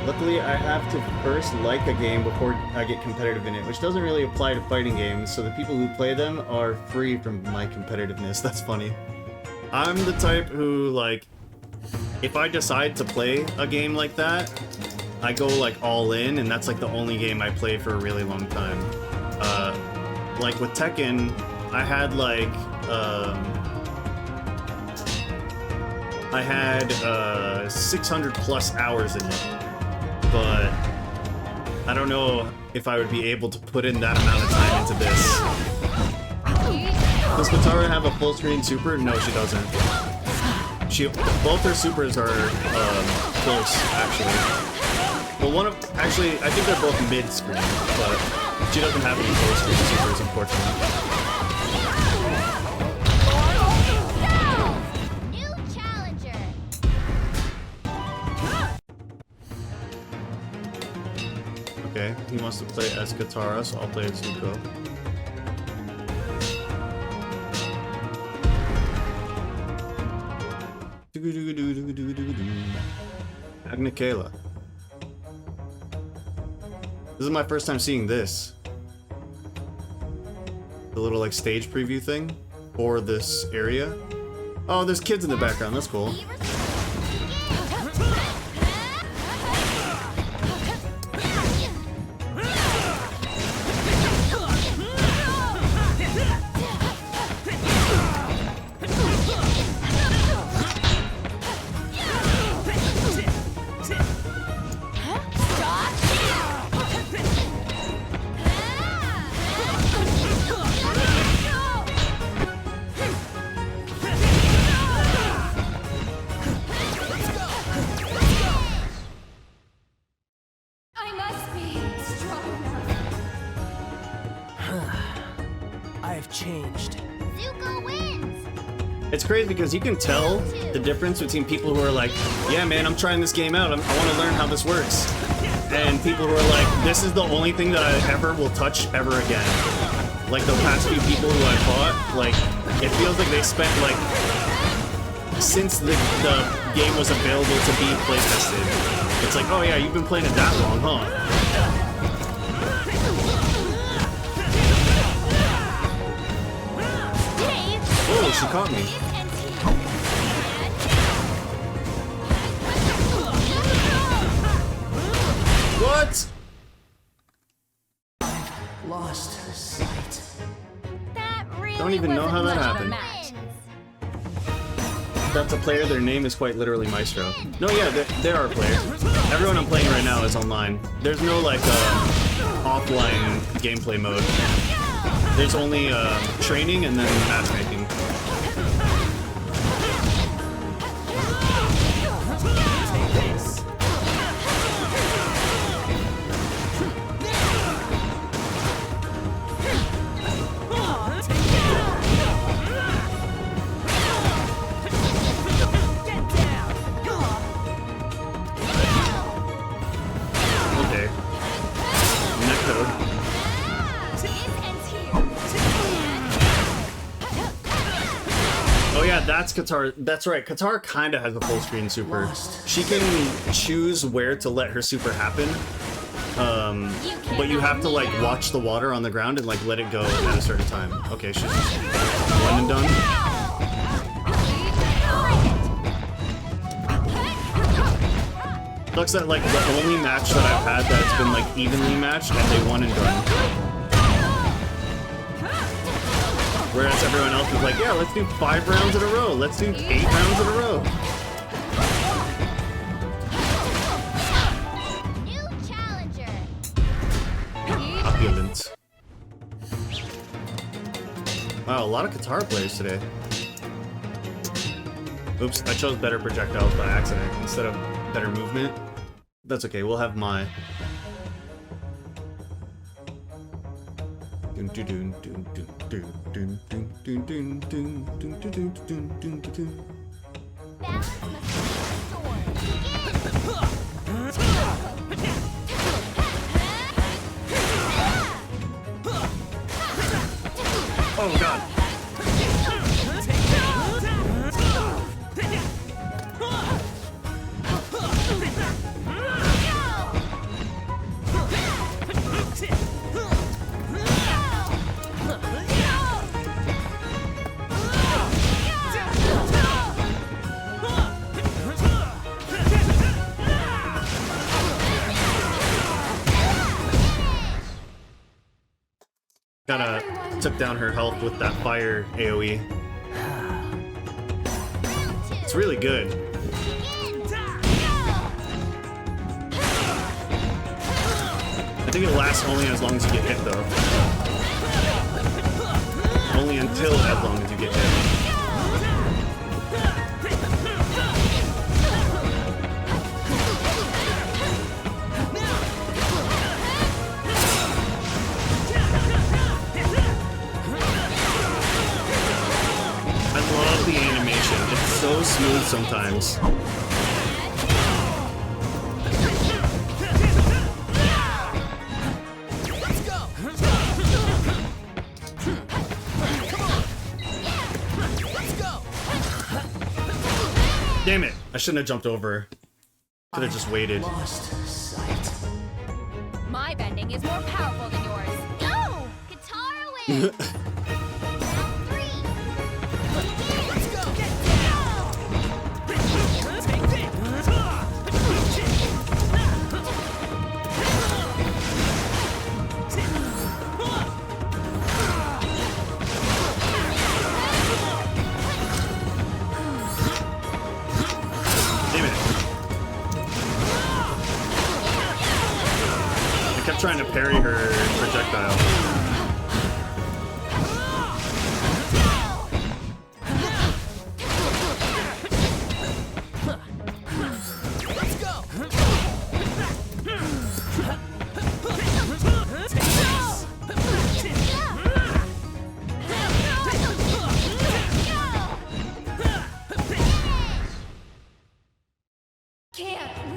Luckily, I have to first like a game before I get competitive in it, which doesn't really apply to fighting games, so the people who play them are free from my competitiveness. That's funny. I'm the type who, like, if I decide to play a game like that, I go, like, all in, and that's, like, the only game I play for a really long time. Like, with Tekken, I had, like, 600 plus hours in it. But I don't know if I would be able to put in that amount of time into this. Does Katara have a full screen super? No, she doesn't. Both her supers are close, actually. Well, actually, I think they're both mid screen, but she doesn't have any full screen supers, unfortunately. New challenger. Okay, he wants to play as Katara, so I'll play as Zuko. Agna Kayla. This is my first time seeing this. The little like stage preview thing for this area. Oh, there's kids in the background, that's cool. Be restored. I must be stronger. I've changed. Zuko wins. It's crazy because you can tell the difference between people who are like, yeah man, I'm trying this game out, I want to learn how this works. And people who are like, this is the only thing that I ever will touch ever again. Like the past few people who I fought, like, it feels like they spent like, since the game was available to be playtested, it's like, oh yeah, you've been playing it that long, huh? she caught me. What? Lost her sight. That really Don't even know how wasn't that much of a happened. match. That's a player, their name is quite literally Maestro. No, yeah, there are players. Everyone I'm playing right now is online. There's no, like, offline gameplay mode. There's only, training and then matchmaking. Okay. Netcode. Oh yeah, that's Katara. That's right. Katara kind of has a full screen super. She can choose where to let her super happen. But you have to like watch the water on the ground and like let it go at a certain time. Okay, she's just one and done. Looks like the only match that I've had that's been like evenly matched and they won and done. Whereas everyone else is like, yeah, let's do 5 rounds in a row. Let's do 8 rounds in a row. New challenger. Opulent. Wow, a lot of Katara players today. Oops, I chose better projectiles by accident instead of better movement. That's okay, we'll have my... Balance must be restored. Oh god! Kinda took down her health with that fire AoE. It's really good. I think it lasts only as long as you get hit though. Only until as long as you get hit. The animation, it's so smooth sometimes. Damn it, I shouldn't have jumped over. Could have just waited. Lost sight. My bending is more powerful than yours. Go! Katara wins! Trying to parry her projectile.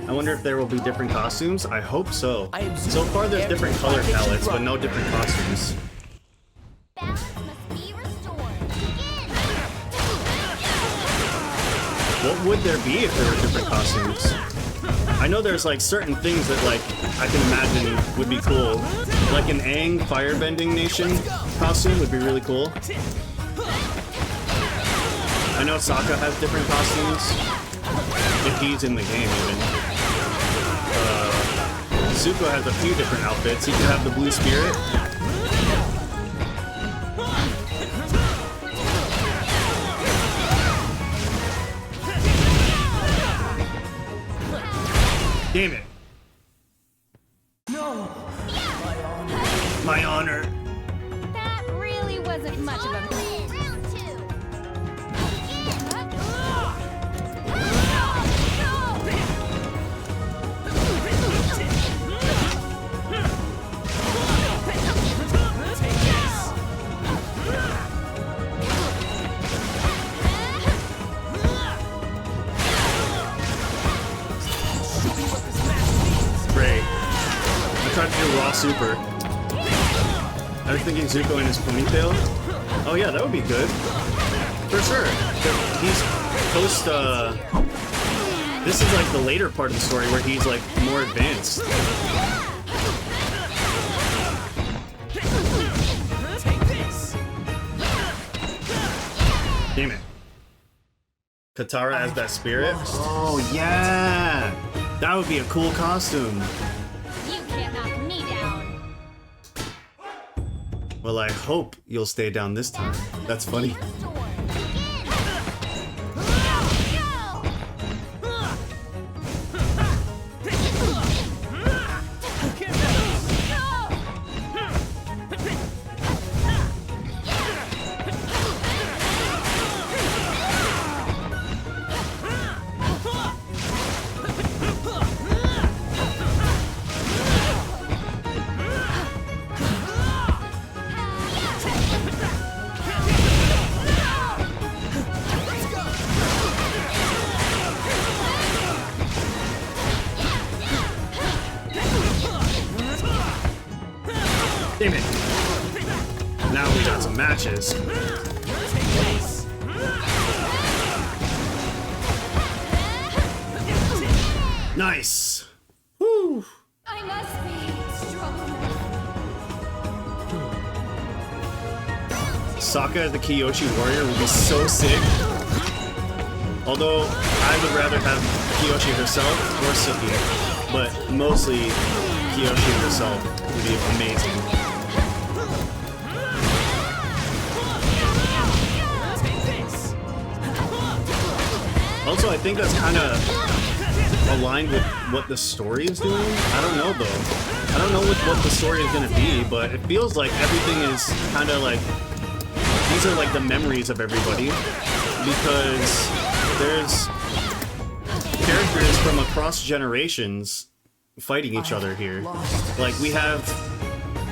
I wonder if there will be different costumes. I hope so. So far there's different color palettes, but no different costumes. Balance must be restored. What would there be if there were different costumes? I know there's like certain things that like I can imagine would be cool. Like an Aang Firebending Nation costume would be really cool. I know Sokka has different costumes. If he's in the game, even. Zuko has a few different outfits. He could have the blue spirit. Damn it. No! My honor. That really wasn't much of a Round 2. Great. I tried to do raw super. I was thinking Zuko in his ponytail. Oh yeah, that would be good. For sure. He's post, this is like the later part of the story where he's like more advanced. Damn it. Katara as that spirit? Oh yeah! That would be a cool costume. You can't knock me down. Well, I hope you'll stay down this time. That's funny. Damn it. Now we got some matches. Nice. Woo. I must be strong. Sokka as the Kyoshi warrior would be so sick. Although I would rather have Kyoshi herself or Suki, but mostly Kyoshi herself would be amazing. Also, I think that's kind of aligned with what the story is doing. I don't know though. I don't know what the story is gonna be, but it feels like everything is kind of like, these are like the memories of everybody, because there's characters from across generations fighting each other here. Like we have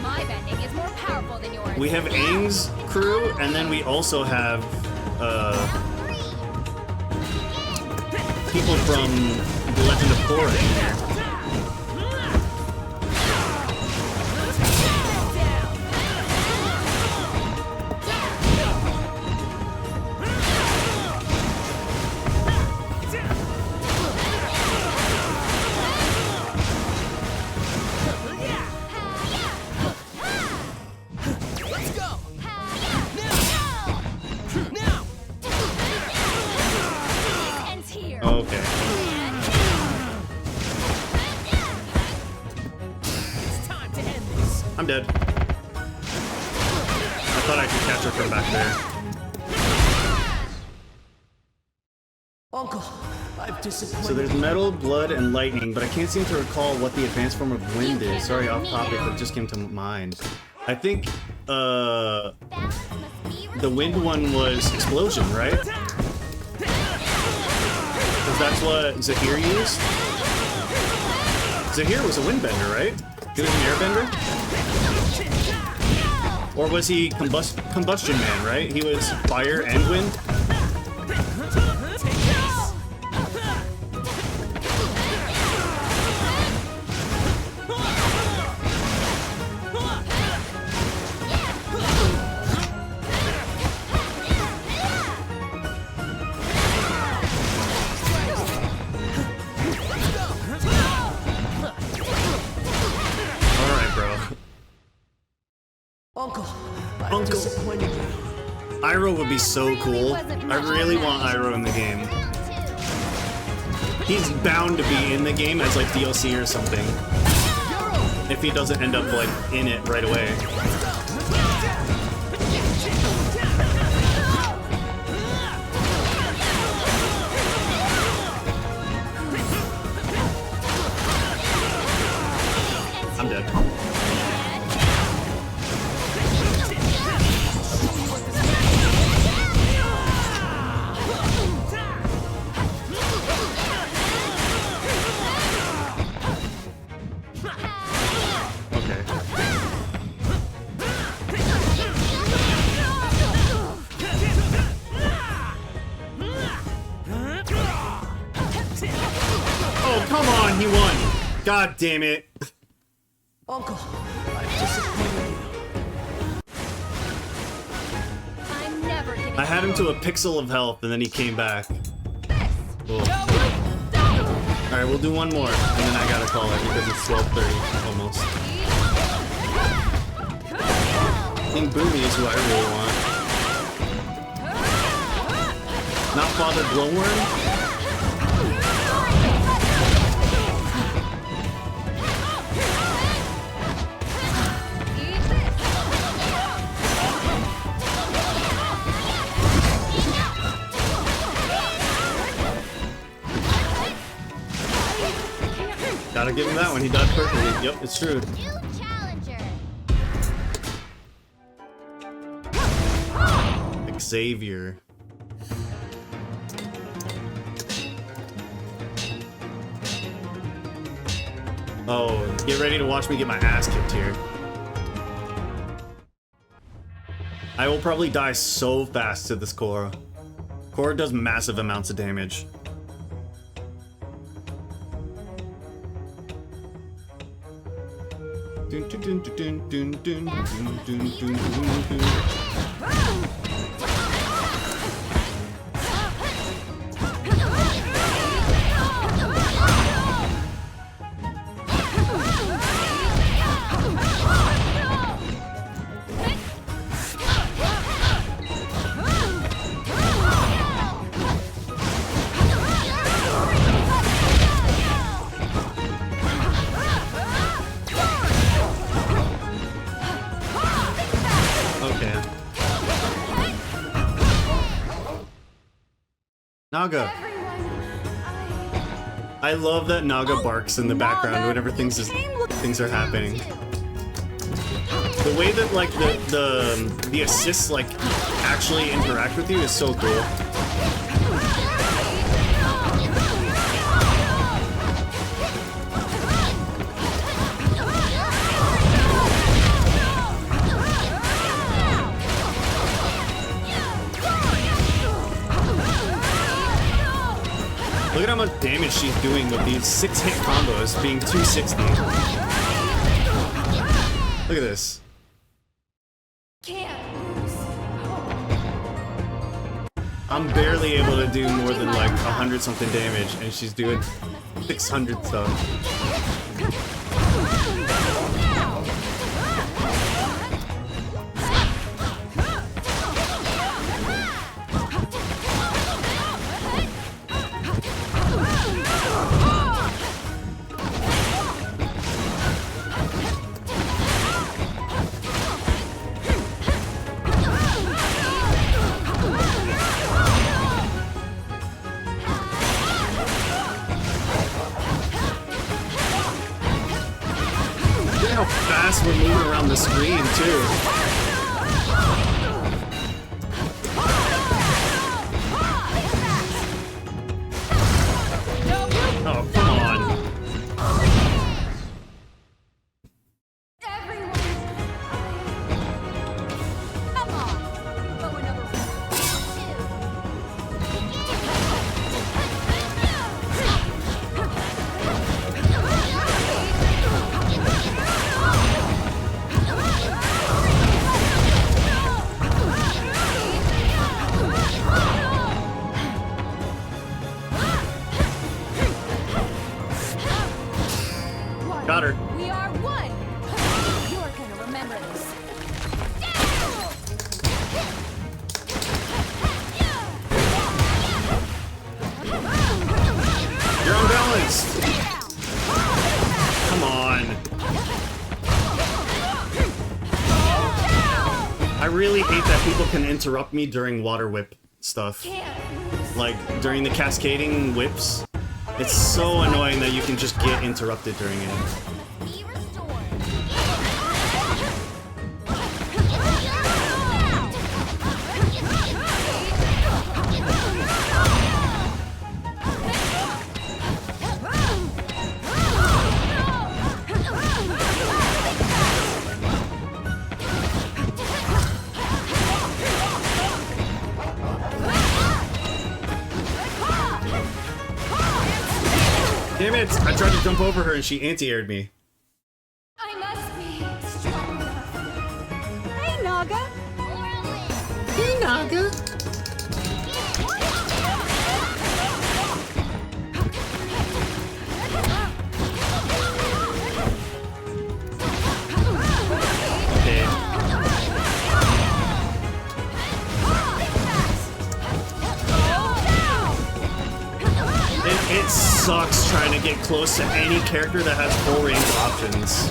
My bending is more powerful than yours. we have Aang's crew, and then we also have people from The Legend of Korra in here. Ends here. Okay. It's time to end this. I'm dead. I thought I could catch her from back there. Uncle, I've disappointed So there's metal, blood, and lightning, but I can't seem to recall what the advanced form of wind is. Sorry, off topic, but it just came to mind. I think, the wind one was explosion, right? Because that's what Zahir used? Zahir was a windbender, right? He was an airbender? Or was he combustion man, right? He was fire and wind? Uncle, I've Uncle. disappointed you. Iroh would be so cool. I really want Iroh in the game. He's bound to be in the game as like DLC or something. If he doesn't end up like in it right away. I'm dead. Okay. Oh, come on, he won. God damn it. Uncle, I've disappointed you. I'm never giving I had him to a pixel of health and then he came back. Cool. Alright, we'll do one more and then I gotta call it because it's 12:30 almost. I think Boomy is who I really want. Not Father Glowworm? Gotta give him that one. He dodged perfectly. Yep, it's true. New challenger. Xavier. Oh, get ready to watch me get my ass kicked here. I will probably die so fast to this Korra. Korra does massive amounts of damage. Dun, dun, dun, dun, dun, dun, dun, dun, dun, dun, dun. Naga. I love that Naga barks in the background whenever things are happening. The way that like the assists like actually interact with you is so cool. Look at how much damage she's doing with these 6-hit combos being 260. Look at this. I'm barely able to do more than like 100 something damage and she's doing 600 stuff. We're moving around the screen too. Oh, come on. I really hate that people can interrupt me during water whip stuff. Like, during the cascading whips. It's so annoying that you can just get interrupted during it. Be restored. Damn it! I tried to jump over her and she anti-aired me. I must be strong enough. Hey, Naga. Hey, Naga! Okay. It sucks trying to get close to any character that has full range options.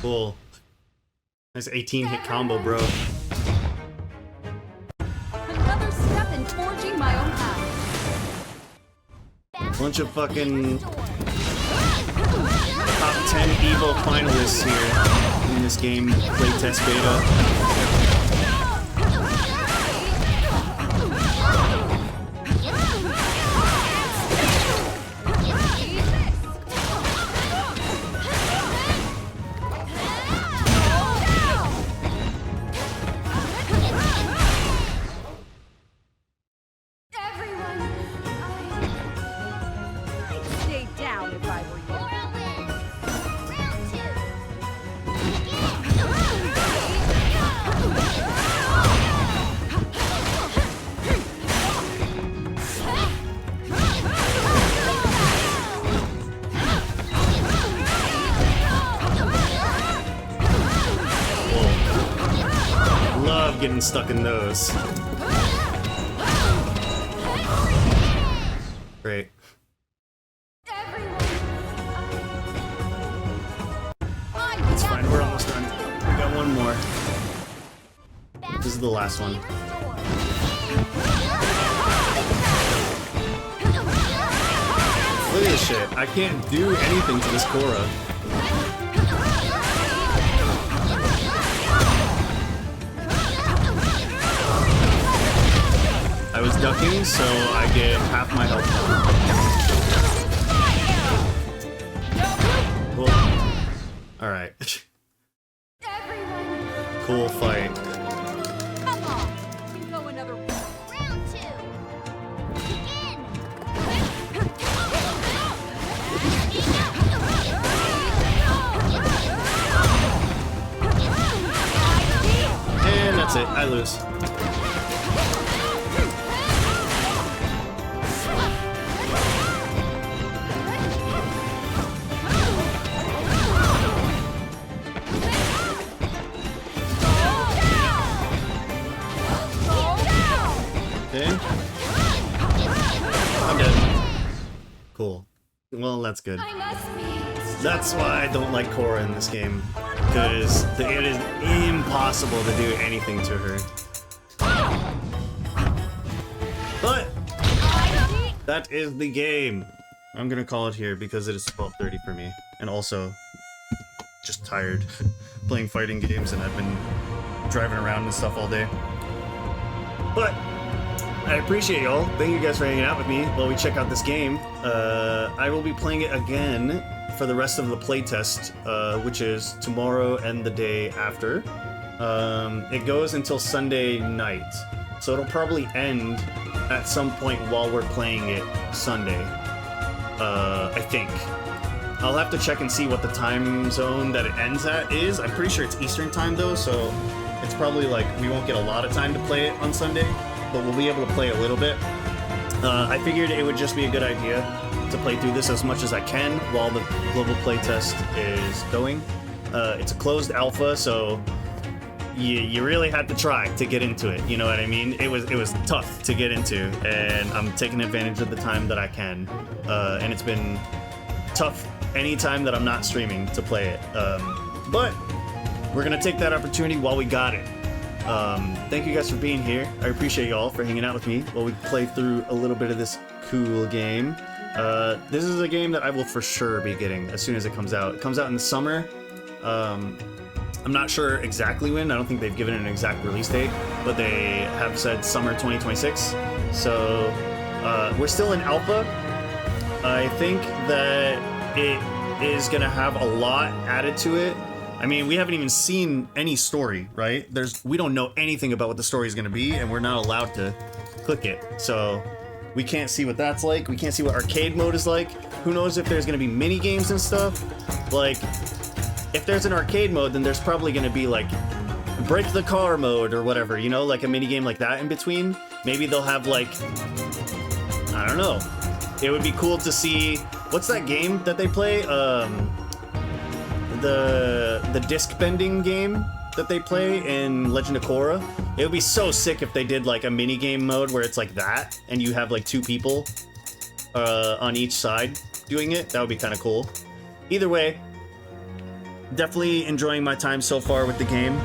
Cool. Nice 18-hit combo, bro. Another step in forging my own path. Bunch of fucking top 10 evil finalists here in this game playtest beta. Everyone, I'd stay down if I were you. Korra wins. Round 2. Love getting stuck in those. Great. It's fine, we're almost done. We got one more. This is the last one. Look at this shit. I can't do anything to this Korra. I was ducking, so I get half my health back. Cool. Alright. Cool fight. Come on, we can go another round. Round 2. Begin. And that's it. I lose. Okay. I'm dead. Cool. Well, that's good. I must be That's why I don't like Korra in this game. Because it is impossible to do anything to her. But that is the game. I'm gonna call it here because it is 12:30 for me. And also, just tired playing fighting games and I've been driving around and stuff all day. But I appreciate y'all. Thank you guys for hanging out with me while we check out this game. I will be playing it again for the rest of the playtest, which is tomorrow and the day after. It goes until Sunday night, so it'll probably end at some point while we're playing it Sunday. I think. I'll have to check and see what the time zone that it ends at is. I'm pretty sure it's Eastern time though, so it's probably like we won't get a lot of time to play it on Sunday, but we'll be able to play a little bit. I figured it would just be a good idea to play through this as much as I can while the global playtest is going. It's a closed alpha, so you really had to try to get into it. You know what I mean? It was tough to get into, and I'm taking advantage of the time that I can. And it's been tough any time that I'm not streaming to play it. But we're gonna take that opportunity while we got it. Thank you guys for being here. I appreciate y'all for hanging out with me while we play through a little bit of this cool game. This is a game that I will for sure be getting as soon as it comes out. It comes out in the summer. I'm not sure exactly when. I don't think they've given it an exact release date, but they have said summer 2026. So we're still in alpha. I think that it is gonna have a lot added to it. I mean, we haven't even seen any story, right? We don't know anything about what the story is gonna be, and we're not allowed to click it. So we can't see what that's like. We can't see what arcade mode is like. Who knows if there's gonna be mini games and stuff? Like, if there's an arcade mode, then there's probably gonna be like break the car mode or whatever, you know, like a mini game like that in between. Maybe they'll have like, I don't know. It would be cool to see, what's that game that they play? The disc bending game that they play in Legend of Korra. It would be so sick if they did like a mini game mode where it's like that, and you have like 2 people on each side doing it. That would be kind of cool. Either way, definitely enjoying my time so far with the game.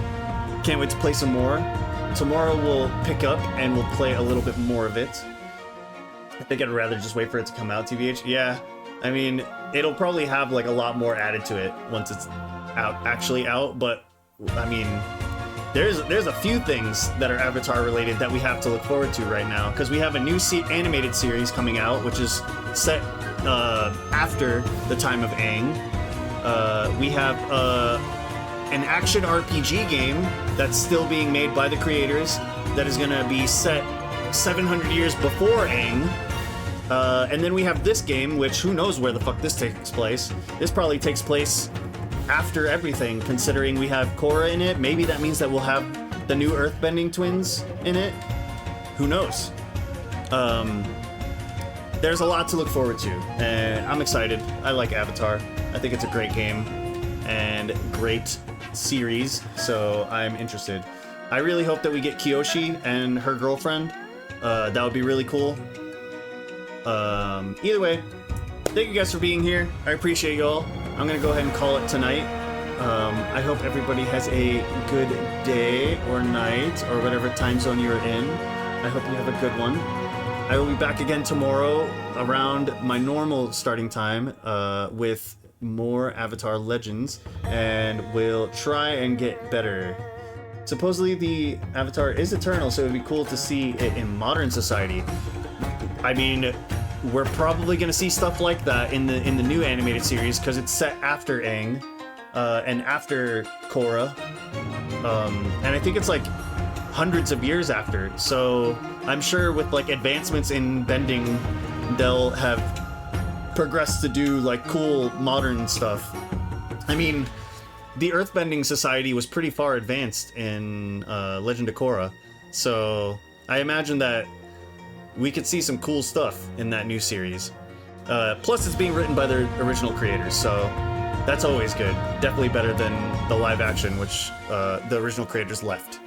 Can't wait to play some more. Tomorrow we'll pick up and we'll play a little bit more of it. I think I'd rather just wait for it to come out, TVH. Yeah, I mean, it'll probably have like a lot more added to it once it's actually out, but I mean, there's a few things that are Avatar related that we have to look forward to right now, because we have a new animated series coming out, which is set after the time of Aang. We have an action RPG game that's still being made by the creators that is gonna be set 700 years before Aang. And then we have this game, which who knows where the fuck this takes place. This probably takes place after everything, considering we have Korra in it. Maybe that means that we'll have the new Earthbending twins in it. Who knows? There's a lot to look forward to, and I'm excited. I like Avatar. I think it's a great game and great series, so I'm interested. I really hope that we get Kyoshi and her girlfriend. That would be really cool. Either way, thank you guys for being here. I appreciate y'all. I'm gonna go ahead and call it tonight. I hope everybody has a good day or night or whatever time zone you're in. I hope you have a good one. I will be back again tomorrow around my normal starting time with more Avatar Legends, and we'll try and get better. Supposedly the Avatar is eternal, so it would be cool to see it in modern society. I mean, we're probably gonna see stuff like that in the new animated series because it's set after Aang and after Korra, and I think it's like hundreds of years after. So I'm sure with like advancements in bending, they'll have progressed to do like cool modern stuff. I mean, the Earthbending Society was pretty far advanced in Legend of Korra, so I imagine that we could see some cool stuff in that new series. Plus, it's being written by the original creators, so that's always good. Definitely better than the live action, which the original creators left.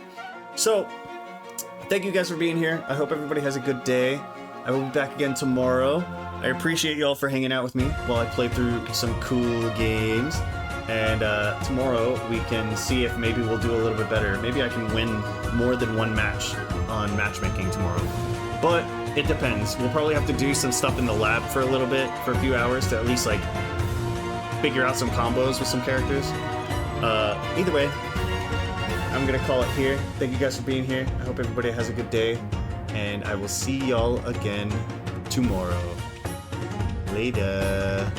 So, thank you guys for being here. I hope everybody has a good day. I will be back again tomorrow. I appreciate y'all for hanging out with me while I play through some cool games. And tomorrow we can see if maybe we'll do a little bit better. Maybe I can win more than one match on matchmaking tomorrow. But it depends. We'll probably have to do some stuff in the lab for a little bit, for a few hours, to at least like figure out some combos with some characters. Either way, I'm gonna call it here. Thank you guys for being here. I hope everybody has a good day, and I will see y'all again tomorrow. Later.